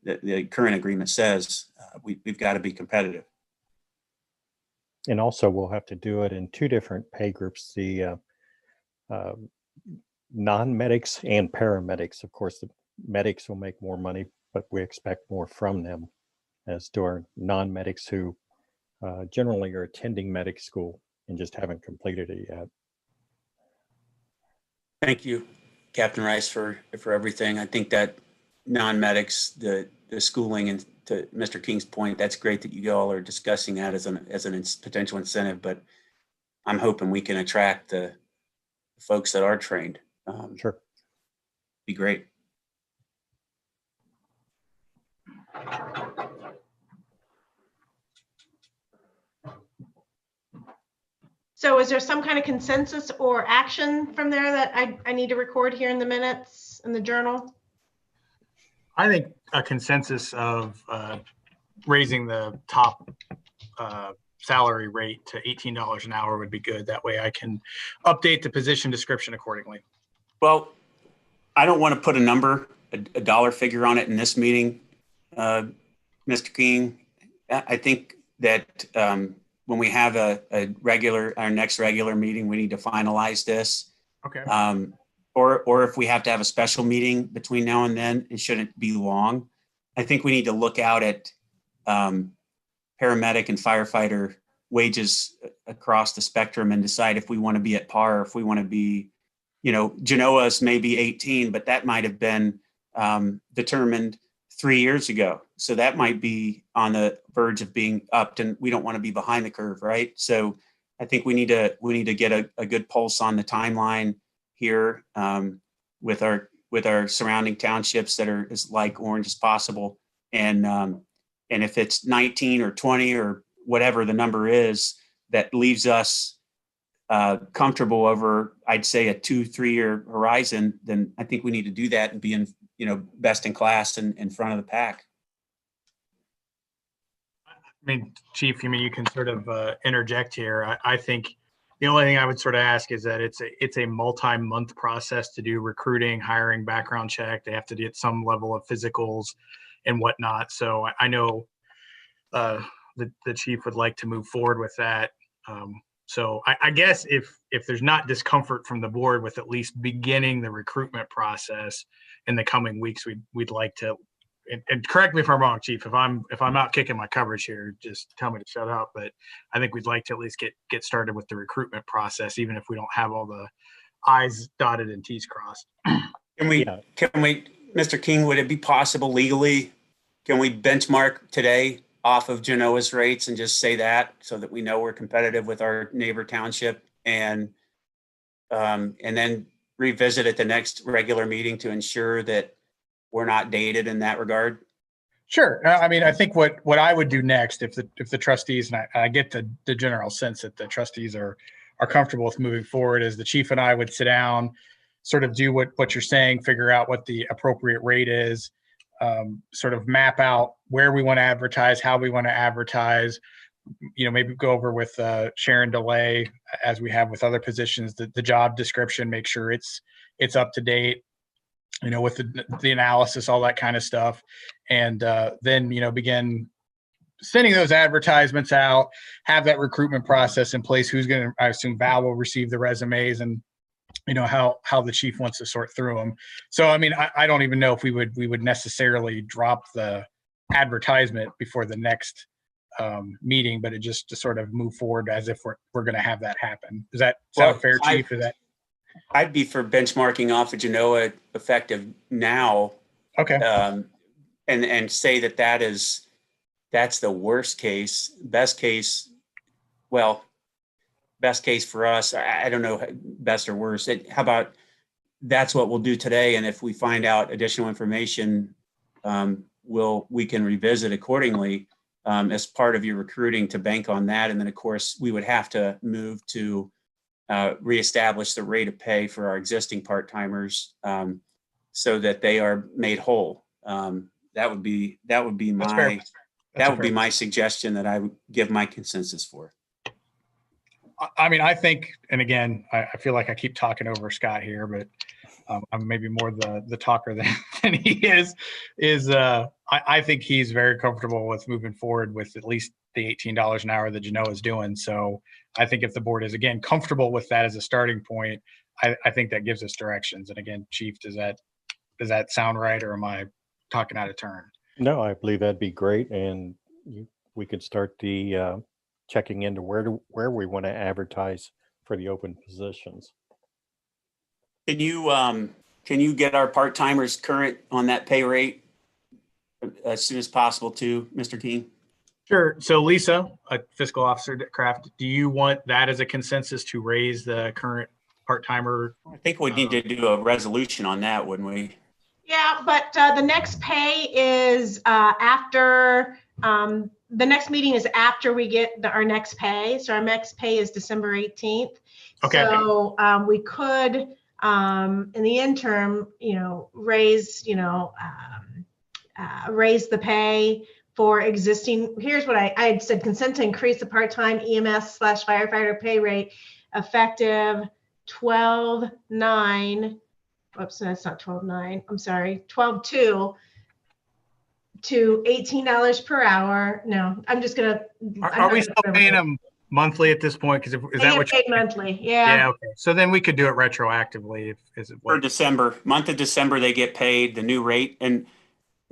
The current agreement says we've got to be competitive. And also we'll have to do it in two different pay groups, the non-medics and paramedics. Of course, the medics will make more money, but we expect more from them, as do our non-medics who generally are attending medic school and just haven't completed it yet. Thank you, Captain Rice, for everything. I think that non-medics, the schooling, and to Mr. King's point, that's great that you all are discussing that as an potential incentive, but I'm hoping we can attract the folks that are trained. Sure. Be great. So is there some kind of consensus or action from there that I need to record here in the minutes in the journal? I think a consensus of raising the top salary rate to $18 an hour would be good. That way I can update the position description accordingly. Well, I don't want to put a dollar figure on it in this meeting, Mr. King. I think that when we have our next regular meeting, we need to finalize this. Okay. Or if we have to have a special meeting between now and then, it shouldn't be long. I think we need to look out at paramedic and firefighter wages across the spectrum and decide if we want to be at par, or if we want to be, you know, Genoa's may be 18, but that might have been determined 3 years ago. So that might be on the verge of being upped, and we don't want to be behind the curve, right? So I think we need to get a good pulse on the timeline here with our surrounding townships that are as like Orange as possible. And if it's 19 or 20 or whatever the number is, that leaves us comfortable over, I'd say, a 2-3 year horizon, then I think we need to do that and be in, you know, best in class and in front of the pack. I mean, Chief, you can sort of interject here. I think the only thing I would sort of ask is that it's a multi-month process to do recruiting, hiring, background check. They have to get some level of physicals and whatnot. So I know the chief would like to move forward with that. So I guess if there's not discomfort from the board with at least beginning the recruitment process in the coming weeks, we'd like to. And correct me if I'm wrong, Chief. If I'm out kicking my coverage here, just tell me to shut up. But I think we'd like to at least get started with the recruitment process, even if we don't have all the I's dotted and T's crossed. Can we, Mr. King, would it be possible legally can we benchmark today off of Genoa's rates and just say that so that we know we're competitive with our neighbor township, and then revisit at the next regular meeting to ensure that we're not dated in that regard? Sure. I mean, I think what I would do next, if the trustees, and I get the general sense that the trustees are comfortable with moving forward, is the chief and I would sit down, sort of do what you're saying, figure out what the appropriate rate is, sort of map out where we want to advertise, how we want to advertise, maybe go over with Sharon DeLay, as we have with other positions, the job description, make sure it's up to date, with the analysis, all that kind of stuff. And then, begin sending those advertisements out, have that recruitment process in place. I assume Val will receive the resumes, and how the chief wants to sort through them. So, I mean, I don't even know if we would necessarily drop the advertisement before the next meeting, but it just to sort of move forward as if we're going to have that happen. Does that sound fair, Chief? I'd be for benchmarking off of Genoa effective now. Okay. And say that's the worst case. Best case for us, I don't know, best or worst. How about that's what we'll do today, and if we find out additional information, we can revisit accordingly as part of your recruiting to bank on that. And then, of course, we would have to move to reestablish the rate of pay for our existing part-timers so that they are made whole. That would be my suggestion that I would give my consensus for. I mean, I think, and again, I feel like I keep talking over Scott here, but I'm maybe more the talker than he is. I think he's very comfortable with moving forward with at least the $18 an hour that Genoa is doing. So I think if the board is, again, comfortable with that as a starting point, I think that gives us directions. And again, Chief, does that sound right, or am I talking out of turn? No, I believe that'd be great. And we could start the checking into where we want to advertise for the open positions. Can you get our part-timers current on that pay rate as soon as possible too, Mr. King? Sure. So Lisa, a fiscal officer at Kraft, do you want that as a consensus to raise the current part-timer? I think we need to do a resolution on that, wouldn't we? Yeah, but the next pay is after, the next meeting is after we get our next pay. So our next pay is December 18th. Okay. So we could, in the interim, raise the pay for existing. Here's what I had said: consent to increase the part-time EMS/firefighter pay rate effective 12/9. Oops, that's not 12/9. I'm sorry, 12/2 to $18 per hour. No, I'm just gonna. Are we still paying them monthly at this point? Because is that what paid monthly? Yeah. Yeah. Okay. So then we could do it retroactively. For December, month of December, they get paid the new rate. And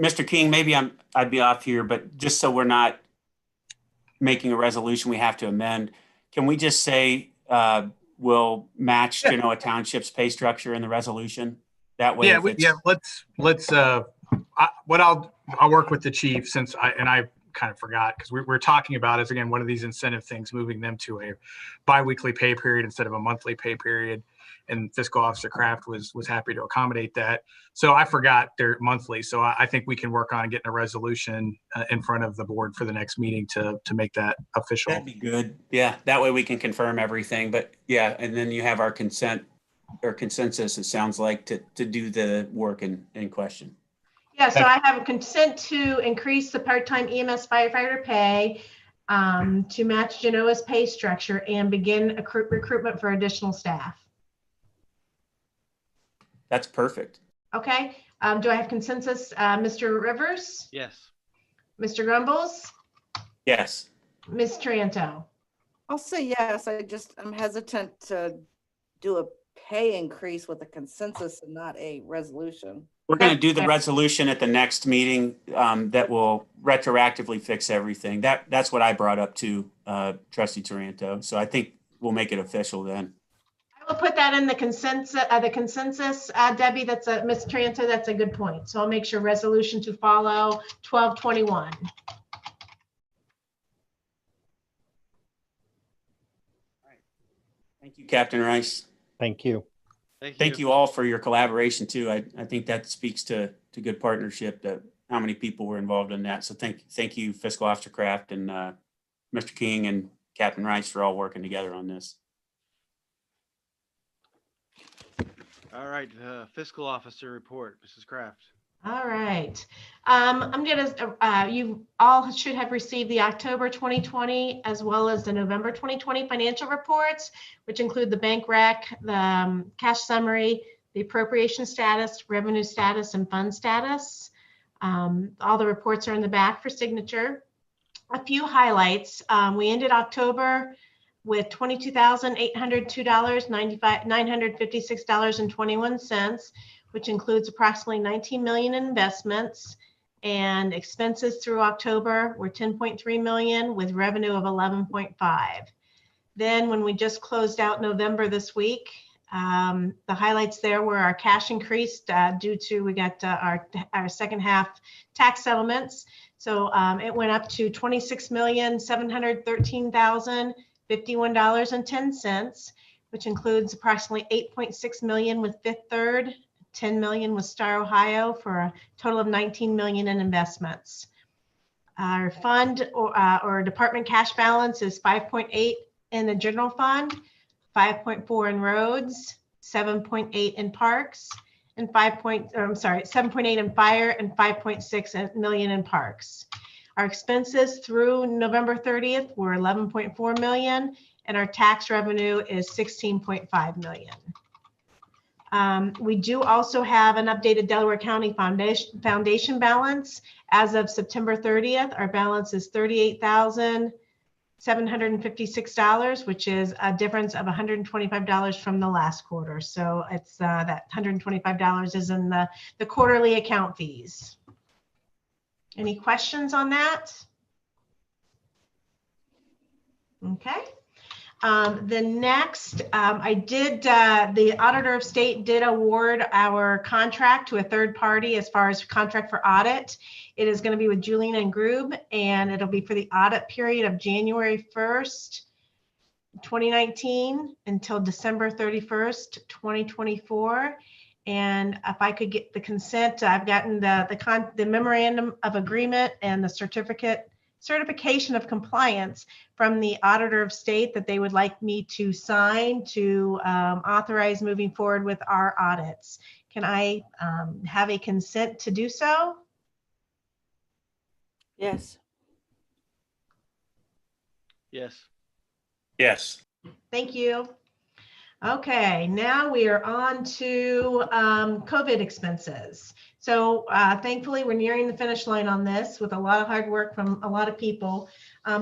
Mr. King, maybe I'd be off here, but just so we're not making a resolution we have to amend, can we just say we'll match Genoa Township's pay structure in the resolution? That way. Let's I'll work with the chief, since I kind of forgot, because we're talking about is, again, one of these incentive things, moving them to a biweekly pay period instead of a monthly pay period. And Fiscal Officer Kraft was happy to accommodate that. So I forgot they're monthly. So I think we can work on getting a resolution in front of the board for the next meeting to make that official. That'd be good. Yeah, that way we can confirm everything. But yeah, and then you have our consent or consensus, it sounds like, to do the work in question. Yeah, so I have a consent to increase the part-time EMS firefighter pay to match Genoa's pay structure and begin recruitment for additional staff. That's perfect. Okay. Do I have consensus? Mr. Rivers? Yes. Mr. Grumbles? Yes. Ms. Tranto? I'll say yes. I'm hesitant to do a pay increase with a consensus and not a resolution. We're going to do the resolution at the next meeting that will retroactively fix everything. That's what I brought up to Trustee Taranto. So I think we'll make it official then. put that in the consensus, Debbie. That's a Ms. Tranter. That's a good point. So I'll make sure resolution to follow 1221. Thank you, Captain Rice. Thank you. Thank you all for your collaboration too. I think that speaks to good partnership, that how many people were involved in that. So thank you, Fiscal Officer Kraft and Mr. King and Captain Rice for all working together on this. All right, fiscal officer report, Mrs. Kraft. All right. You all should have received the October 2020 as well as the November 2020 financial reports, which include the bank rec, the cash summary, the appropriation status, revenue status, and fund status. All the reports are in the back for signature. A few highlights. We ended October with $22,802, $956.21, which includes approximately 19 million in investments, and expenses through October were 10.3 million with revenue of 11.5. Then when we just closed out November this week, the highlights there were our cash increased due to we got our second half tax settlements. So it went up to $26,713,051.10, which includes approximately 8.6 million with Fifth Third, 10 million with Star Ohio, for a total of 19 million in investments. Our fund or department cash balance is 5.8 in the general fund, 5.4 in roads, 7.8 in parks, and 7.8 in fire, and 5.6 million in parks. Our expenses through November 30th were 11.4 million, and our tax revenue is 16.5 million. We do also have an updated Delaware County Foundation balance. As of September 30th, our balance is $38,756, which is a difference of $125 from the last quarter. So it's that $125 is in the quarterly account fees. Any questions on that? Okay. The next, the Auditor of State did award our contract to a third party as far as contract for audit. It is going to be with Julian and Grube, and it'll be for the audit period of January 1st, 2019 until December 31st, 2024. And if I could get the consent, I've gotten the memorandum of agreement and the certification of compliance from the Auditor of State that they would like me to sign to authorize moving forward with our audits. Can I have a consent to do so? Yes. Yes. Yes. Thank you. Okay, now we are on to COVID expenses. So thankfully, we're nearing the finish line on this with a lot of hard work from a lot of people.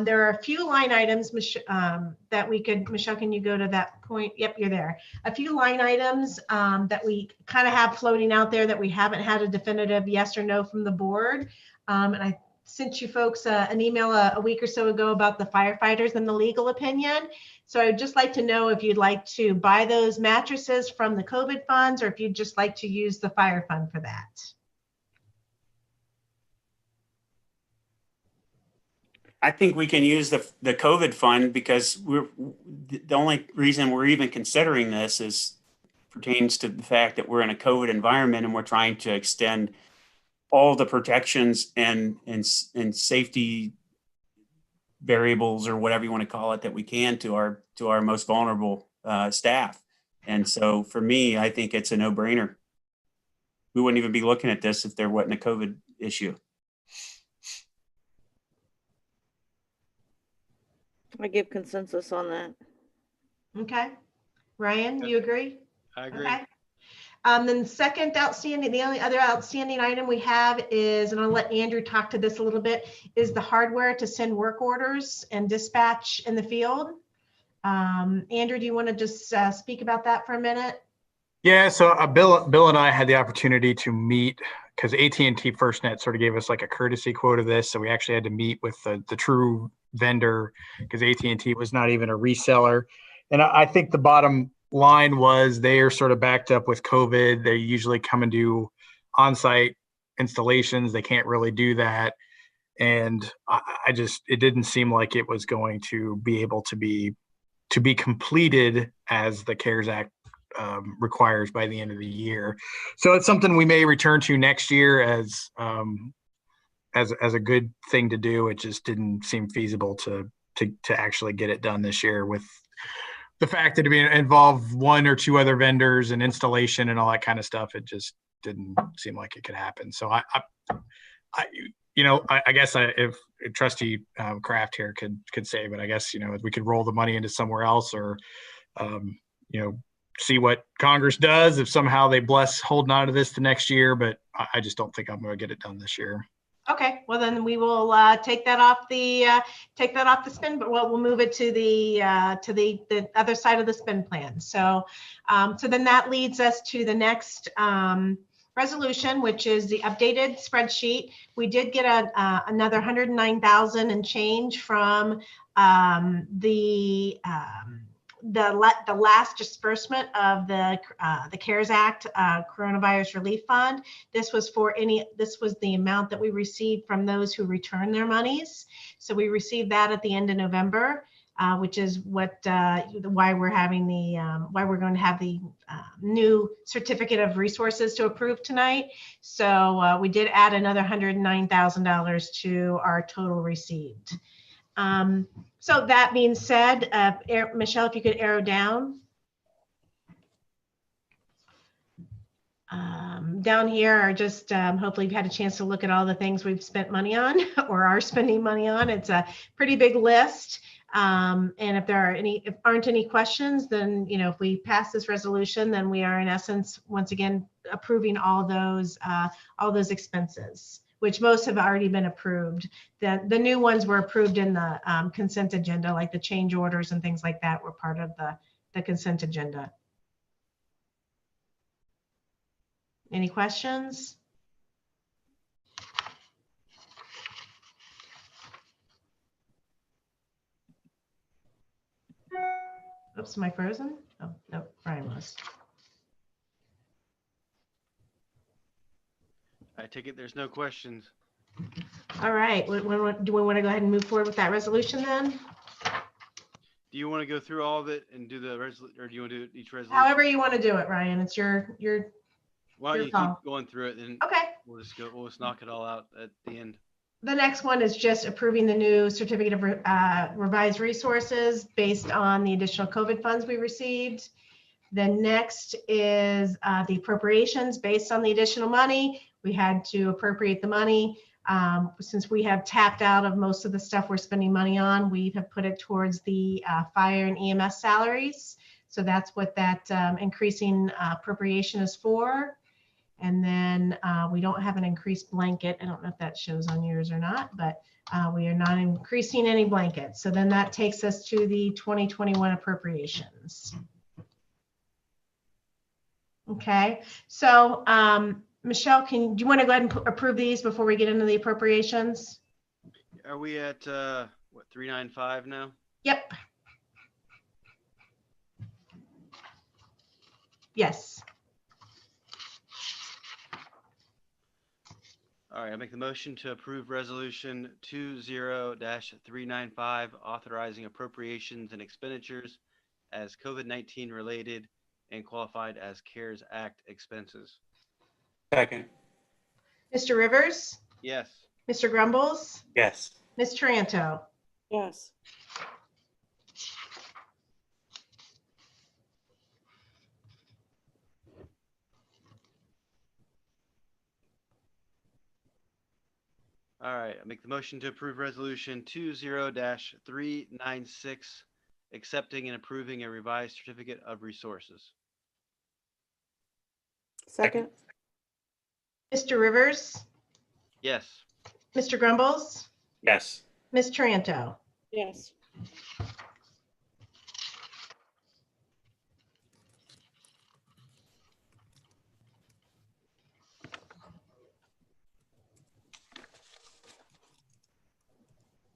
There are a few line items that we could, Michelle, can you go to that point? Yep, you're there. A few line items that we kind of have floating out there that we haven't had a definitive yes or no from the board. And I sent you folks an email a week or so ago about the firefighters and the legal opinion. So I'd just like to know if you'd like to buy those mattresses from the COVID funds, or if you'd just like to use the fire fund for that. I think we can use the COVID fund, because the only reason we're even considering this pertains to the fact that we're in a COVID environment and we're trying to extend all the protections and safety variables, or whatever you want to call it, that we can to our most vulnerable staff. And so for me, I think it's a no-brainer. We wouldn't even be looking at this if there wasn't a COVID issue. I give consensus on that. Okay. Ryan, you agree? I agree. Okay. Then second outstanding, the only other outstanding item we have is, and I'll let Andrew talk to this a little bit, is the hardware to send work orders and dispatch in the field. Andrew, do you want to just speak about that for a minute? Yeah, so Bill and I had the opportunity to meet, because AT&T FirstNet sort of gave us like a courtesy quote of this. So we actually had to meet with the true vendor, because AT&T was not even a reseller. And I think the bottom line was they are sort of backed up with COVID. They usually come and do on-site installations. They can't really do that. And I just, it didn't seem like it was going to be able to be completed as the CARES Act requires by the end of the year. So it's something we may return to next year as a good thing to do. It just didn't seem feasible to actually get it done this year with the fact that it involved one or two other vendors and installation and all that kind of stuff. It just didn't seem like it could happen. So I guess if Trustee Kraft here could say, but I guess, we could roll the money into somewhere else or, see what Congress does if somehow they bless holding on to this to next year. But I just don't think I'm going to get it done this year. Okay, well then we will take that off the spend, but we'll move it to the other side of the spend plan. So then that leads us to the next resolution, which is the updated spreadsheet. We did get another 109,000 and change from the last disbursement of the CARES Act Coronavirus Relief Fund. This was the amount that we received from those who returned their monies. So we received that at the end of November, which is why we're having why we're going to have the new certificate of resources to approve tonight. So we did add another $109,000 to our total received. So that being said, Michelle, if you could arrow down. Down here are just, hopefully you've had a chance to look at all the things we've spent money on or are spending money on. It's a pretty big list. And if aren't any questions, then, if we pass this resolution, then we are in essence, once again, approving all those expenses, which most have already been approved. The new ones were approved in the consent agenda, like the change orders and things like that were part of the consent agenda. Any questions? Oops, am I frozen? Oh, no, Brian was. I take it there's no questions. All right, do we want to go ahead and move forward with that resolution then? Do you want to go through all of it and do the resolution, or do you want to do each resolution? However you want to do it, Ryan. It's your Why don't you call. keep going through it, and Okay. we'll just knock it all out at the end. The next one is just approving the new certificate of revised resources based on the additional COVID funds we received. The next is the appropriations based on the additional money. We had to appropriate the money. Since we have tapped out of most of the stuff we're spending money on, we have put it towards the fire and EMS salaries. So that's what that increasing appropriation is for. And then we don't have an increased blanket. I don't know if that shows on yours or not, but we are not increasing any blankets. So then that takes us to the 2021 appropriations. Okay, so Michelle, do you want to go ahead and approve these before we get into the appropriations? Are we at what, 395 now? Yep. Yes. All right, I make the motion to approve resolution 20-395, authorizing appropriations and expenditures as COVID-19 related and qualified as CARES Act expenses. Second. Mr. Rivers, Yes. Mr. Grumbles, Yes. Ms. Taranto. Yes. All right, I make the motion to approve resolution 20-396, accepting and approving a revised certificate of resources. Second. Mr. Rivers, Yes. Mr. Grumbles, Yes. Ms. Taranto. Yes.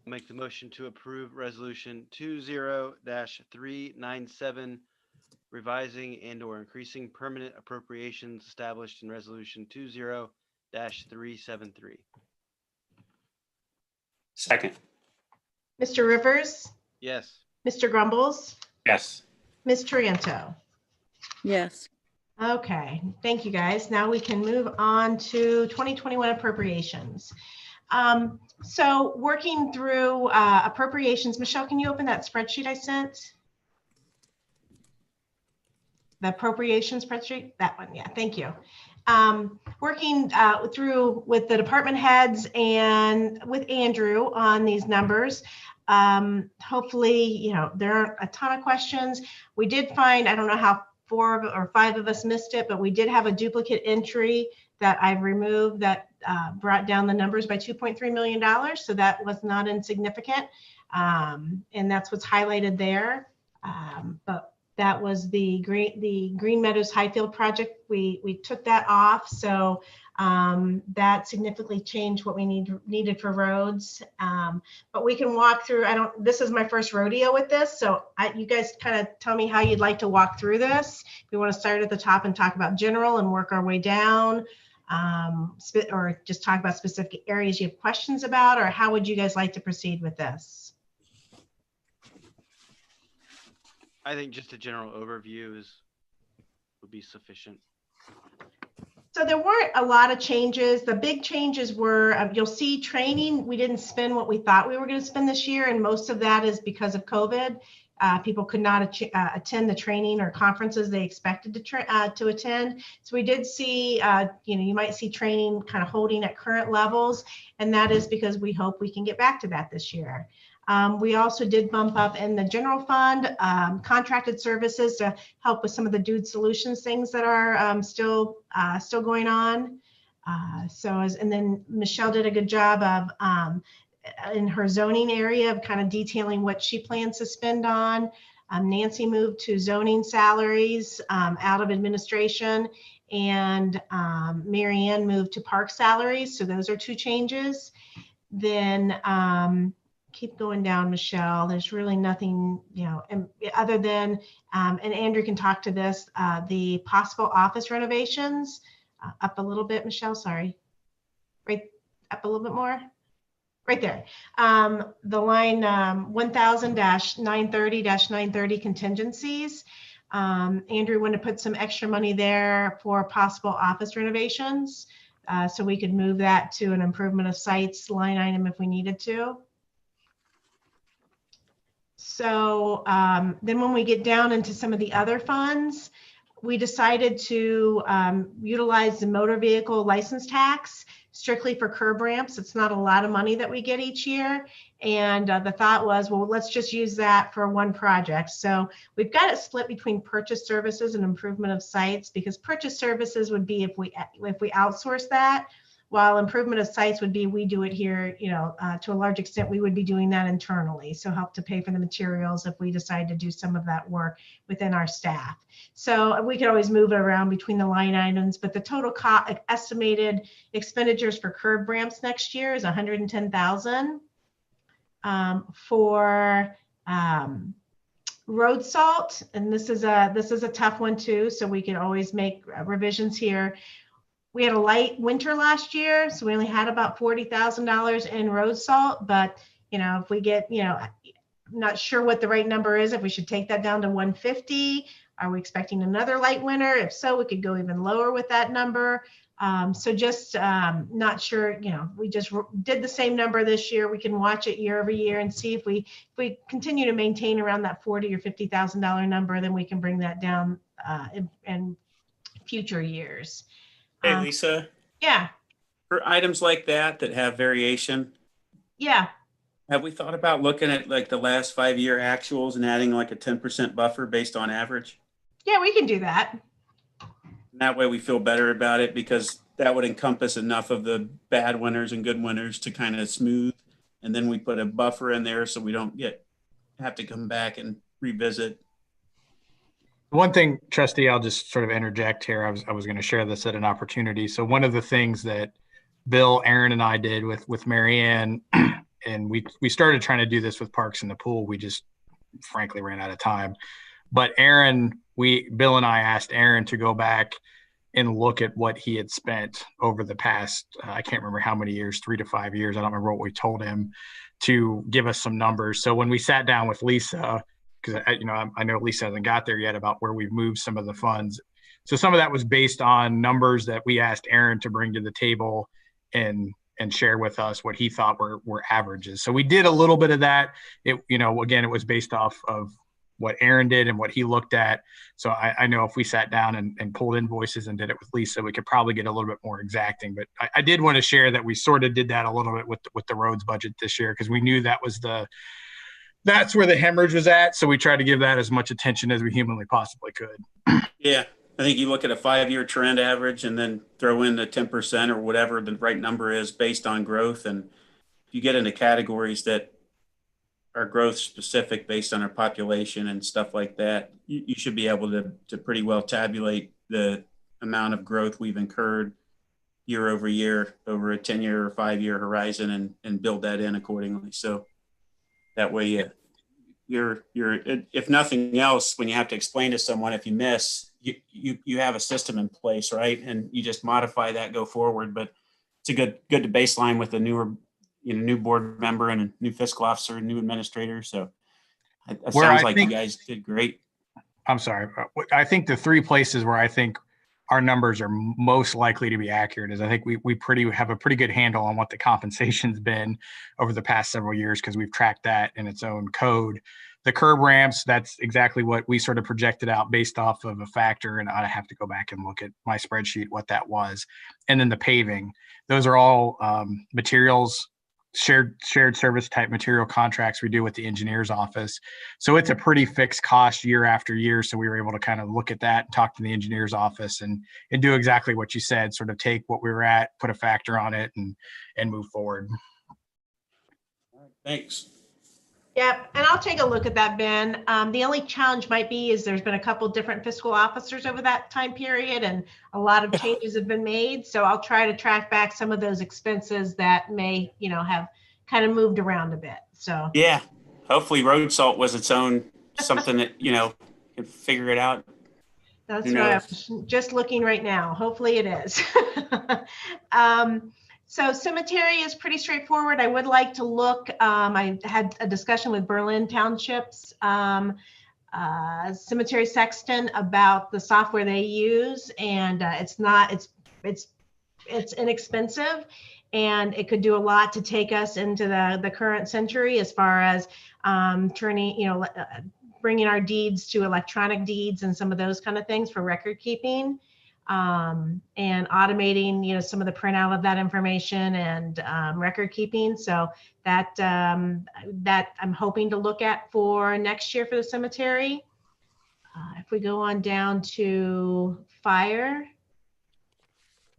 I'll make the motion to approve resolution 20-397, revising and or increasing permanent appropriations established in Resolution 20-373. Second. Mr. Rivers, Yes. Mr. Grumbles, Yes. Ms. Triento. Yes. Okay, thank you guys. Now we can move on to 2021 appropriations. So working through appropriations, Michelle, can you open that spreadsheet I sent? The appropriation spreadsheet, that one, yeah, thank you. Working through with the department heads and with Andrew on these numbers. Hopefully, you know, there aren't a ton of questions. We did find, I don't know how 4 or 5 of us missed it, but we did have a duplicate entry that I've removed that brought down the numbers by $2.3 million. So that was not insignificant. And that's what's highlighted there. But that was the Green Meadows Highfield project. We took that off. So that significantly changed what we needed for roads. But we can walk through, this is my first rodeo with this. So you guys kind of tell me how you'd like to walk through this. We want to start at the top and talk about general and work our way down. Or just talk about specific areas you have questions about, or how would you guys like to proceed with this? I think just a general overview would be sufficient. So there weren't a lot of changes. The big changes were, you'll see training. We didn't spend what we thought we were going to spend this year, and most of that is because of COVID. People could not attend the training or conferences they expected to attend. So we did see, you might see training kind of holding at current levels, and that is because we hope we can get back to that this year. We also did bump up in the general fund, contracted services to help with some of the Dude Solutions things that are still going on. And then Michelle did a good job of in her zoning area of kind of detailing what she plans to spend on. Nancy moved to zoning salaries out of administration, and Mary Ann moved to park salaries. So those are 2 changes. Then keep going down, Michelle. There's really nothing, other than, and Andrew can talk to this, the possible office renovations. Up a little bit, Michelle, sorry. Right up a little bit more. Right there. The line 1000-930-930 contingencies. Andrew wanted to put some extra money there for possible office renovations. So we could move that to an improvement of sites line item if we needed to. So then when we get down into some of the other funds, we decided to utilize the motor vehicle license tax strictly for curb ramps. It's not a lot of money that we get each year. And the thought was, well, let's just use that for one project. So we've got it split between purchase services and improvement of sites, because purchase services would be if we outsource that, while improvement of sites would be we do it here, to a large extent, we would be doing that internally. So help to pay for the materials if we decide to do some of that work within our staff. So we could always move it around between the line items, but the total estimated expenditures for curb ramps next year is $110,000. For road salt, and this is a tough one too, so we can always make revisions here. We had a light winter last year, so we only had about $40,000 in road salt. But if we get, I'm not sure what the right number is. If we should take that down to 150, are we expecting another light winter? If so, we could go even lower with that number. So just not sure. We just did the same number this year. We can watch it year over year and see if we continue to maintain around that $40,000 or $50,000 number, then we can bring that down in future years. Hey, Lisa. Yeah. For items like that have variation. Yeah. Have we thought about looking at like the last 5-year actuals and adding like a 10% buffer based on average? Yeah, we can do that. And that way we feel better about it, because that would encompass enough of the bad winters and good winters to kind of smooth. And then we put a buffer in there so we don't have to come back and revisit. One thing, Trustee, I'll just sort of interject here. I was going to share this at an opportunity. So one of the things that Bill, Aaron, and I did with Mary Ann, and we started trying to do this with parks and the pool. We just frankly ran out of time. But Aaron Bill and I asked Aaron to go back and look at what he had spent over the past, I can't remember how many years, 3 to 5 years. I don't remember what we told him, to give us some numbers. So when we sat down with Lisa, because I know Lisa hasn't got there yet about where we've moved some of the funds. So some of that was based on numbers that we asked Aaron to bring to the table and share with us what he thought were averages. So we did a little bit of that. Again, it was based off of what Aaron did and what he looked at. So I know if we sat down and pulled invoices and did it with Lisa, we could probably get a little bit more exacting. But I did want to share that we sort of did that a little bit with the roads budget this year, because we knew that's where the hemorrhage was at. So we tried to give that as much attention as we humanly possibly could. Yeah, I think you look at a 5-year trend average and then throw in the 10% or whatever the right number is based on growth. And you get into categories that are growth specific based on our population and stuff like that, you should be able to pretty well tabulate the amount of growth we've incurred year over year over a 10-year or 5-year horizon and build that in accordingly. So that way you're if nothing else, when you have to explain to someone if you miss, you have a system in place, right? And you just modify that go forward. But it's a good to baseline with a new board member and a new fiscal officer, new administrator. So it sounds like you guys did great. I'm sorry. I think the 3 places where I think our numbers are most likely to be accurate is I think we have a pretty good handle on what the compensation's been over the past several years, because we've tracked that in its own code. The curb ramps, that's exactly what we sort of projected out based off of a factor, and I have to go back and look at my spreadsheet what that was. And then the paving, those are all materials, shared service type material contracts we do with the engineer's office. So it's a pretty fixed cost year after year. So we were able to kind of look at that and talk to the engineer's office and do exactly what you said, sort of take what we were at, put a factor on it and move forward. Thanks. Yep, and I'll take a look at that, Ben. The only challenge might be is there's been a couple different fiscal officers over that time period, and a lot of changes have been made. So I'll try to track back some of those expenses that may, have kind of moved around a bit. So yeah, hopefully road salt was its own something that could figure it out. That's right. I'm just looking right now. Hopefully it is. So cemetery is pretty straightforward. I would like to look, I had a discussion with Berlin Township's cemetery sexton about the software they use, and it's inexpensive, and it could do a lot to take us into the current century as far as turning, bringing our deeds to electronic deeds and some of those kind of things for record keeping. And automating, some of the printout of that information and record keeping. So that I'm hoping to look at for next year for the cemetery. If we go on down to fire,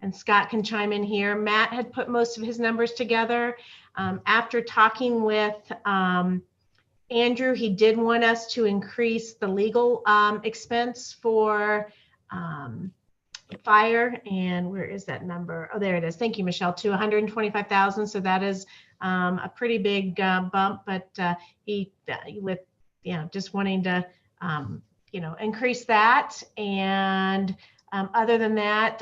and Scott can chime in here. Matt had put most of his numbers together. After talking with Andrew, he did want us to increase the legal expense for fire, and where is that number? Oh, there it is. Thank you, Michelle, to 125,000. So that is a pretty big bump, but he with just wanting to increase that. And other than that,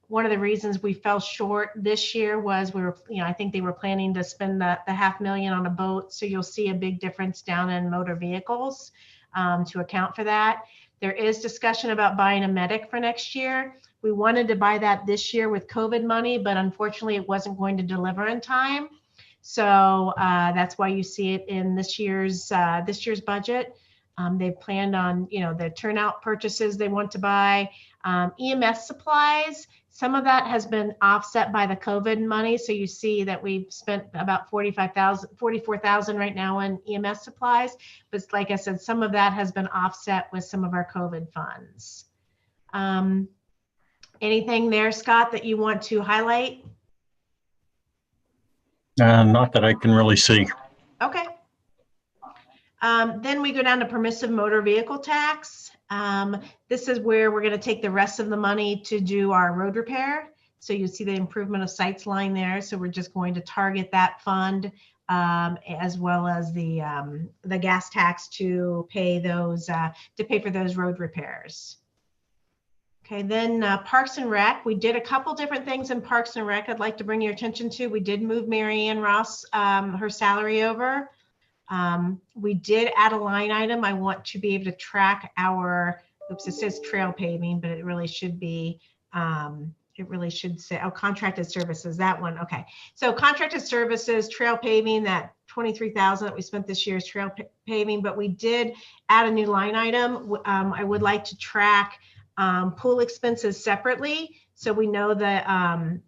one of the reasons we fell short this year was I think they were planning to spend the $500,000 on a boat. So you'll see a big difference down in motor vehicles to account for that. There is discussion about buying a medic for next year. We wanted to buy that this year with COVID money, but unfortunately it wasn't going to deliver in time. So that's why you see it in this year's budget. They've planned on, the turnout purchases they want to buy. EMS supplies, some of that has been offset by the COVID money. So you see that we've spent about $44,000 right now in EMS supplies. But like I said, some of that has been offset with some of our COVID funds. Anything there, Scott, that you want to highlight? Not that I can really see. Okay. Then we go down to permissive motor vehicle tax. This is where we're going to take the rest of the money to do our road repair. So you see the improvement of sites line there. So we're just going to target that fund as well as the gas tax to pay for those road repairs. Okay, then Parks and Rec. We did a couple different things in Parks and Rec I'd like to bring your attention to. We did move Mary Ann Ross, her salary over. We did add a line item. I want to be able to track our, oops, it says trail paving, but it really should be, say, oh, contracted services, that one. Okay, so contracted services, trail paving, that 23,000 that we spent this year is trail paving, but we did add a new line item. I would like to track pool expenses separately. So we know that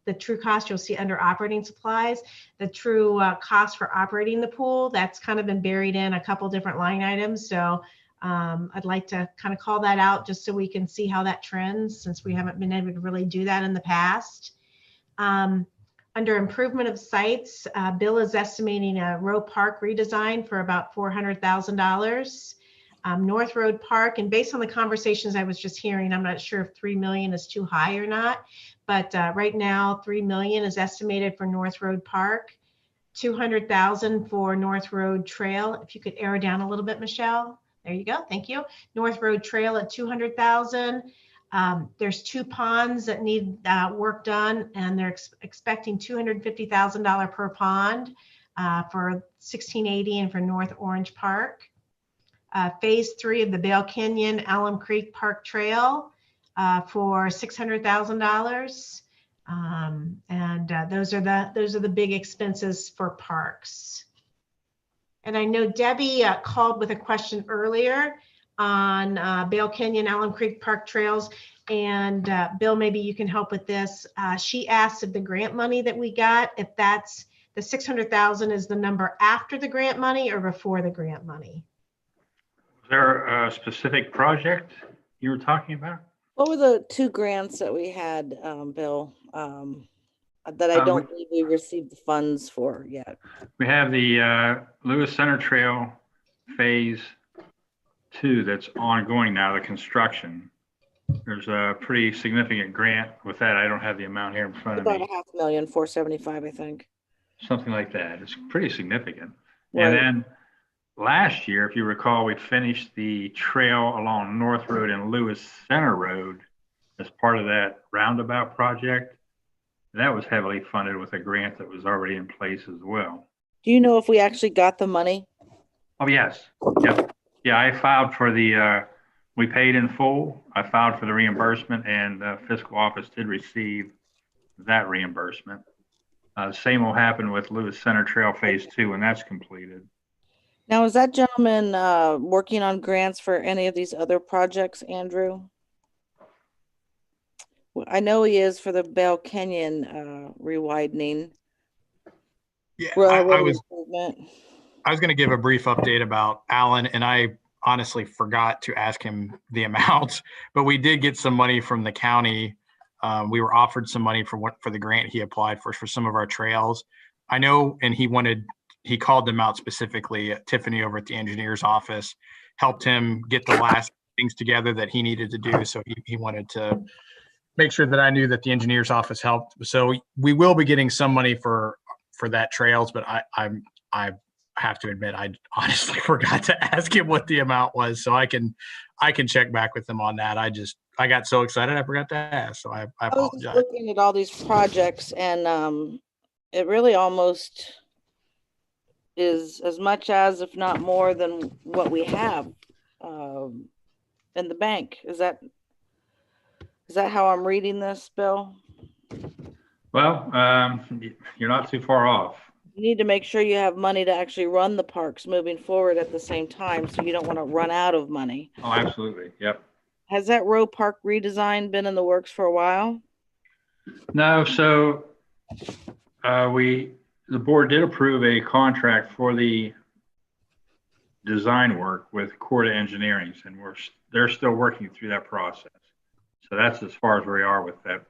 the true cost you'll see under operating supplies, the true cost for operating the pool, that's kind of been buried in a couple different line items. So I'd like to kind of call that out just so we can see how that trends, since we haven't been able to really do that in the past. Under improvement of sites, Bill is estimating a Row Park redesign for about $400,000. North Road Park, and based on the conversations I was just hearing, I'm not sure if 3 million is too high or not, but right now 3 million is estimated for North Road Park, 200,000 for North Road Trail. If you could arrow down a little bit, Michelle. There you go. Thank you. North Road Trail at 200,000. There's 2 ponds that need work done, and they're expecting $250,000 per pond for 1680 and for North Orange Park. Phase 3 of the Bale Canyon Alum Creek Park Trail for $600,000. Those are the big expenses for parks. And I know Debbie called with a question earlier on Bale Canyon Alum Creek Park Trails. And Bill, maybe you can help with this. She asked if the grant money that we got, if that's the 600,000 is the number after the grant money or before the grant money. Is there a specific project you were talking about? What were the 2 grants that we had, Bill, that I don't believe we received the funds for yet? We have the Lewis Center Trail Phase 2 that's ongoing now, the construction. There's a pretty significant grant with that. I don't have the amount here in front of me. About $500,000, 475, I think. Something like that. It's pretty significant. Right. And then last year, if you recall, we finished the trail along North Road and Lewis Center Road as part of that roundabout project. That was heavily funded with a grant that was already in place as well. Do you know if we actually got the money? Oh, yes. Yep. Yeah, I filed for the, we paid in full. I filed for the reimbursement, and the fiscal office did receive that reimbursement. Same will happen with Lewis Center Trail Phase 2 when that's completed. Now, is that gentleman working on grants for any of these other projects, Andrew? Well, I know he is for the Bale Canyon rewidening. Yeah, I was going to give a brief update about Alan, and I honestly forgot to ask him the amount, but we did get some money from the county. We were offered some money for the grant he applied for some of our trails. I know, and he called them out specifically. Tiffany over at the engineer's office helped him get the last things together that he needed to do. So he wanted to make sure that I knew that the engineer's office helped. So we will be getting some money for that trails, but I have to admit, I honestly forgot to ask him what the amount was. So I can check back with him on that. I got so excited I forgot to ask. So I apologize. I was looking at all these projects, and it really almost is as much as, if not more than what we have in the bank. Is that how I'm reading this, Bill? Well, you're not too far off. You need to make sure you have money to actually run the parks moving forward at the same time, so you don't want to run out of money. Oh, absolutely. Yep. Has that row park redesign been in the works for a while? No. So the board did approve a contract for the design work with Corda Engineering, and they're still working through that process. So that's as far as we are with that.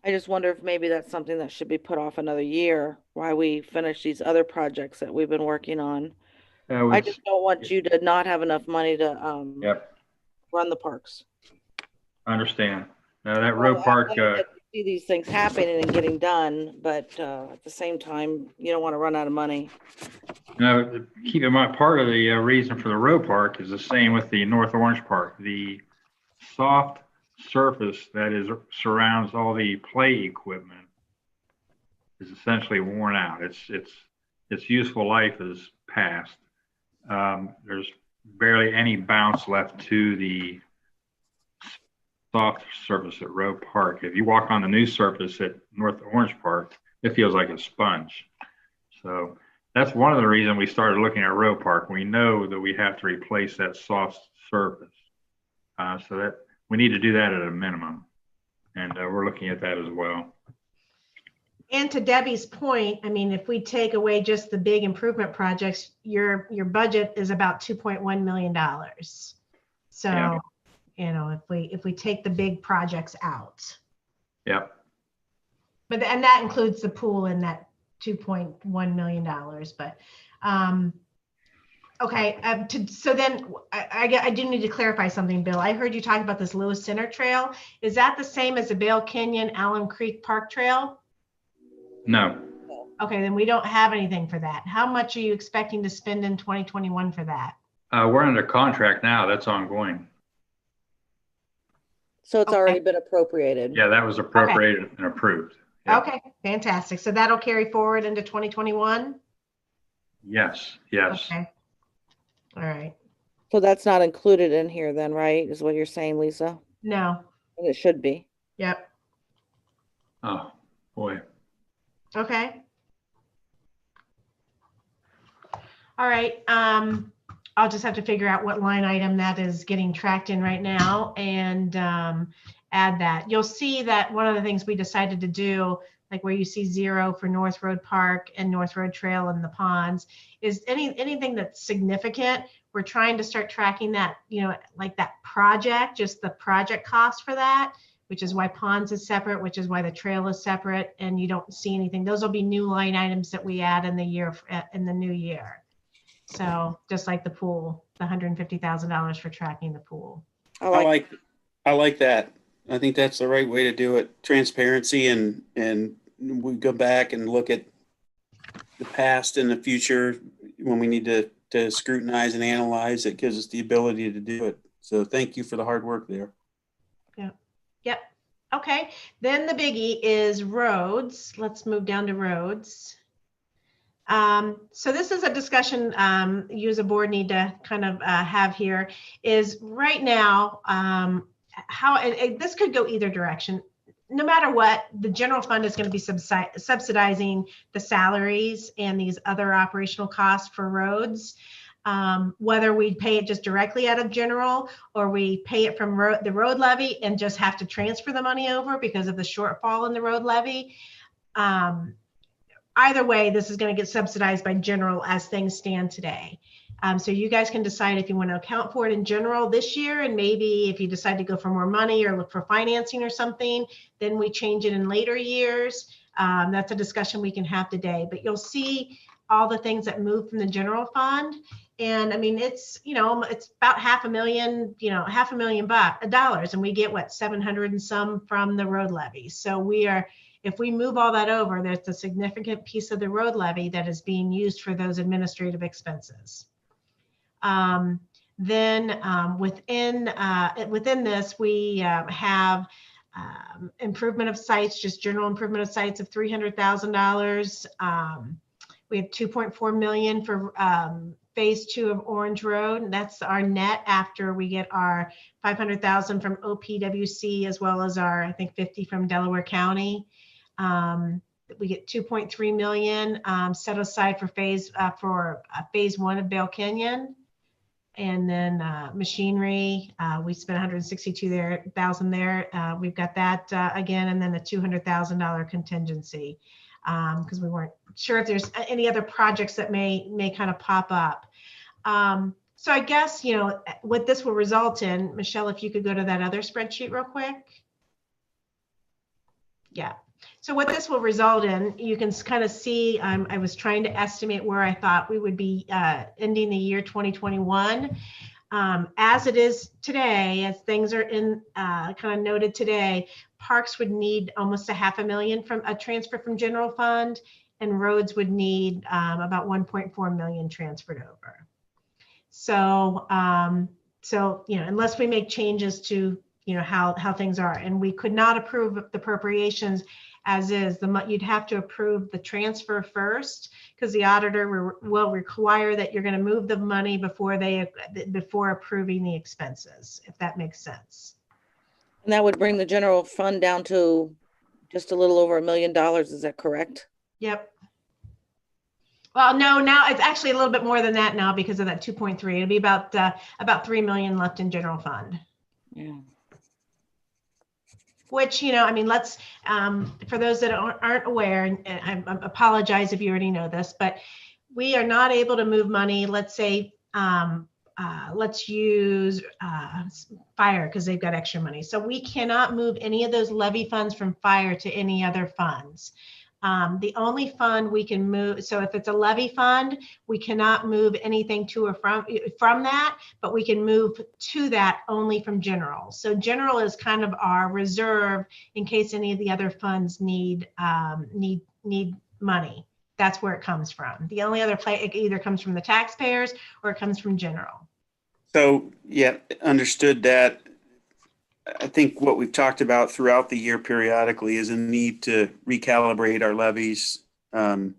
I just wonder if maybe that's something that should be put off another year while we finish these other projects that we've been working on. I just don't want you to not have enough money to run the parks. I understand. Now that road park, you see these things happening and getting done, but at the same time, you don't want to run out of money. Now, keep in mind, part of the reason for the road park is the same with the North Orange Park. The soft surface that surrounds all the play equipment is essentially worn out. Its useful life is past. There's barely any bounce left to the soft surface at Road Park. If you walk on the new surface at North Orange Park, it feels like a sponge. So that's one of the reasons we started looking at Road Park. We know that we have to replace that soft surface. So that we need to do that at a minimum. And we're looking at that as well. And to Debbie's point, I mean, if we take away just the big improvement projects, your budget is about $2.1 million. So, Yeah. you know, if we take the big projects out, Yep. and that includes the pool in that $2.1 million. But okay, so then I do need to clarify something, Bill. I heard you talk about this Lewis Center Trail. Is that the same as the Bale Canyon Alum Creek Park Trail? No. Okay, then we don't have anything for that. How much are you expecting to spend in 2021 for that? We're under contract now. That's ongoing. So it's Okay. already been appropriated. Yeah, that was appropriated and approved. Yeah. Okay, fantastic. So that'll carry forward into 2021? Yes. Yes. Okay. All right. So that's not included in here then, right? Is what you're saying, Lisa? No. And it should be. Yep. Oh, boy. Okay. All right. I'll just have to figure out what line item that is getting tracked in right now and add that. You'll see that one of the things we decided to do, like where you see 0 for North Road Park and North Road Trail and the ponds, is anything that's significant. We're trying to start tracking that, you know, like that project, just the project cost for that, which is why ponds is separate, which is why the trail is separate, and you don't see anything. Those will be new line items that we add in the new year. So just like the pool, the $150,000 for tracking the pool. I like that. I think that's the right way to do it. Transparency, and we go back and look at the past and the future when we need to scrutinize and analyze. It gives us the ability to do it. So thank you for the hard work there. Yep. Okay. Then the biggie is roads. Let's move down to roads. So this is a discussion you as a board need to kind of have here is right now, this could go either direction. No matter what, the general fund is going to be subsidizing the salaries and these other operational costs for roads. Whether we pay it just directly out of general or we pay it from the road levy and just have to transfer the money over because of the shortfall in the road levy. Either way, this is going to get subsidized by general as things stand today. So you guys can decide if you want to account for it in general this year, and maybe if you decide to go for more money or look for financing or something, then we change it in later years. That's a discussion we can have today, but you'll see all the things that move from the general fund. And I mean, it's, you know, it's about $500,000, you know, $500,000 and we get what, 700 and some from the road levy. So if we move all that over, there's a significant piece of the road levy that is being used for those administrative expenses. Within this, we have improvement of sites, just general improvement of sites of $300,000. We have $2.4 million for phase 2 of Orange Road. And that's our net after we get our $500,000 from OPWC as well as our, I think, 50 from Delaware County. We get $2.3 million set aside for phase 1 of Bale Canyon. And then machinery, we spent $162,000 there. We've got that again, and then a $200,000 contingency because we weren't sure if there's any other projects that may kind of pop up. So I guess, you know, what this will result in, Michelle, if you could go to that other spreadsheet real quick. Yeah. So what this will result in, you can kind of see, I was trying to estimate where I thought we would be ending the year 2021. As it is today, as things are in kind of noted today, Parks would need almost $500,000 from a transfer from general fund, and roads would need about 1.4 million transferred over. So, unless we make changes to, how things are, and we could not approve the appropriations as is, you'd have to approve the transfer first, because the auditor will require that you're going to move the money before approving the expenses, if that makes sense. And that would bring the general fund down to just a little over $1 million. Is that correct? Yep. Well, no, now it's actually a little bit more than that now because of that 2.3. It'll be about 3 million left in general fund. Yeah. Which, let's, for those that aren't aware, and I apologize if you already know this, but we are not able to move money. Let's say, let's use fire because they've got extra money. So we cannot move any of those levy funds from fire to any other funds. The only fund we can move, so if it's a levy fund, we cannot move anything to or from that, but we can move to that only from general. So general is kind of our reserve in case any of the other funds need money. That's where it comes from. The only other place, it either comes from the taxpayers or it comes from general. So, yeah, understood that. I think what we've talked about throughout the year periodically is a need to recalibrate our levies and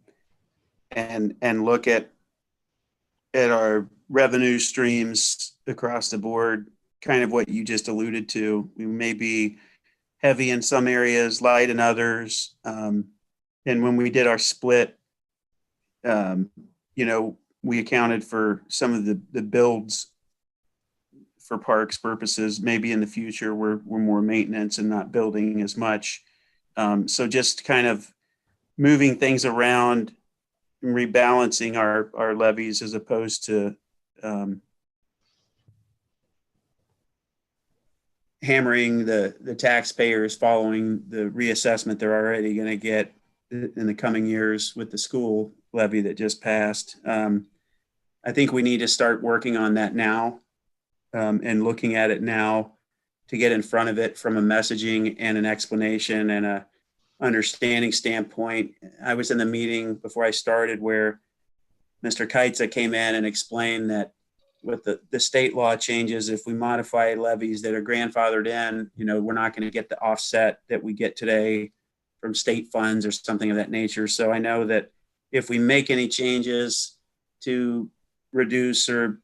look at our revenue streams across the board, kind of what you just alluded to. We may be heavy in some areas, light in others. And when we did our split, we accounted for some of the builds for parks purposes. Maybe in the future we're more maintenance and not building as much. So just kind of moving things around and rebalancing our levies as opposed to hammering the taxpayers following the reassessment they're already going to get in the coming years with the school levy that just passed. I think we need to start working on that now. And looking at it now to get in front of it from a messaging and an explanation and a understanding standpoint. I was in the meeting before I started where Mr. Keitza came in and explained that with the state law changes, if we modify levies that are grandfathered in, we're not going to get the offset that we get today from state funds or something of that nature. So I know that if we make any changes to reduce or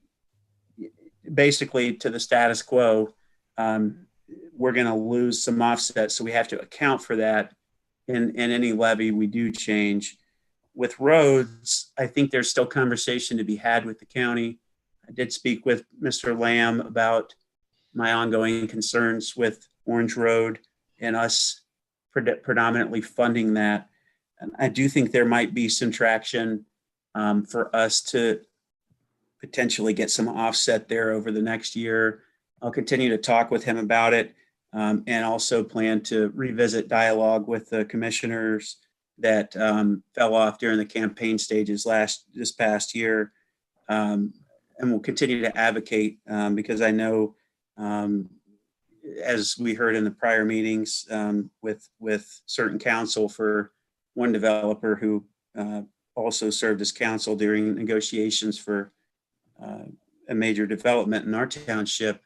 basically to the status quo, we're going to lose some offset. So we have to account for that in any levy we do change. With roads, I think there's still conversation to be had with the county. I did speak with Mr. Lamb about my ongoing concerns with Orange Road and us predominantly funding that. And I do think there might be some traction for us to potentially get some offset there over the next year. I'll continue to talk with him about it and also plan to revisit dialogue with the commissioners that fell off during the campaign stages this past year. And we'll continue to advocate because I know, as we heard in the prior meetings with certain counsel for one developer who also served as counsel during negotiations for a major development in our township,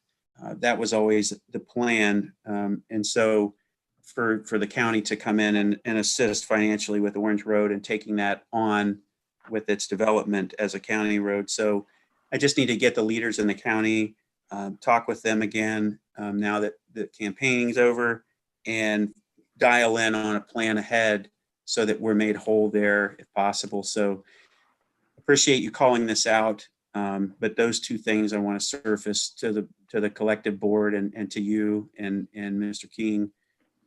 that was always the plan. And so for the county to come in and assist financially with Orange Road and taking that on with its development as a county road. So I just need to get the leaders in the county, talk with them again now that the campaigning's over, and dial in on a plan ahead so that we're made whole there if possible. So appreciate you calling this out. But those two things I want to surface to the collective board and to you and Mr. King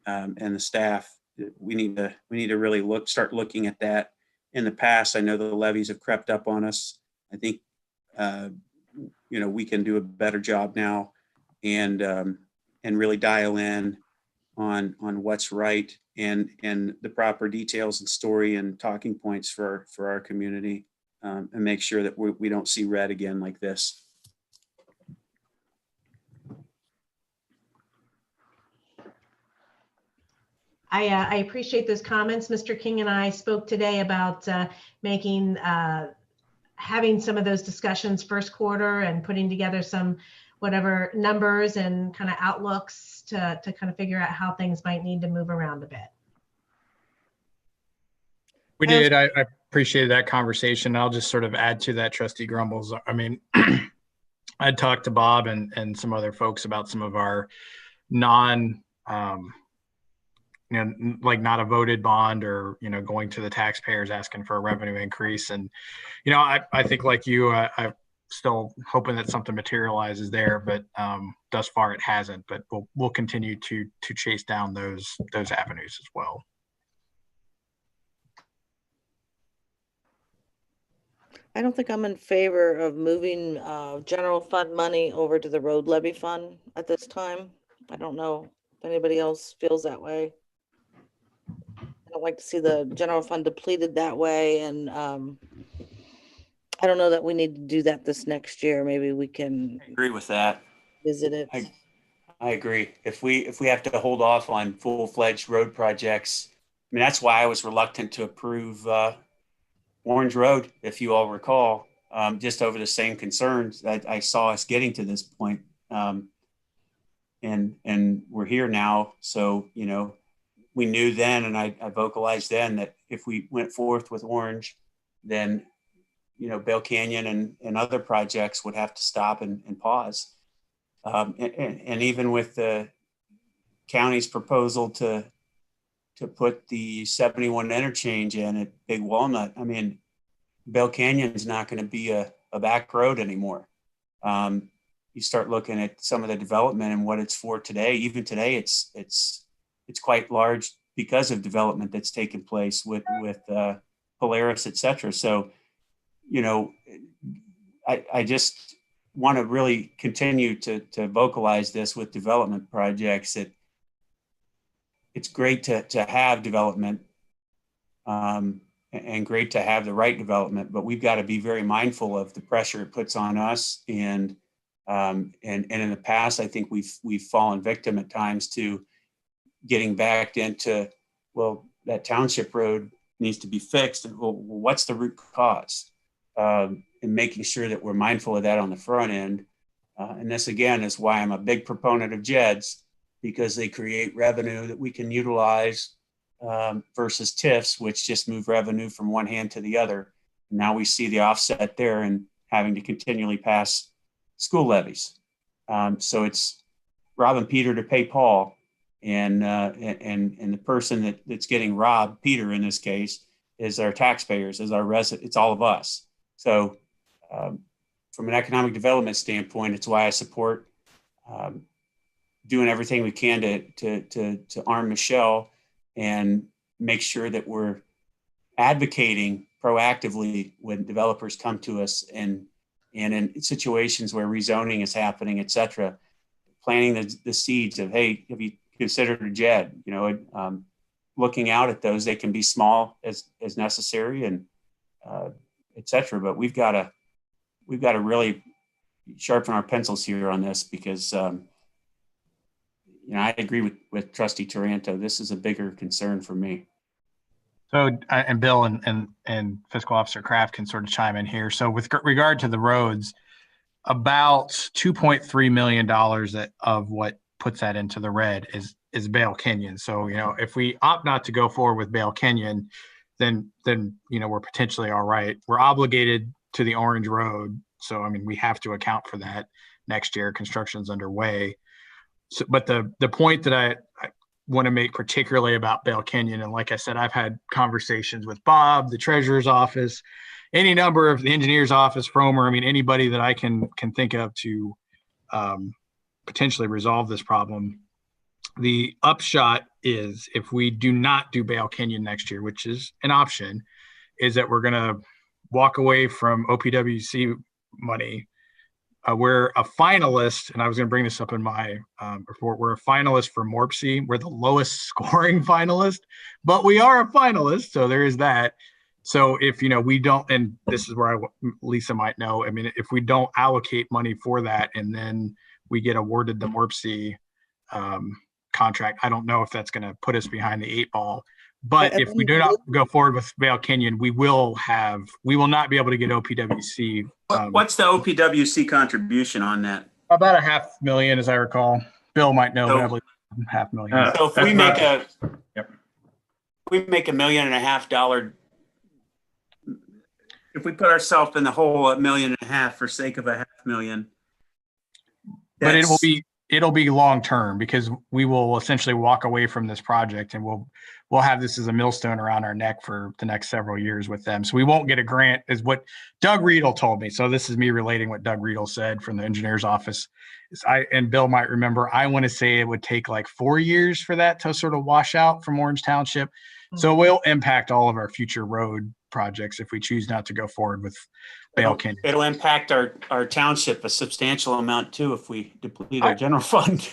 and the staff. We need to really start looking at that. In the past, I know the levies have crept up on us. I think we can do a better job now and really dial in on what's right and the proper details and story and talking points for our community. And make sure that we don't see red again like this. I appreciate those comments. Mr. King and I spoke today about having some of those discussions first quarter and putting together some whatever numbers and kind of outlooks to kind of figure out how things might need to move around a bit. We did. I appreciated that conversation. I'll just sort of add to that, Trustee Grumbles. I mean, I talked to Bob and some other folks about some of our like not a voted bond or, going to the taxpayers asking for a revenue increase. And, I think like you, I'm still hoping that something materializes there, but thus far it hasn't. But we'll continue to chase down those avenues as well. I don't think I'm in favor of moving general fund money over to the road levy fund at this time. I don't know if anybody else feels that way. I don't like to see the general fund depleted that way. And I don't know that we need to do that this next year. Maybe we can I agree with that. visit it. I agree. If we have to hold off on full-fledged road projects, I mean, that's why I was reluctant to approve Orange Road, if you all recall, just over the same concerns that I saw us getting to this point. And we're here now. So, we knew then, and I vocalized then, that if we went forth with Orange, then, Bell Canyon and other projects would have to stop and pause. And even with the county's proposal to put the 71 interchange in at Big Walnut, I mean, Bell Canyon's not going to be a back road anymore. You start looking at some of the development and what it's for today. Even today, it's quite large because of development that's taken place with Polaris, et cetera. So, I just want to really continue to vocalize this with development projects. That it's great to have development and great to have the right development, but we've got to be very mindful of the pressure it puts on us. And in the past, I think we've fallen victim at times to getting backed into, well, that township road needs to be fixed. And well, what's the root cause? And making sure that we're mindful of that on the front end. And this, again, is why I'm a big proponent of JEDs, because they create revenue that we can utilize versus TIFs, which just move revenue from one hand to the other. Now we see the offset there and having to continually pass school levies. So it's robbing Peter to pay Paul. And the person that's getting robbed, Peter in this case, is our taxpayers, is our resident. It's all of us. So from an economic development standpoint, it's why I support doing everything we can to arm Michelle and make sure that we're advocating proactively when developers come to us and in situations where rezoning is happening, et cetera, planting the seeds of, hey, have you considered a JED? Looking out at those, they can be small as necessary and et cetera. But we've got to really sharpen our pencils here on this because I agree with Trustee Taranto. This is a bigger concern for me. So, and Bill and Fiscal Officer Kraft can sort of chime in here. So with regard to the roads, about $2.3 million of what puts that into the red is Bale Canyon. So, if we opt not to go forward with Bale Canyon, then we're potentially all right. We're obligated to the Orange Road. So, I mean, we have to account for that next year. Construction's underway. So, but the point that I want to make particularly about Bale Canyon, and like I said, I've had conversations with Bob, the treasurer's office, any number of the engineer's office, Fromer, I mean, anybody that I can think of to potentially resolve this problem. The upshot is if we do not do Bale Canyon next year, which is an option, is that we're going to walk away from OPWC money. We're a finalist, and I was going to bring this up in my report. We're a finalist for MORPC. We're the lowest scoring finalist, but we are a finalist, so there is that. So if we don't, and this is where Lisa might know. I mean, if we don't allocate money for that, and then we get awarded the MORPC contract. I don't know if that's going to put us behind the 8 ball. But And if we do not go forward with Vale Canyon, we will not be able to get OPWC. What's the OPWC contribution on that? About $500,000, as I recall. Bill might know, but I believe $500,000. So if we make $1.5 million, if we put ourselves in the hole $1.5 million for sake of $500,000, But it'll be long term, because we will essentially walk away from this project, and we'll have this as a millstone around our neck for the next several years with them. So we won't get a grant, is what Doug Riedel told me. So this is me relating what Doug Riedel said from the engineer's office. And Bill might remember, I want to say it would take like 4 years for that to sort of wash out from Orange Township. So it will impact all of our future road projects if we choose not to go forward with Vale Canyon. It'll impact our township a substantial amount too if we deplete our general fund.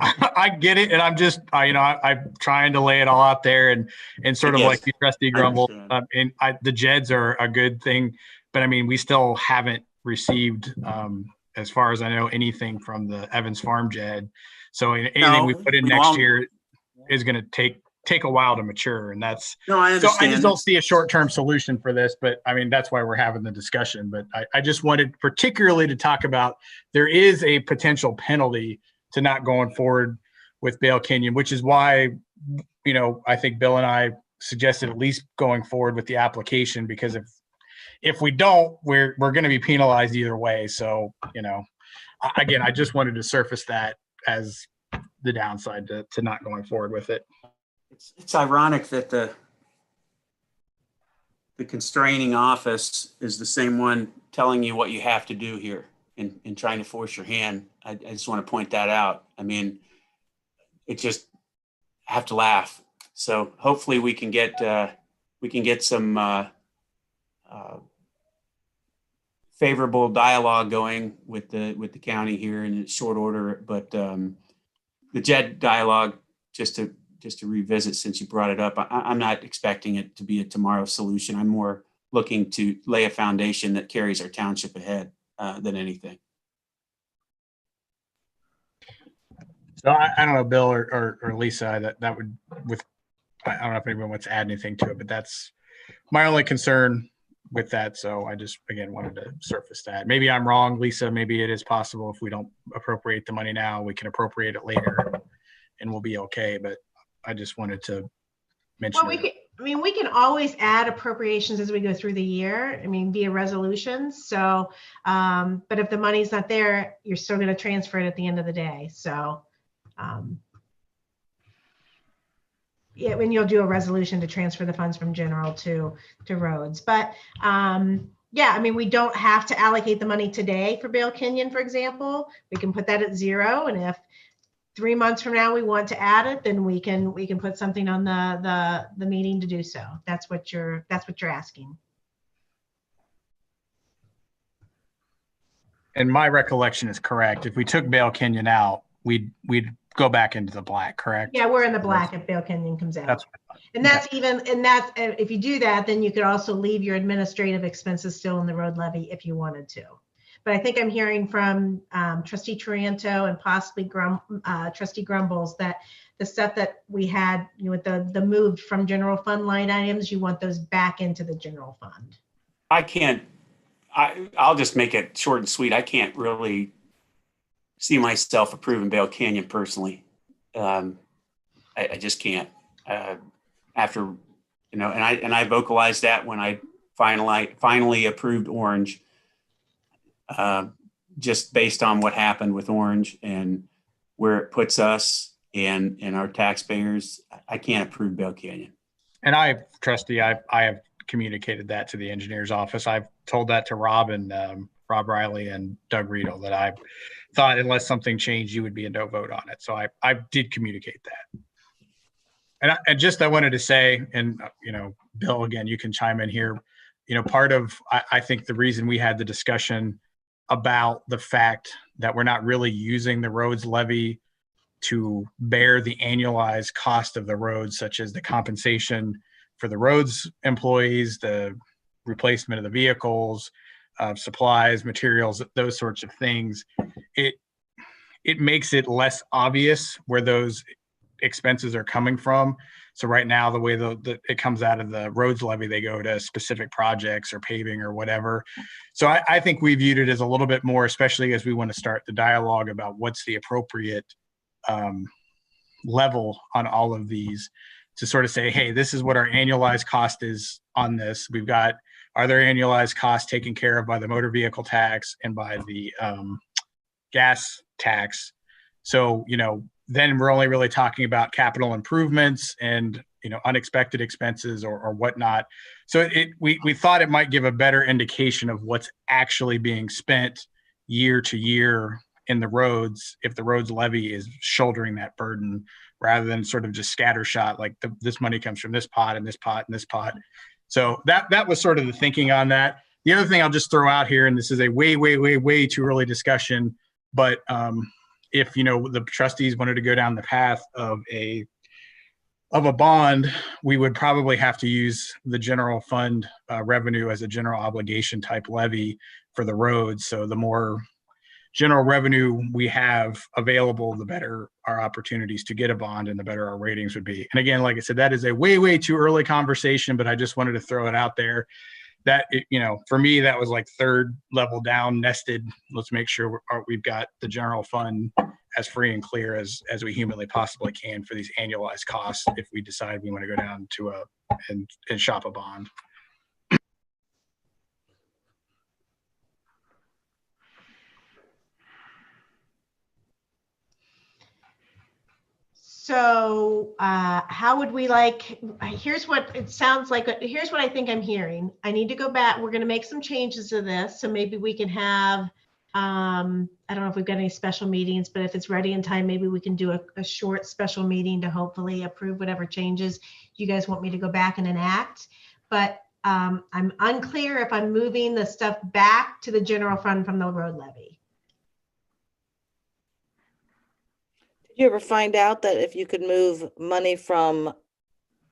I get it, and I'm just, I'm trying to lay it all out there, and sort of like the Trustee grumble. The JEDs are a good thing, but I mean, we still haven't received, as far as I know, anything from the Evans Farm JED. So anything we put in next year is going to take a while to mature, and that's I understand. So I just don't see a short-term solution for this, but I mean, that's why we're having the discussion. But I just wanted particularly to talk about, there is a potential penalty to not going forward with Vale Canyon, which is why, I think Bill and I suggested at least going forward with the application, because if we don't, we're going to be penalized either way. So, again, I just wanted to surface that as the downside to not going forward with it. It's ironic that the constraining office is the same one telling you what you have to do here and trying to force your hand. I just want to point that out. I mean, it just, I have to laugh. So hopefully we can get some favorable dialogue going with the county here in short order. But the JED dialogue, just to revisit, since you brought it up, I'm not expecting it to be a tomorrow solution. I'm more looking to lay a foundation that carries our township ahead than anything. So I don't know, Bill or Lisa, that would, I don't know if anyone wants to add anything to it, but that's my only concern with that. So I just, again, wanted to surface that. Maybe I'm wrong, Lisa. Maybe it is possible if we don't appropriate the money now, we can appropriate it later and we'll be okay. But I just wanted to mention. Well, we can always add appropriations as we go through the year. I mean, via resolutions. So, but if the money's not there, you're still going to transfer it at the end of the day. So, yeah, when you'll do a resolution to transfer the funds from general to roads. But yeah, I mean, we don't have to allocate the money today for Vale Canyon, for example. We can put that at 0, and if 3 months from now we want to add it, then we can put something on the meeting to do so. That's what you're asking. And my recollection is correct. If we took Vale Canyon out, we'd go back into the black, correct? Yeah, we're in the black if Vale Canyon comes out. That's and that's even, and that's, if you do that, then you could also leave your administrative expenses still in the road levy if you wanted to. But I think I'm hearing from Trustee Taranto and possibly Trustee Grumbles that the stuff that we had, with the moved from general fund line items, you want those back into the general fund. I'll just make it short and sweet. I can't really see myself approving Vale Canyon personally. I just can't. After, and I vocalized that when I finally approved Orange, just based on what happened with Orange and where it puts us and our taxpayers. I can't approve Vale Canyon. And Trustee, I have communicated that to the engineer's office. I've told that to Rob and Rob Riley and Doug Riedel, that I thought unless something changed, you would be a no vote on it. So I did communicate that. And I wanted to say, and Bill, again, you can chime in here. Part of, I think the reason we had the discussion about the fact that we're not really using the roads levy to bear the annualized cost of the roads, such as the compensation for the roads employees, the replacement of the vehicles, supplies, materials, those sorts of things. It makes it less obvious where those expenses are coming from. So right now, the way it comes out of the roads levy, they go to specific projects or paving or whatever. So I think we viewed it as a little bit more, especially as we want to start the dialogue about what's the appropriate level on all of these, to sort of say, hey, this is what our annualized cost is on this. We've got, are there annualized costs taken care of by the motor vehicle tax and by the gas tax? So, then we're only really talking about capital improvements and, unexpected expenses or whatnot. So we thought it might give a better indication of what's actually being spent year to year in the roads, if the roads levy is shouldering that burden, rather than sort of just scattershot, like this money comes from this pot and this pot and this pot. So that was sort of the thinking on that. The other thing I'll just throw out here, and this is a way too early discussion, but if the trustees wanted to go down the path of a bond, we would probably have to use the general fund revenue as a general obligation type levy for the roads. So the more general revenue we have available, the better our opportunities to get a bond and the better our ratings would be. And again, like I said, that is a way too early conversation, but I just wanted to throw it out there. That, for me, that was like third level down nested. Let's make sure we've got the general fund as free and clear as we humanly possibly can for these annualized costs if we decide we want to go down to and shop a bond. So how would we here's what it sounds like. Here's what I think I'm hearing. I need to go back. We're going to make some changes to this. So maybe we can have, I don't know if we've got any special meetings, but if it's ready in time, maybe we can do a short special meeting to hopefully approve whatever changes you guys want me to go back and enact. But I'm unclear if I'm moving the stuff back to the general fund from the road levy. Did you ever find out that if you could move money from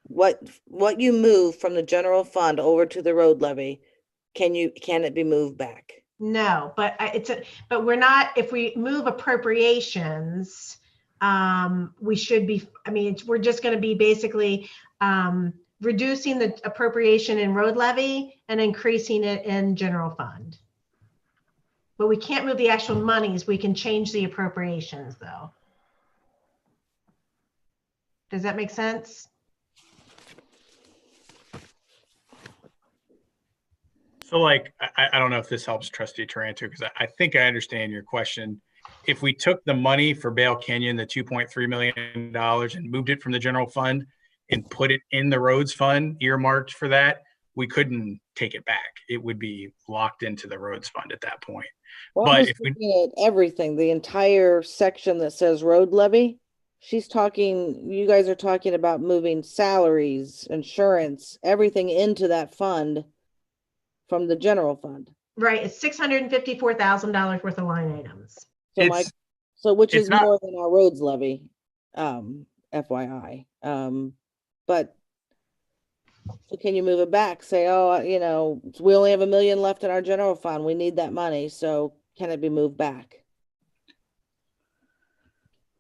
what you move from the general fund over to the road levy, can it be moved back? No, but but we're not, if we move appropriations, we should be, we're just going to be basically reducing the appropriation in road levy and increasing it in general fund. But we can't move the actual monies. We can change the appropriations though. Does that make sense? So I don't know if this helps Trustee Taranto, because I think I understand your question. If we took the money for Bale Canyon, the $2.3 million, and moved it from the general fund and put it in the roads fund earmarked for that, we couldn't take it back. It would be locked into the roads fund at that point. Well, but if we at everything, the entire section that says road levy, you guys are talking about moving salaries, insurance, everything into that fund from the general fund. Right, it's $654,000 worth of line items. So which is more than our roads levy, FYI. But so can you move it back? Say, we only have $1 million left in our general fund. We need that money. So can it be moved back?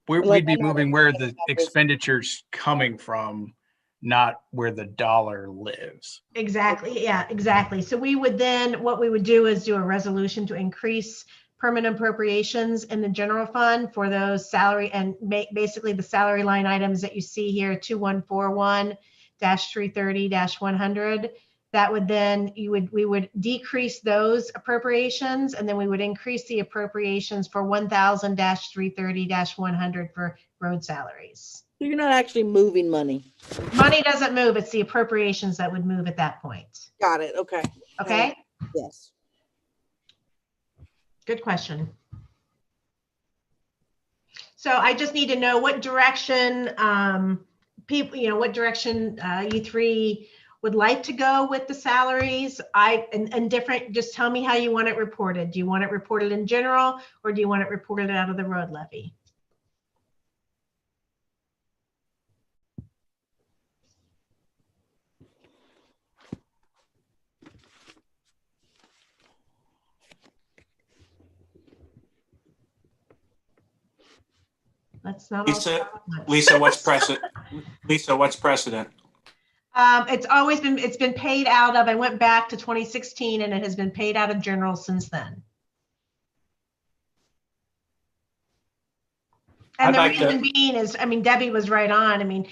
We'd be moving where the expenditure's coming from, not where the dollar lives. Exactly. Yeah, exactly. So what we would do is do a resolution to increase permanent appropriations in the general fund for those salary and basically the salary line items that you see here, 2141-330-100. That would then, we would decrease those appropriations, and then we would increase the appropriations for 1000-330-100 for road salaries. So you're not actually moving money. Money doesn't move. It's the appropriations that would move at that point. Got it. Okay. Okay. Yes. Good question. So I just need to know what direction you three would like to go with the salaries. Just tell me how you want it reported. Do you want it reported in general, or do you want it reported out of the road levy? Let's not all Lisa, talk at once. Lisa, what's precedent? Lisa, what's precedent? It's been paid out of, I went back to 2016 and it has been paid out of general since then. And I'd the like to- reason being is, I mean, Debbie was right on. I mean,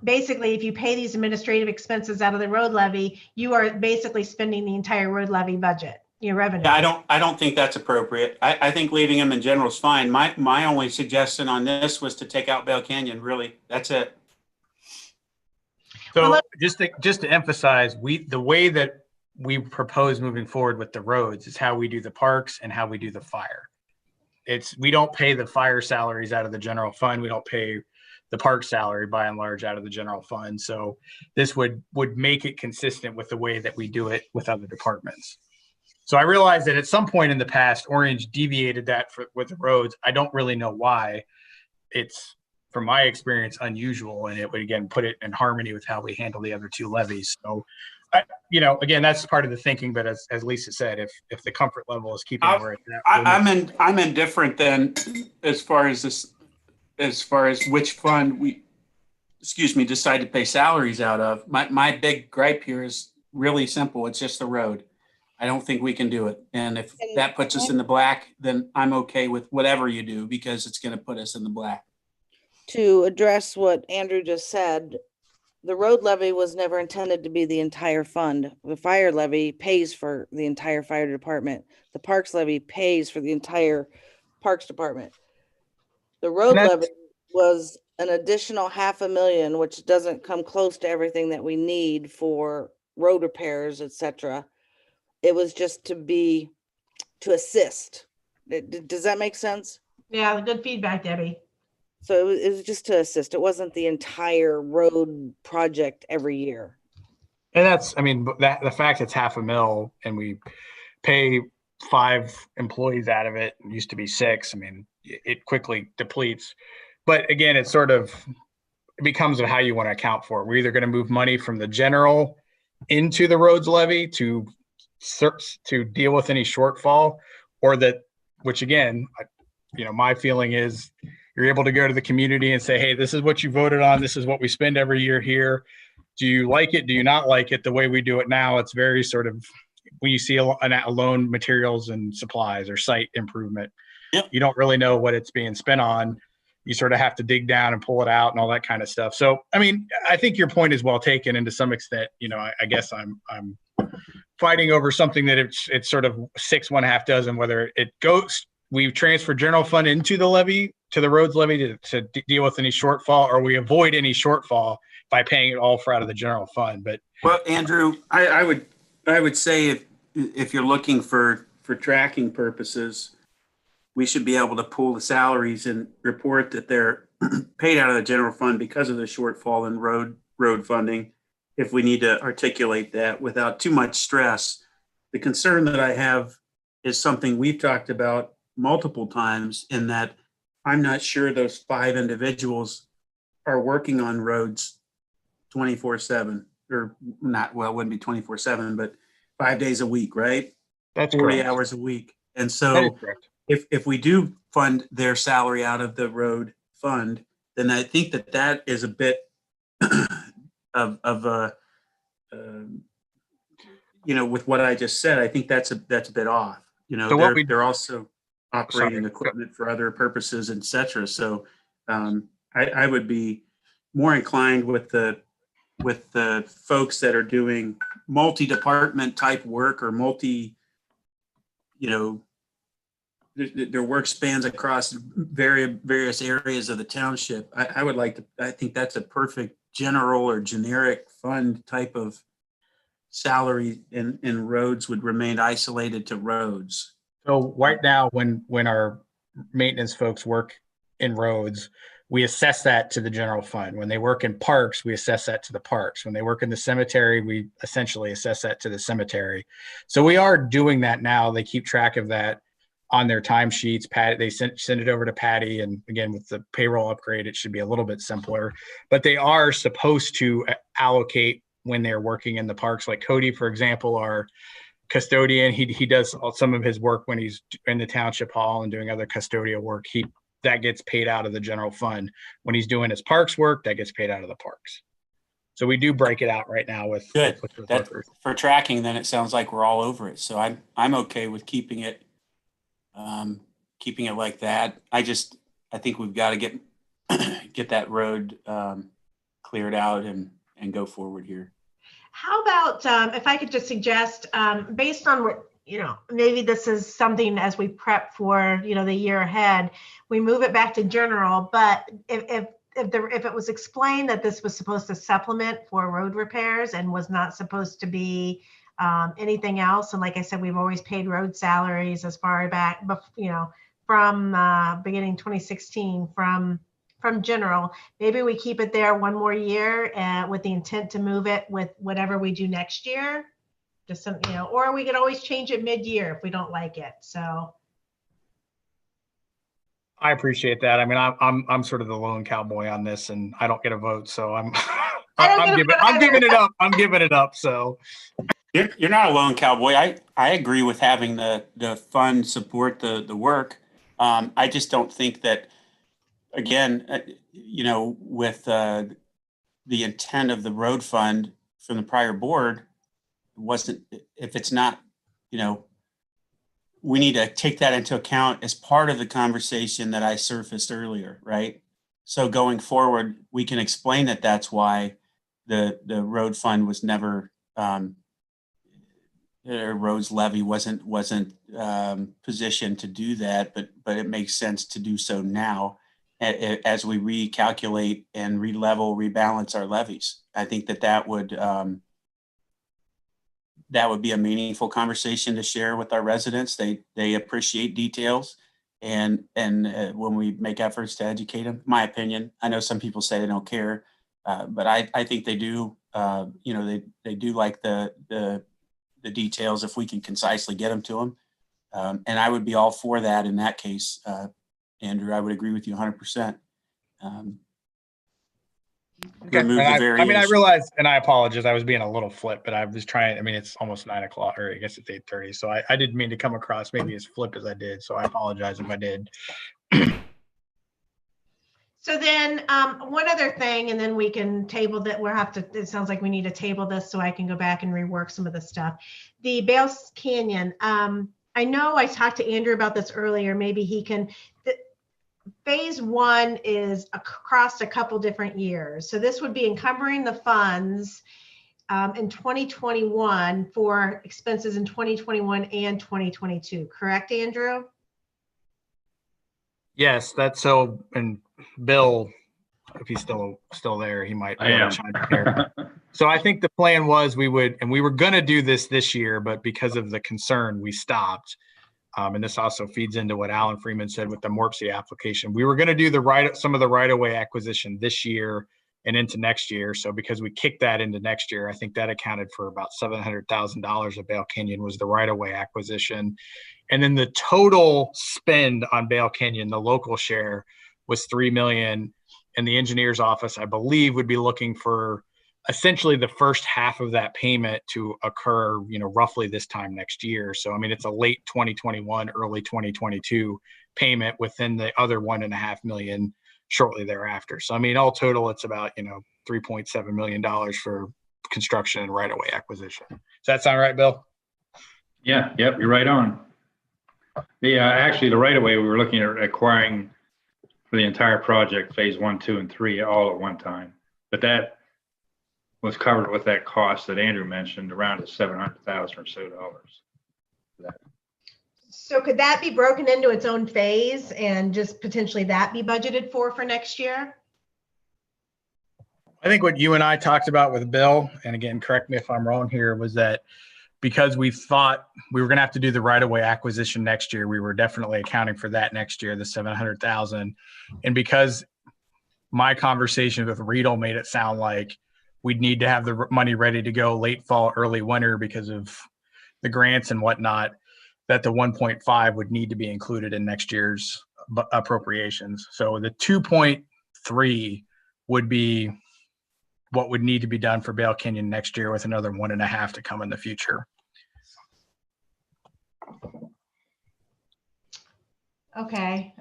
basically, if you pay these administrative expenses out of the road levy, you are basically spending the entire road levy budget, your revenue. Yeah, I don't think that's appropriate. I think leaving them in general is fine. My only suggestion on this was to take out Bell Canyon, really. That's it. So Well, just to emphasize, the way that we propose moving forward with the roads is how we do the parks and how we do the fire. We don't pay the fire salaries out of the general fund. We don't pay the park salary by and large out of the general fund. So this would make it consistent with the way that we do it with other departments. So I realized that at some point in the past, Orange deviated that with the roads. I don't really know why. It's, from my experience, unusual, and it would again put it in harmony with how we handle the other two levies. So, again, that's part of the thinking. But as Lisa said, if the comfort level is keeping where it's at, I'm indifferent then, as far as which fund we, decide to pay salaries out of. My big gripe here is really simple. It's just the road. I don't think we can do it. And if that puts us in the black, then I'm okay with whatever you do, because it's going to put us in the black. To address what Andrew just said, the road levy was never intended to be the entire fund. The fire levy pays for the entire fire department. The parks levy pays for the entire parks department. The road levy was an additional $500,000, which doesn't come close to everything that we need for road repairs, etc. It was just to assist. Does that make sense? Yeah, good feedback, Debbie. So it was just to assist. It wasn't the entire road project every year. and that's, I mean, the fact it's $500,000 and we pay 5 employees out of it, it used to be 6. I mean, it quickly depletes. But again, it becomes how you want to account for it. We're either going to move money from the general into the roads levy to deal with any shortfall, or which again, my feeling is you're able to go to the community and say, hey, this is what you voted on. This is what we spend every year here. Do you like it? Do you not like it? The way we do it now, it's very sort of, when you see a loan, materials and supplies or site improvement, Yep. You don't really know what it's being spent on. You sort of have to dig down and pull it out and all that kind of stuff. So, I mean, I think your point is well taken, and to some extent, I guess I'm fighting over something that it's sort of 6, 1/2 dozen, whether it goes, we transfer general fund into the levy, to the roads levy to deal with any shortfall, or we avoid any shortfall by paying it all for out of the general fund. But well, Andrew, I would say if you're looking for tracking purposes, we should be able to pull the salaries and report that they're paid out of the general fund because of the shortfall in road funding, if we need to articulate that without too much stress. The concern that I have is something we've talked about multiple times, in that I'm not sure those 5 individuals are working on roads 24/7, or not, well, it wouldn't be 24/7, but 5 days a week, right? that's 40 correct. hours a week. And That is so correct. if we do fund their salary out of the road fund, then I think that is a bit of with what I just said, I think that's a bit off. So what They're also operating equipment for other purposes, et cetera. So I would be more inclined with the folks that are doing multi-department type work, or their work spans across various areas of the township. I think that's a perfect general or generic fund type of salary, and roads would remain isolated to roads. So right now, when our maintenance folks work in roads, we assess that to the general fund. When they work in parks, we assess that to the parks. When they work in the cemetery, we essentially assess that to the cemetery. So we are doing that now. They keep track of that on their timesheets. They send it over to Patty. And again, with the payroll upgrade, it should be a little bit simpler. But they are supposed to allocate when they're working in the parks. Like Cody, for example, our custodian, he does some of his work when he's in the township hall and doing other custodial work. that gets paid out of the general fund. When he's doing his parks work, that gets paid out of the parks. So we do break it out right now with Good. those That workers. for tracking, then it sounds like we're all over it. So I'm okay with keeping it like that. I think we've got to get that road cleared out and go forward here. How about if I could just suggest, based on what, maybe this is something as we prep for, the year ahead, we move it back to general, but if it was explained that this was supposed to supplement for road repairs and was not supposed to be anything else, and like I said, we've always paid road salaries as far back, from beginning 2016 from general, maybe we keep it there one more year with the intent to move it with whatever we do next year, just some, or we could always change it mid-year if we don't like it. So I appreciate that. I mean, I'm sort of the lone cowboy on this, and I don't get a vote, so I'm giving it up. I'm giving it up. So you're not a lone cowboy. I agree with having the fund support the work. I just don't think that, again, with the intent of the road fund from the prior board wasn't, if it's not, we need to take that into account as part of the conversation that I surfaced earlier, right? So going forward, we can explain that that's why the road fund was never, roads levy wasn't positioned to do that, but it makes sense to do so now as we recalculate and rebalance our levies. I think that would be a meaningful conversation to share with our residents. They appreciate details, and when we make efforts to educate them, my opinion, I know some people say they don't care, but I think they do. They do like the details if we can concisely get them to them, and I would be all for that in that case. Andrew, I would agree with you 100%. okay. Remove the I variation. realized, and I apologize, I was being a little flip, but I was trying. I mean, it's almost 9 o'clock, or I guess it's 8:30. So I didn't mean to come across maybe as flip as I did. So I apologize if I did. So then one other thing, and then we can table that. It sounds like we need to table this so I can go back and rework some of the stuff. The Bales Canyon. I know I talked to Andrew about this earlier. Maybe he can. Phase 1 is across a couple different years. So this would be encumbering the funds in 2021 for expenses in 2021 and 2022. Correct, Andrew? Yes, that's so. And Bill, if he's still there, he might. I am. Chime in here. So I think the plan was we were going to do this year, but because of the concern, we stopped. And this also feeds into what Alan Freeman said with the Morpsey application. We were going to do some of the right-of-way acquisition this year and into next year. So because we kicked that into next year, I think that accounted for about $700,000 of Bale Canyon was the right-of-way acquisition. And then the total spend on Bale Canyon, the local share, was $3 million. And the engineer's office, I believe, would be looking for essentially the first half of that payment to occur, roughly this time next year. So, I mean, it's a late 2021, early 2022 payment within the other $1.5 million shortly thereafter. So, I mean, all total, it's about, $3.7 million for construction and right-of-way acquisition. Does that sound right, Bill? Yeah, yep, you're right on. Actually, the right-of-way we were looking at acquiring for the entire project, phase 1, 2, and 3, all at one time. But that was covered with that cost that Andrew mentioned, around $700,000 or so. So could that be broken into its own phase and just potentially that be budgeted for next year? I think what you and I talked about with Bill, and again, correct me if I'm wrong here, was that because we thought we were going to have to do the right-of-way acquisition next year, we were definitely accounting for that next year, the $700,000. And because my conversation with Riedel made it sound like we'd need to have the money ready to go late fall, early winter because of the grants and whatnot, that the 1.5 would need to be included in next year's appropriations. So the 2.3 would be what would need to be done for Bale Canyon next year, with another 1.5 to come in the future. Okay.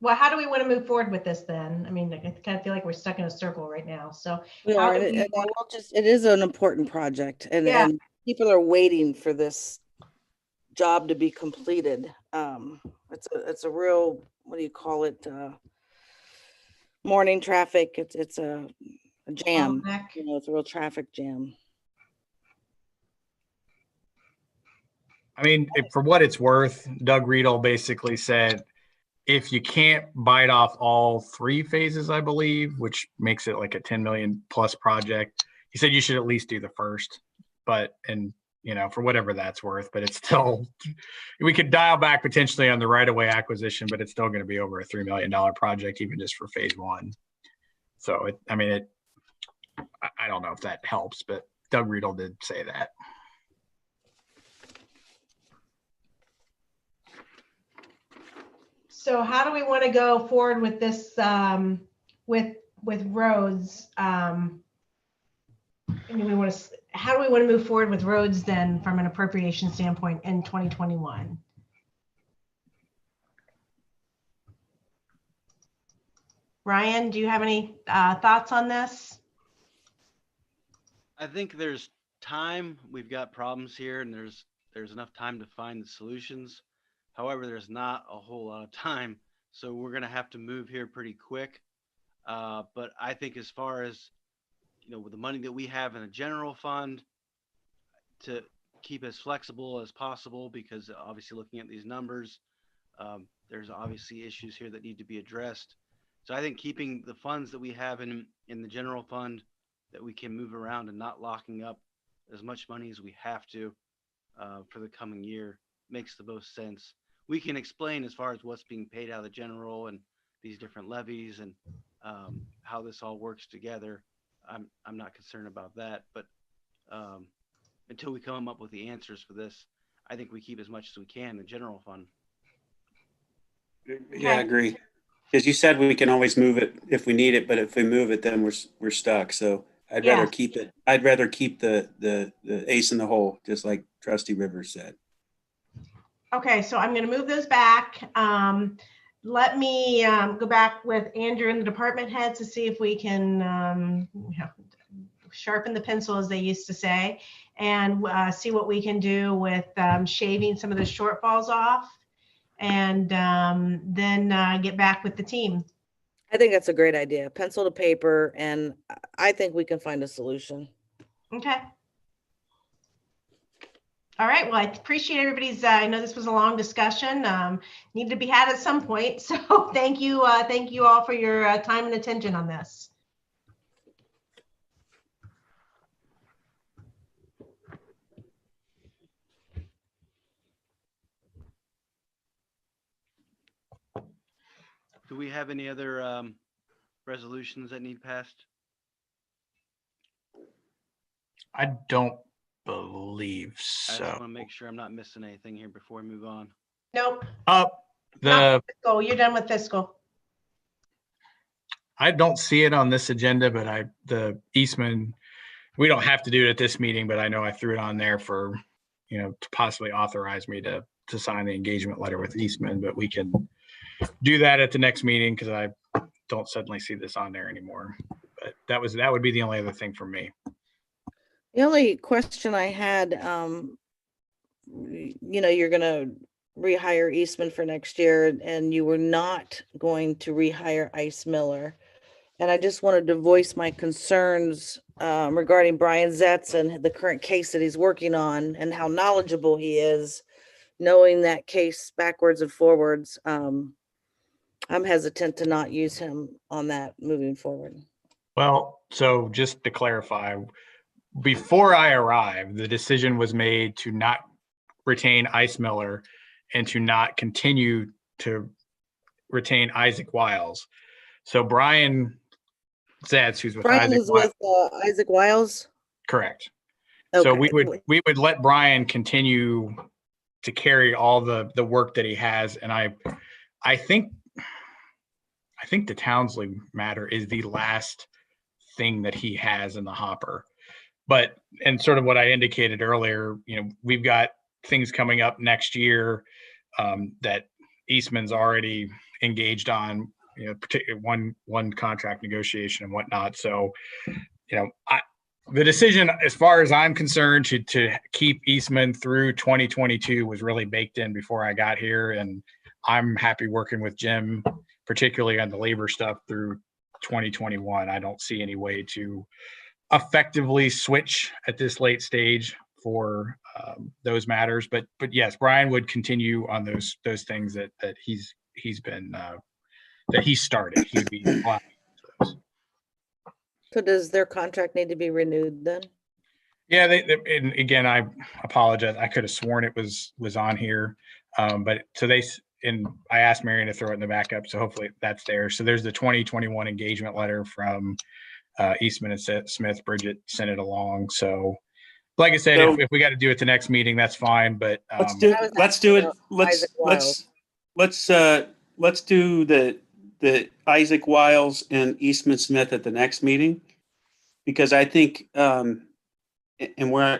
Well, how do we want to move forward with this then? I mean, I kind of feel like we're stuck in a circle right now. So We how are, do and we I will just, it is an important project, Yeah. and people are waiting for this job to be completed. It's a real, what do you call it? Morning traffic. It's a jam. bottleneck? You know, it's a real traffic jam. I mean, for what it's worth, Doug Riedel basically said, if you can't bite off all 3 phases, I believe, which makes it like a 10 million plus project, he said you should at least do the first. But, and you know, for whatever that's worth, but it's still, we could dial back potentially on the right-of-way acquisition, but it's still going to be over a $3 million project, even just for phase 1. So I don't know if that helps, but Doug Riedel did say that. So how do we want to go forward with this, with roads? And how do we want to move forward with roads then from an appropriation standpoint in 2021? Ryan, do you have any thoughts on this? I think there's time. We've got problems here, and there's enough time to find the solutions. However, there's not a whole lot of time, so we're going to have to move here pretty quick. But I think as far as, you know, with the money that we have in a general fund, to keep as flexible as possible, because obviously looking at these numbers, there's obviously issues here that need to be addressed. So I think keeping the funds that we have in the general fund that we can move around and not locking up as much money as we have to for the coming year makes the most sense. We can explain as far as what's being paid out of the general and these different levies and how this all works together. I'm not concerned about that, but until we come up with the answers for this, I think we keep as much as we can in the general fund. Yeah, I agree. As you said, we can always move it if we need it, but if we move it, then we're stuck. So I'd rather keep it. I'd rather keep the ace in the hole, just like Trustee Rivers said. Okay, so I'm going to move those back. Let me go back with Andrew and the department heads to see if we can sharpen the pencil, as they used to say, and see what we can do with shaving some of the shortfalls off, and then get back with the team. I think that's a great idea. Pencil to paper, and I think we can find a solution. Okay. All right. Well, I appreciate everybody's. I know this was a long discussion. Needed to be had at some point. So thank you. Thank you all for your time and attention on this. Do we have any other resolutions that need passed? I don't believe I just so. want to make sure I'm not missing anything here before we move on. Nope. The Fiscal. You're done with fiscal. I don't see it on this agenda, but the Eastman, we don't have to do it at this meeting, but I know I threw it on there for, you know, to possibly authorize me to sign the engagement letter with Eastman, but we can do that at the next meeting because I don't suddenly see this on there anymore. But that would be the only other thing for me. The only question I had, you know, you're going to rehire Eastman for next year, and you were not going to rehire Ice Miller. And I just wanted to voice my concerns regarding Brian Zetz and the current case that he's working on and how knowledgeable he is, knowing that case backwards and forwards. I'm hesitant to not use him on that moving forward. Well, so just to clarify, before I arrived, the decision was made to not retain Ice Miller and to not continue to retain Isaac Wiles. So Brian Zetz, who's with Brian Isaac is with Isaac Wiles? Correct. Okay. So we would let Brian continue to carry all the work that he has. And I think the Townsley matter is the last thing that he has in the hopper. But, and sort of what I indicated earlier, you know, we've got things coming up next year that Eastman's already engaged on, one contract negotiation and whatnot. So, the decision, as far as I'm concerned, to keep Eastman through 2022 was really baked in before I got here. And I'm happy working with Jim, particularly on the labor stuff through 2021. I don't see any way to effectively switch at this late stage for those matters. But yes, Brian would continue on those things that he's been that he started. He'd be applying to those. So does their contract need to be renewed then? Yeah, and again, I apologize. I could have sworn it was on here, but so I asked Marion to throw it in the backup, so hopefully that's there. So there's the 2021 engagement letter from Eastman and Smith. Bridget sent it along. So, like I said, So- if we got to do it the next meeting, that's fine. But Let's do it. Isaac Wiles. Let's do the Isaac Wiles and Eastman Smith at the next meeting, because I think and where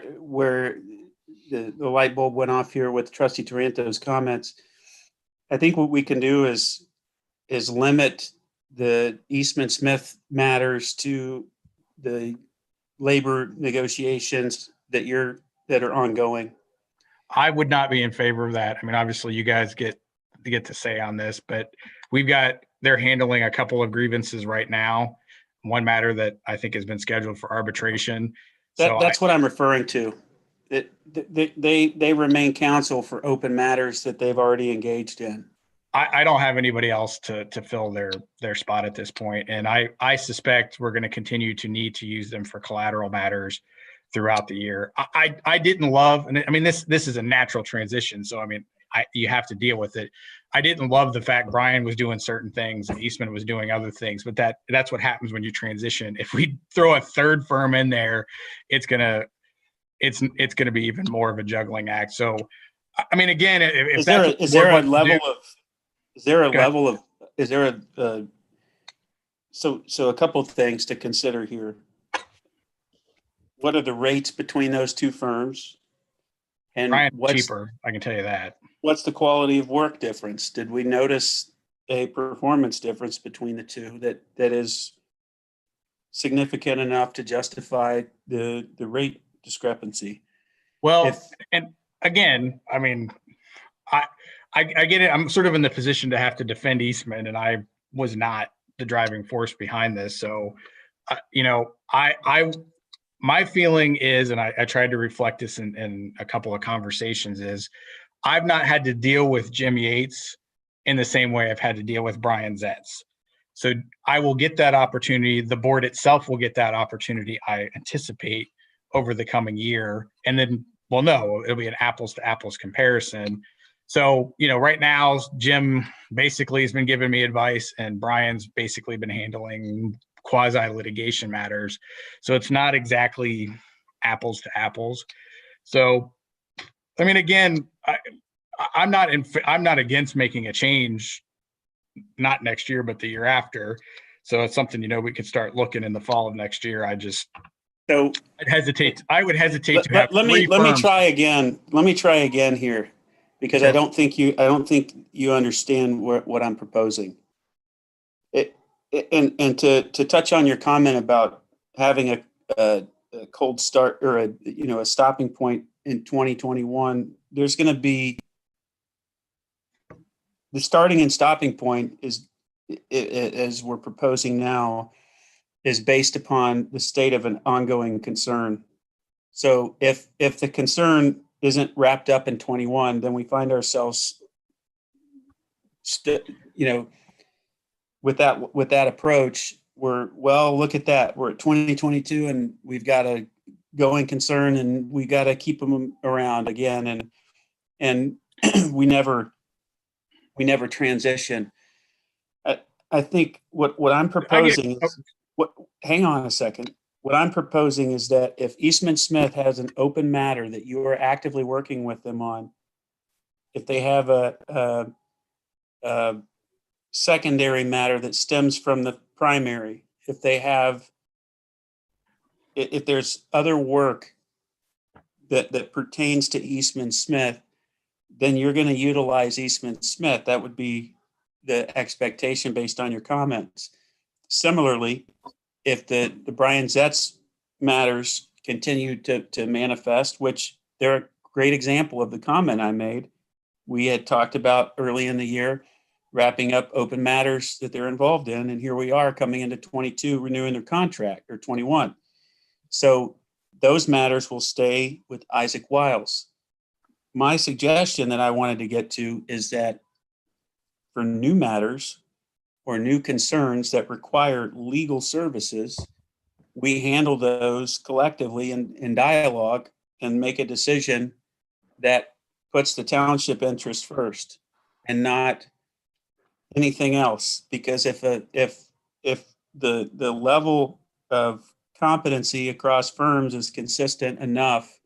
the light bulb went off here with Trustee Taranto's comments, I think what we can do is limit the Eastman Smith matters to the labor negotiations that are ongoing. I would not be in favor of that. I mean, obviously, you guys get to say on this, but they're handling a couple of grievances right now. One matter that I think has been scheduled for arbitration. That's what I'm referring to. They remain counsel for open matters that they've already engaged in. I don't have anybody else to fill their spot at this point. And I suspect we're going to continue to need to use them for collateral matters throughout the year. I didn't love, and I mean, this is a natural transition. So, I mean, you have to deal with it. I didn't love the fact Brian was doing certain things and Eastman was doing other things, but that's what happens when you transition. If we throw a third firm in there, it's gonna be even more of a juggling act. So, I mean, again, if is there a level of so a couple of things to consider here. What are the rates between those two firms? And Brian's what's cheaper, I can tell you that. What's the quality of work difference? Did we notice a performance difference between the two that is significant enough to justify the rate discrepancy? Well, and again, I mean, I get it. I'm sort of in the position to have to defend Eastman, and I was not the driving force behind this. So, my feeling is, and I tried to reflect this in a couple of conversations, is I've not had to deal with Jim Yates in the same way I've had to deal with Brian Zetz. So I will get that opportunity. The board itself will get that opportunity, I anticipate, over the coming year. And then, well, no, it'll be an apples to apples comparison. So, right now, Jim basically has been giving me advice and Brian's basically been handling quasi litigation matters. So it's not exactly apples to apples. So, I mean, again, I'm not against making a change, not next year, but the year after. So it's something, we could start looking in the fall of next year. I would hesitate to have. Let me try again. Let me try again here, because Okay. I don't think you understand what I'm proposing. And to touch on your comment about having a cold start or a stopping point in 2021, there's going to be the starting and stopping point is, as we're proposing now, is based upon the state of an ongoing concern. So if the concern isn't wrapped up in 21, then we find ourselves, with that approach, look at that. We're at 2022 and we've got a going concern and we got to keep them around again. And we never transition. I think what I'm proposing is hang on a second. What I'm proposing is that if Eastman Smith has an open matter that you are actively working with them on, if they have a secondary matter that stems from the primary, if there's other work that pertains to Eastman Smith, then you're going to utilize Eastman Smith. That would be the expectation based on your comments. Similarly, if the Brian Zetz matters continue to manifest, which they're a great example of the comment I made. We had talked about early in the year, wrapping up open matters that they're involved in. And here we are coming into 22, renewing their contract, or 21. So those matters will stay with Isaac Wiles. My suggestion that I wanted to get to is that for new matters or new concerns that require legal services, we handle those collectively in dialogue and make a decision that puts the township interest first and not anything else. Because if the level of competency across firms is consistent enough,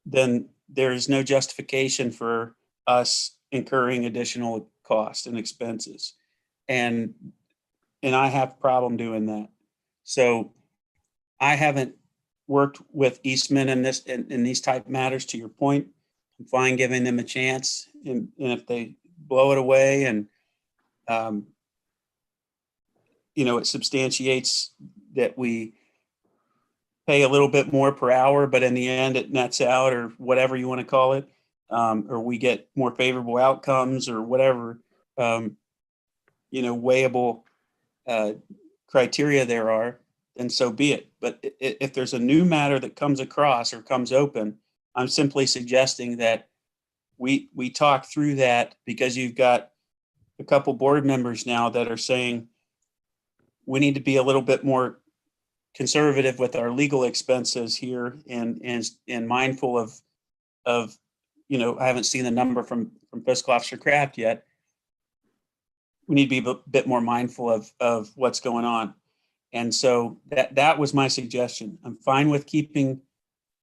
then there's no justification for us incurring additional costs and expenses. And I have a problem doing that. So I haven't worked with Eastman in these type matters, to your point. I'm fine giving them a chance. And if they blow it away and, it substantiates that we pay a little bit more per hour, but in the end it nets out, or whatever you want to call it, or we get more favorable outcomes, or whatever, weighable criteria there are, then so be it. But if there's a new matter that comes across or comes open, I'm simply suggesting that we talk through that, because you've got a couple board members now that are saying we need to be a little bit more conservative with our legal expenses here, and mindful of I haven't seen the number from Fiscal Officer Kraft yet. We need to be a bit more mindful of what's going on. And so that was my suggestion. I'm fine with keeping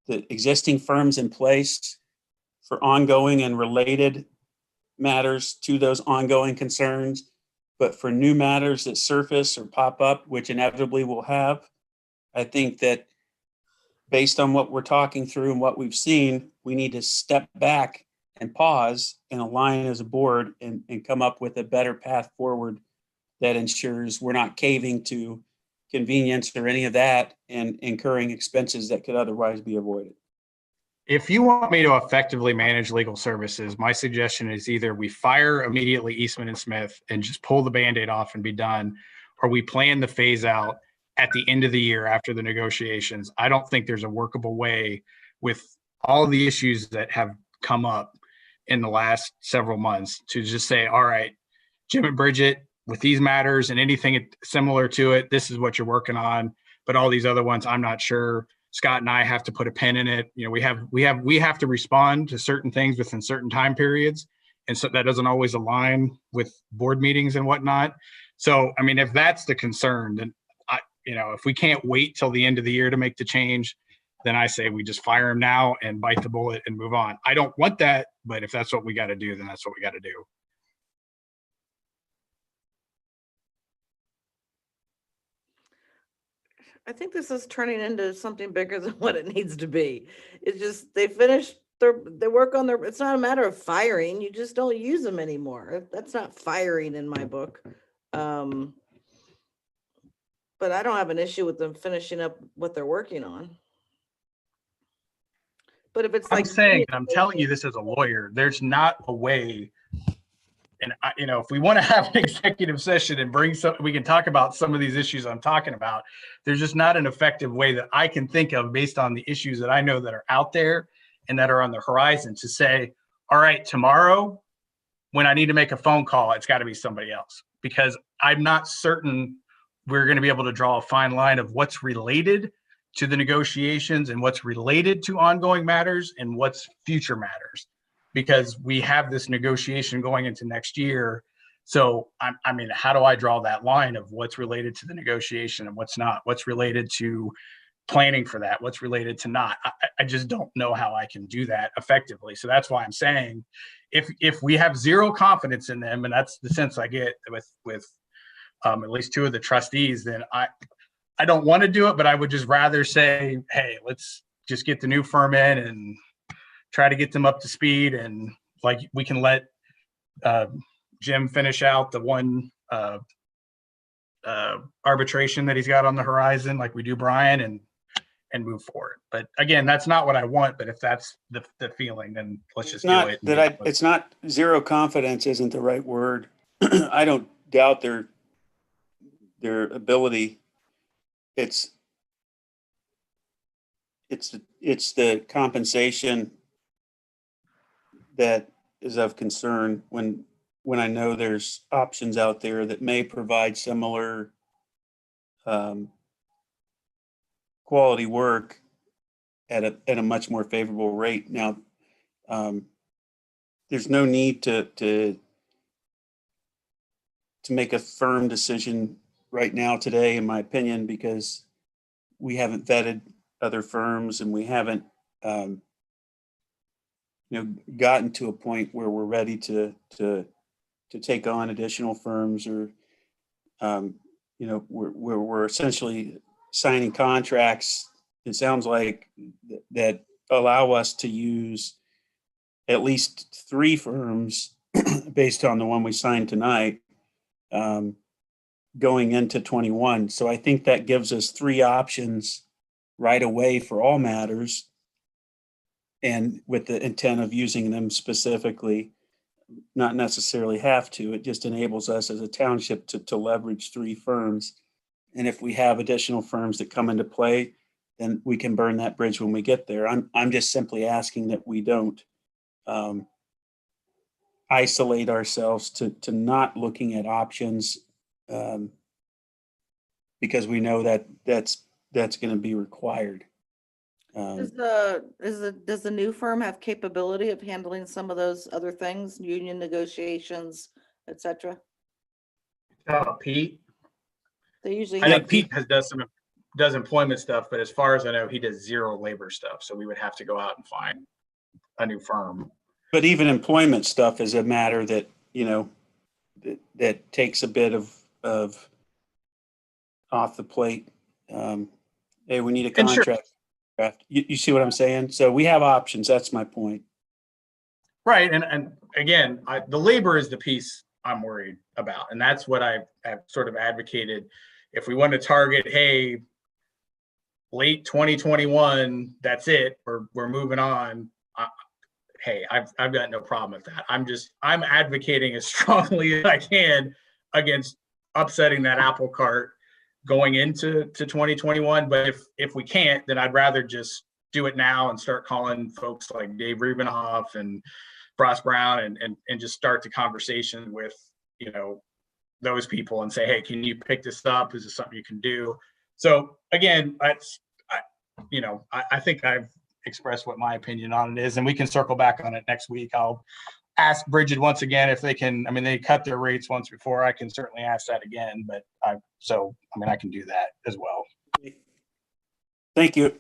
the existing firms in place for ongoing and related matters to those ongoing concerns. But for new matters that surface or pop up, which inevitably will have, I think that based on what we're talking through and what we've seen, we need to step back and pause and align as a board and come up with a better path forward that ensures we're not caving to convenience or any of that and incurring expenses that could otherwise be avoided. If you want me to effectively manage legal services, my suggestion is either we fire immediately Eastman and Smith and just pull the Band-Aid off and be done, or we plan the phase out at the end of the year after the negotiations. I don't think there's a workable way with all the issues that have come up in the last several months to just say, all right, Jim and Bridget, with these matters and anything similar to it, this is what you're working on. But all these other ones, I'm not sure. Scott and I have to put a pin in it. We have to respond to certain things within certain time periods. And so that doesn't always align with board meetings and whatnot. So, I mean, if that's the concern, then if we can't wait till the end of the year to make the change, then I say we just fire him now and bite the bullet and move on. I don't want that, but if that's what we got to do, then that's what we got to do. I think this is turning into something bigger than what it needs to be. It's just, they finished they work on their, it's not a matter of firing. You just don't use them anymore. That's not firing in my book. But I don't have an issue with them finishing up what they're working on. But if it's like I'm telling you this as a lawyer, there's not a way. And if we want to have an executive session and we can talk about some of these issues I'm talking about. There's just not an effective way that I can think of based on the issues that I know that are out there and that are on the horizon to say, all right, tomorrow when I need to make a phone call, it's got to be somebody else, because I'm not certain we're going to be able to draw a fine line of what's related to the negotiations and what's related to ongoing matters and what's future matters. Because we have this negotiation going into next year. So, I mean, how do I draw that line of what's related to the negotiation and what's not? What's related to planning for that? What's related to not? I just don't know how I can do that effectively. So that's why I'm saying if we have zero confidence in them, and that's the sense I get with at least two of the trustees, then I don't want to do it, but I would just rather say, hey, let's just get the new firm in and try to get them up to speed and like we can let Jim finish out the one arbitration that he's got on the horizon, like we do Brian, and move forward. But again, that's not what I want. But if that's the feeling, then let's just do it. It's not, zero confidence isn't the right word. I don't doubt their ability. It's the compensation that is of concern when I know there's options out there that may provide similar quality work at a much more favorable rate. Now, there's no need to make a firm decision right now today, in my opinion, because we haven't vetted other firms and we haven't gotten to a point where we're ready to take on additional firms, or we're essentially signing contracts, it sounds like, that allow us to use at least 3 firms based on the one we signed tonight, going into 21. So I think that gives us 3 options right away for all matters, and with the intent of using them specifically, not necessarily have to. It just enables us as a township to leverage 3 firms. And if we have additional firms that come into play, then we can burn that bridge when we get there. I'm just simply asking that we don't isolate ourselves to not looking at options, because we know that's going to be required. Does the new firm have capability of handling some of those other things, union negotiations, etc.? Pete. They usually I have think Pete does employment stuff, but as far as I know, he does 0 labor stuff. So we would have to go out and find a new firm. But even employment stuff is a matter that, that takes a bit of off the plate. Hey, we need a contract. Sure. You see what I'm saying? So we have options. That's my point. Right. And again, the labor is the piece I'm worried about. And that's what I have sort of advocated. If we want to target, hey, late 2021, that's it. We're moving on. Hey, I've got no problem with that. I'm advocating as strongly as I can against upsetting that apple cart going into 2021. But if we can't, then I'd rather just do it now and start calling folks like Dave Rubinhoff and Frost Brown and just start the conversation with, those people and say, hey, can you pick this up? Is this something you can do? So again, I think I've expressed what my opinion on it is, and we can circle back on it next week. I'll ask Bridget once again if they can. I mean, they cut their rates once before. I can certainly ask that again, but I can do that as well. Thank you.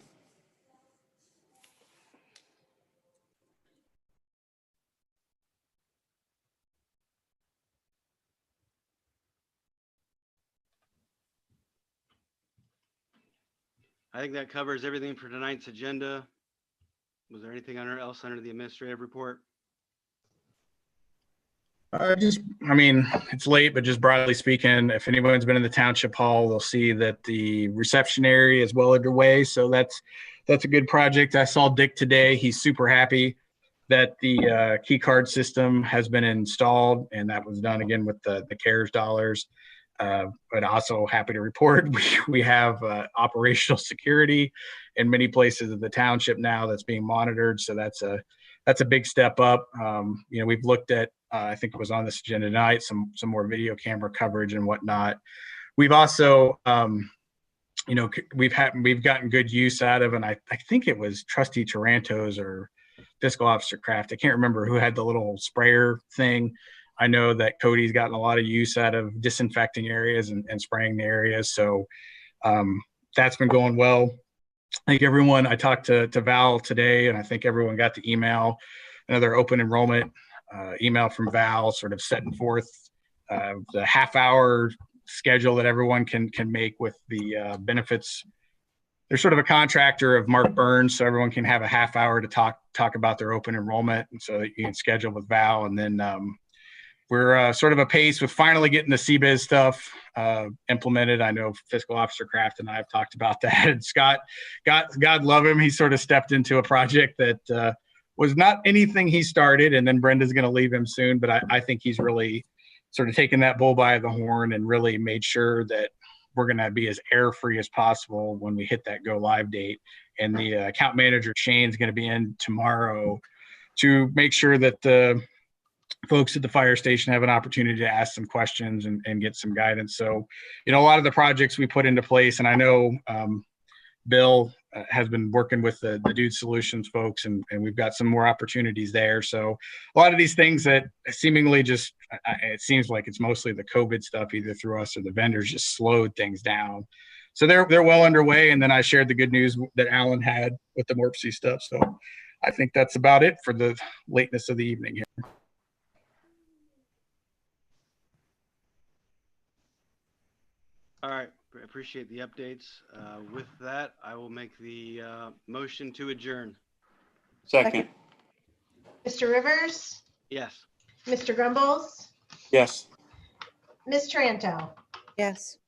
I think that covers everything for tonight's agenda. Was there anything else under the administrative report? It's late, but just broadly speaking, if anyone's been in the township hall, they'll see that the reception area is well underway. So that's a good project. I saw Dick today. He's super happy that the key card system has been installed, and that was done again with the CARES dollars. But also happy to report we have operational security in many places of the township now that's being monitored. So that's a big step up. We've looked at, I think it was on this agenda tonight, some more video camera coverage and whatnot. We've also, we've gotten good use out of, and I think it was Trustee Taranto's or Fiscal Officer Kraft. I can't remember who had the little sprayer thing. I know that Cody's gotten a lot of use out of disinfecting areas and spraying the areas. So that's been going well. I think I talked to Val today, and I think everyone got the email, another open enrollment email from Val, sort of setting forth the half-hour schedule that everyone can make with the benefits they're sort of a contractor of Mark Burns, so everyone can have a half hour to talk about their open enrollment, and so that you can schedule with Val. And then we're sort of apace with finally getting the CBIZ stuff implemented. I know Fiscal Officer Kraft and I have talked about that. And Scott, God love him, he sort of stepped into a project that was not anything he started, and then Brenda's going to leave him soon. But I think he's really sort of taken that bull by the horn and really made sure that we're going to be as error-free as possible when we hit that go live date. And the account manager, Shane's going to be in tomorrow to make sure that the folks at the fire station have an opportunity to ask some questions and get some guidance. So, a lot of the projects we put into place, and I know Bill has been working with the Dude Solutions folks, and we've got some more opportunities there. So a lot of these things that seemingly just, it seems like it's mostly the COVID stuff, either through us or the vendors, just slowed things down. So they're well underway. And then I shared the good news that Alan had with the MORPC stuff. So I think that's about it for the lateness of the evening here. All right, appreciate the updates. With that, I will make the motion to adjourn. Second. Mr. Rivers, Yes. Mr. Grumbles, Yes. Ms. Tranto. Yes.